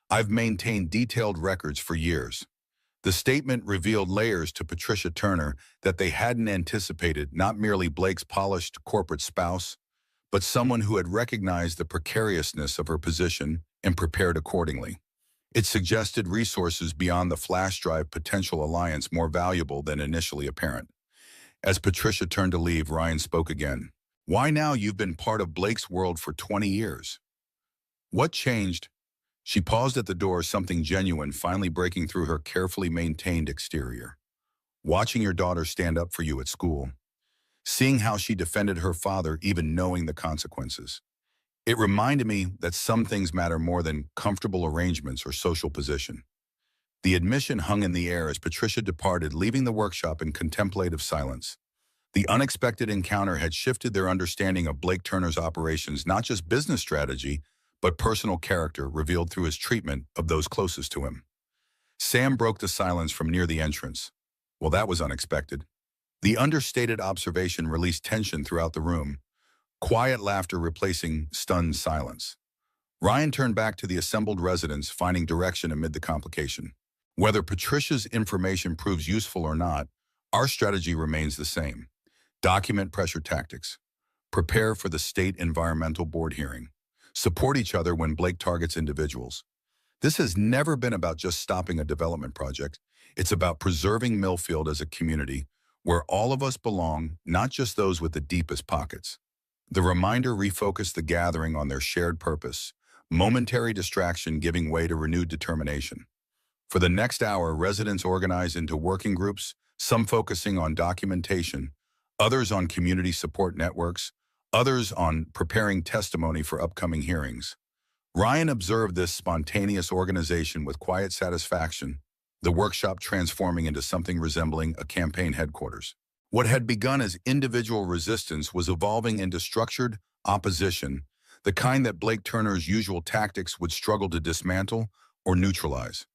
I've maintained detailed records for years. The statement revealed layers to Patricia Turner that they hadn't anticipated, not merely Blake's polished corporate spouse, but someone who had recognized the precariousness of her position and prepared accordingly. It suggested resources beyond the flash drive, potential alliance more valuable than initially apparent. As Patricia turned to leave, Ryan spoke again. Why now? You've been part of Blake's world for 20 years. What changed? She paused at the door, something genuine finally breaking through her carefully maintained exterior. Watching your daughter stand up for you at school, seeing how she defended her father even knowing the consequences. It reminded me that some things matter more than comfortable arrangements or social position. The admission hung in the air as Patricia departed, leaving the workshop in contemplative silence. The unexpected encounter had shifted their understanding of Blake Turner's operations, not just business strategy, but personal character revealed through his treatment of those closest to him. Sam broke the silence from near the entrance. Well, that was unexpected. The understated observation released tension throughout the room, quiet laughter replacing stunned silence. Ryan turned back to the assembled residents, finding direction amid the complication. Whether Patricia's information proves useful or not, our strategy remains the same. Document pressure tactics. Prepare for the State Environmental Board hearing. Support each other when Blake targets individuals. This has never been about just stopping a development project. It's about preserving Millfield as a community where all of us belong, not just those with the deepest pockets. The reminder refocused the gathering on their shared purpose, momentary distraction giving way to renewed determination. For the next hour, residents organized into working groups, some focusing on documentation, others on community support networks, others on preparing testimony for upcoming hearings. Ryan observed this spontaneous organization with quiet satisfaction, the workshop transforming into something resembling a campaign headquarters. What had begun as individual resistance was evolving into structured opposition, the kind that Blake Turner's usual tactics would struggle to dismantle or neutralize.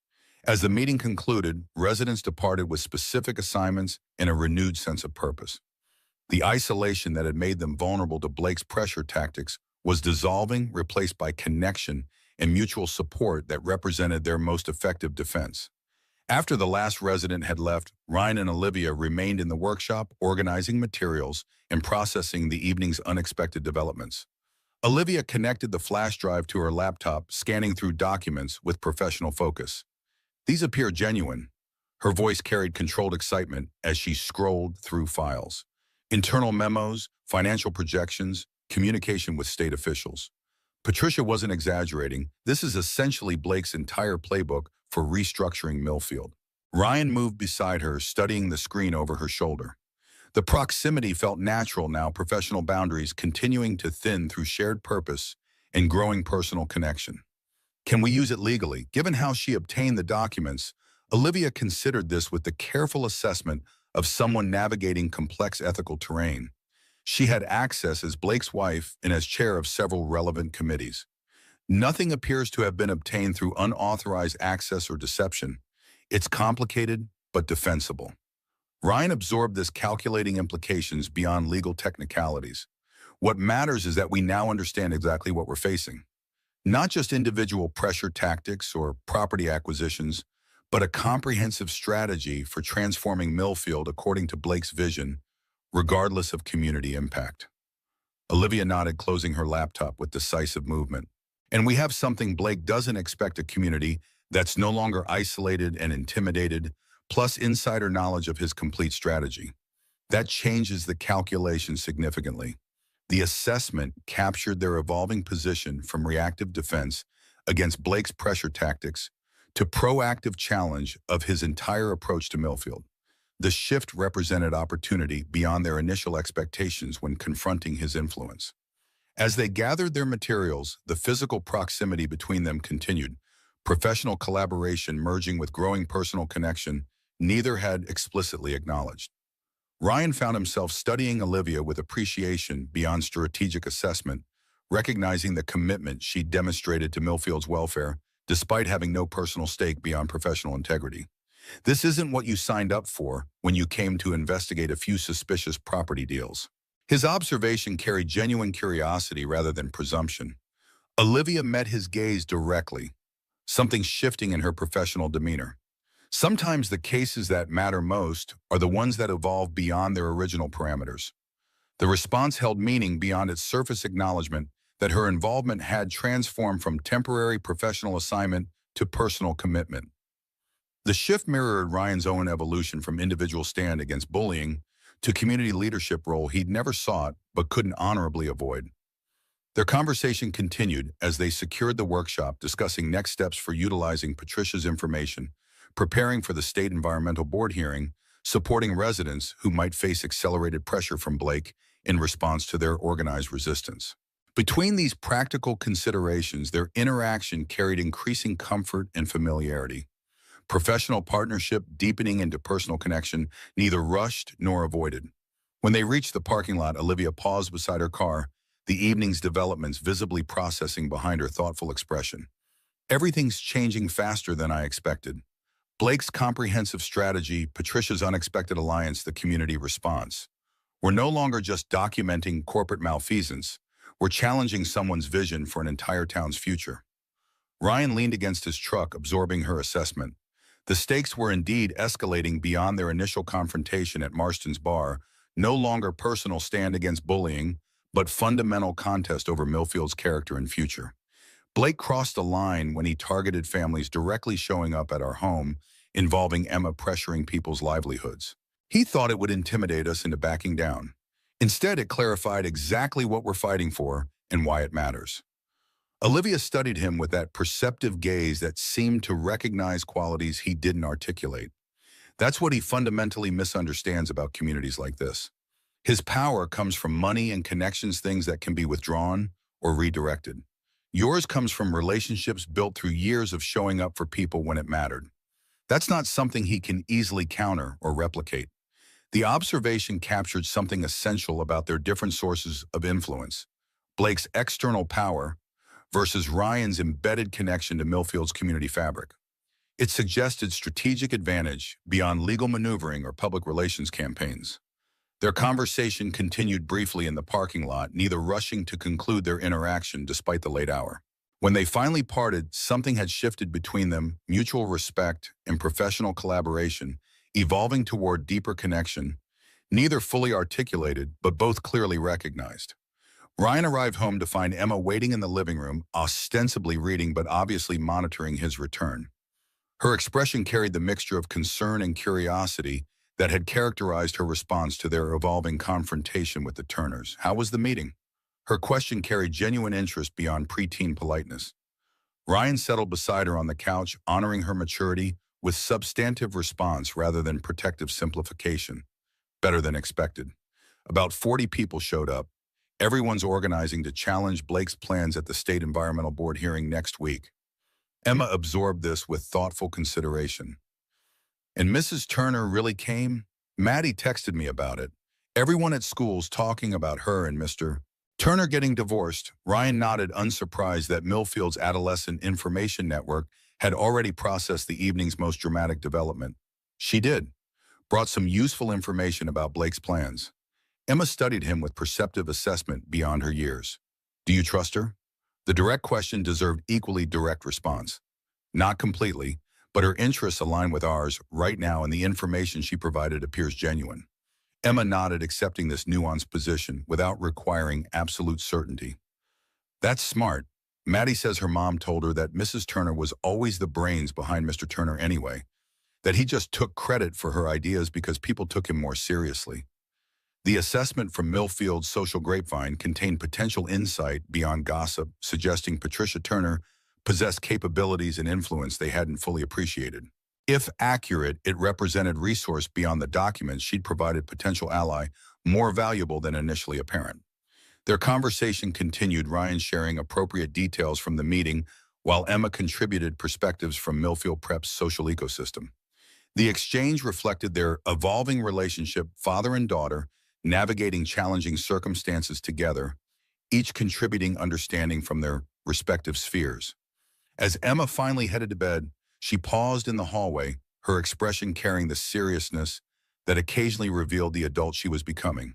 As the meeting concluded, residents departed with specific assignments and a renewed sense of purpose. The isolation that had made them vulnerable to Blake's pressure tactics was dissolving, replaced by connection and mutual support that represented their most effective defense. After the last resident had left, Ryan and Olivia remained in the workshop, organizing materials and processing the evening's unexpected developments. Olivia connected the flash drive to her laptop, scanning through documents with professional focus. These appeared genuine. Her voice carried controlled excitement as she scrolled through files. Internal memos, financial projections, communication with state officials. Patricia wasn't exaggerating. This is essentially Blake's entire playbook for restructuring Millfield. Ryan moved beside her, studying the screen over her shoulder. The proximity felt natural now, professional boundaries continuing to thin through shared purpose and growing personal connection. Can we use it legally? Given how she obtained the documents, Olivia considered this with the careful assessment of someone navigating complex ethical terrain. She had access as Blake's wife and as chair of several relevant committees. Nothing appears to have been obtained through unauthorized access or deception. It's complicated, but defensible. Ryan absorbed this, calculating implications beyond legal technicalities. What matters is that we now understand exactly what we're facing. Not just individual pressure tactics or property acquisitions, but a comprehensive strategy for transforming Millfield according to Blake's vision, regardless of community impact. Olivia nodded, closing her laptop with decisive movement. And we have something Blake doesn't expect: a community that's no longer isolated and intimidated, plus insider knowledge of his complete strategy. That changes the calculation significantly. The assessment captured their evolving position from reactive defense against Blake's pressure tactics to proactive challenge of his entire approach to Millfield. The shift represented opportunity beyond their initial expectations when confronting his influence. As they gathered their materials, the physical proximity between them continued, professional collaboration merging with growing personal connection neither had explicitly acknowledged. Ryan found himself studying Olivia with appreciation beyond strategic assessment, recognizing the commitment she demonstrated to Millfield's welfare despite having no personal stake beyond professional integrity. This isn't what you signed up for when you came to investigate a few suspicious property deals. His observation carried genuine curiosity rather than presumption. Olivia met his gaze directly, something shifting in her professional demeanor. Sometimes the cases that matter most are the ones that evolve beyond their original parameters. The response held meaning beyond its surface acknowledgement that her involvement had transformed from temporary professional assignment to personal commitment. The shift mirrored Ryan's own evolution from individual stand against bullying to community leadership role he'd never sought but couldn't honorably avoid. Their conversation continued as they secured the workshop, discussing next steps for utilizing Patricia's information, preparing for the State Environmental Board hearing, supporting residents who might face accelerated pressure from Blake in response to their organized resistance. Between these practical considerations, their interaction carried increasing comfort and familiarity. Professional partnership deepening into personal connection, neither rushed nor avoided. When they reached the parking lot, Olivia paused beside her car, the evening's developments visibly processing behind her thoughtful expression. Everything's changing faster than I expected. Blake's comprehensive strategy, Patricia's unexpected alliance, the community response. We're no longer just documenting corporate malfeasance. We're challenging someone's vision for an entire town's future. Ryan leaned against his truck, absorbing her assessment. The stakes were indeed escalating beyond their initial confrontation at Marston's bar, no longer personal stand against bullying, but fundamental contest over Millfield's character and future. Blake crossed a line when he targeted families directly showing up at our home, involving Emma pressuring people's livelihoods. He thought it would intimidate us into backing down. Instead, it clarified exactly what we're fighting for and why it matters. Olivia studied him with that perceptive gaze that seemed to recognize qualities he didn't articulate. That's what he fundamentally misunderstands about communities like this. His power comes from money and connections, things that can be withdrawn or redirected. Yours comes from relationships built through years of showing up for people when it mattered. That's not something he can easily counter or replicate. The observation captured something essential about their different sources of influence. Blake's external power versus Ryan's embedded connection to Millfield's community fabric. It suggested strategic advantage beyond legal maneuvering or public relations campaigns. Their conversation continued briefly in the parking lot, neither rushing to conclude their interaction despite the late hour. When they finally parted, something had shifted between them, mutual respect and professional collaboration, evolving toward deeper connection, neither fully articulated, but both clearly recognized. Ryan arrived home to find Emma waiting in the living room, ostensibly reading but obviously monitoring his return. Her expression carried the mixture of concern and curiosity that had characterized her response to their evolving confrontation with the Turners. How was the meeting? Her question carried genuine interest beyond preteen politeness. Ryan settled beside her on the couch, honoring her maturity with substantive response rather than protective simplification. Better than expected. About 40 people showed up. Everyone's organizing to challenge Blake's plans at the State Environmental Board hearing next week. Emma absorbed this with thoughtful consideration. And Mrs. Turner really came? Maddie texted me about it. Everyone at school's talking about her and Mr. Turner getting divorced. Ryan nodded, unsurprised that Millfield's adolescent information network had already processed the evening's most dramatic development. She did. Brought some useful information about Blake's plans. Emma studied him with perceptive assessment beyond her years. Do you trust her? The direct question deserved equally direct response. Not completely, but her interests align with ours right now and the information she provided appears genuine. Emma nodded, accepting this nuanced position without requiring absolute certainty. That's smart. Maddie says her mom told her that Mrs. Turner was always the brains behind Mr. Turner anyway, that he just took credit for her ideas because people took him more seriously. The assessment from Millfield's social grapevine contained potential insight beyond gossip, suggesting Patricia Turner possessed capabilities and influence they hadn't fully appreciated. If accurate, it represented resource beyond the documents she'd provided potential ally, more valuable than initially apparent. Their conversation continued, Ryan sharing appropriate details from the meeting, while Emma contributed perspectives from Millfield Prep's social ecosystem. The exchange reflected their evolving relationship, father and daughter, navigating challenging circumstances together, each contributing understanding from their respective spheres. As Emma finally headed to bed, she paused in the hallway, her expression carrying the seriousness that occasionally revealed the adult she was becoming.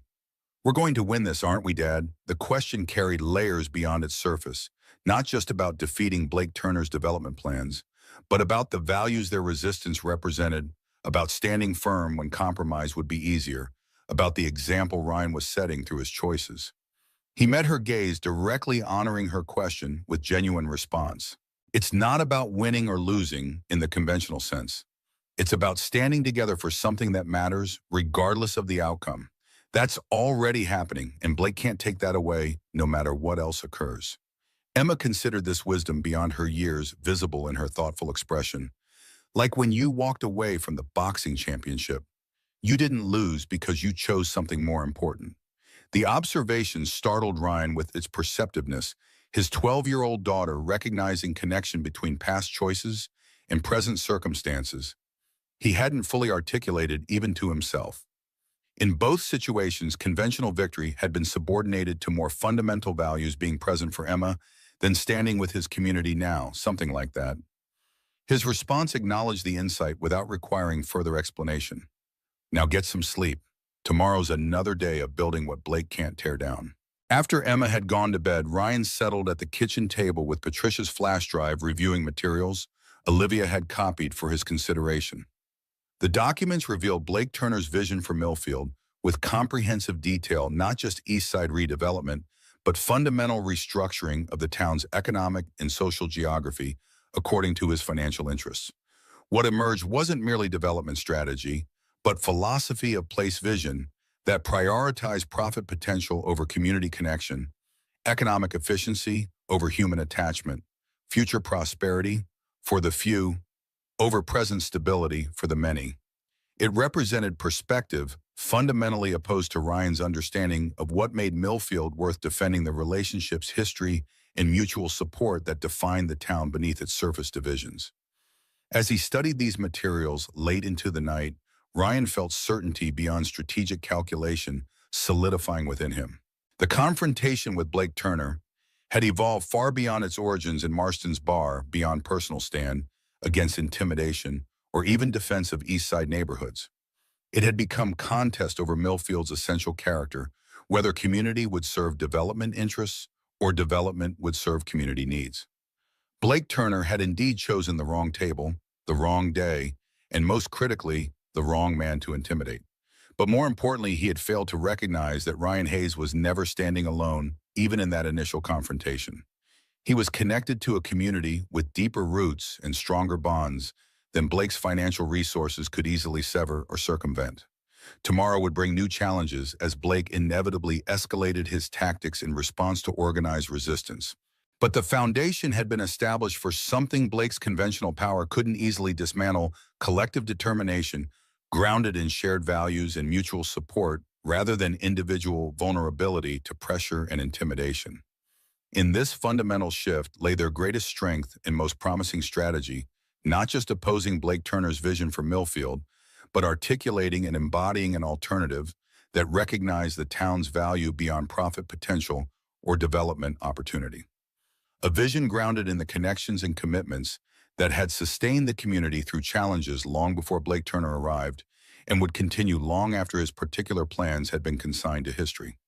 We're going to win this, aren't we, Dad? The question carried layers beyond its surface, not just about defeating Blake Turner's development plans, but about the values their resistance represented, about standing firm when compromise would be easier, about the example Ryan was setting through his choices. He met her gaze, directly honoring her question with genuine response. It's not about winning or losing in the conventional sense. It's about standing together for something that matters, regardless of the outcome. That's already happening, and Blake can't take that away no matter what else occurs. Emma considered this wisdom beyond her years visible in her thoughtful expression. Like when you walked away from the boxing championship, you didn't lose because you chose something more important. The observation startled Ryan with its perceptiveness, his 12-year-old daughter recognizing connection between past choices and present circumstances. He hadn't fully articulated even to himself. In both situations, conventional victory had been subordinated to more fundamental values being present for Emma than standing with his community now, something like that. His response acknowledged the insight without requiring further explanation. Now get some sleep. Tomorrow's another day of building what Blake can't tear down. After Emma had gone to bed, Ryan settled at the kitchen table with Patricia's flash drive reviewing materials Olivia had copied for his consideration. The documents revealed Blake Turner's vision for Millfield with comprehensive detail, not just East Side redevelopment, but fundamental restructuring of the town's economic and social geography according to his financial interests. What emerged wasn't merely development strategy, but philosophy of place vision that prioritized profit potential over community connection, economic efficiency over human attachment, future prosperity for the few over present stability for the many. It represented perspective fundamentally opposed to Ryan's understanding of what made Millfield worth defending, the relationships, history, and mutual support that defined the town beneath its surface divisions. As he studied these materials late into the night, Ryan felt certainty beyond strategic calculation solidifying within him. The confrontation with Blake Turner had evolved far beyond its origins in Marston's bar, beyond personal stand against intimidation or even defense of East Side neighborhoods. It had become contest over Millfield's essential character, whether community would serve development interests or development would serve community needs. Blake Turner had indeed chosen the wrong table, the wrong day, and most critically, the wrong man to intimidate. But more importantly, he had failed to recognize that Ryan Hayes was never standing alone, even in that initial confrontation. He was connected to a community with deeper roots and stronger bonds than Blake's financial resources could easily sever or circumvent. Tomorrow would bring new challenges as Blake inevitably escalated his tactics in response to organized resistance. But the foundation had been established for something Blake's conventional power couldn't easily dismantle: collective determination, grounded in shared values and mutual support, rather than individual vulnerability to pressure and intimidation. In this fundamental shift lay their greatest strength and most promising strategy, not just opposing Blake Turner's vision for Millfield, but articulating and embodying an alternative that recognized the town's value beyond profit potential or development opportunity. A vision grounded in the connections and commitments that had sustained the community through challenges long before Blake Turner arrived and would continue long after his particular plans had been consigned to history.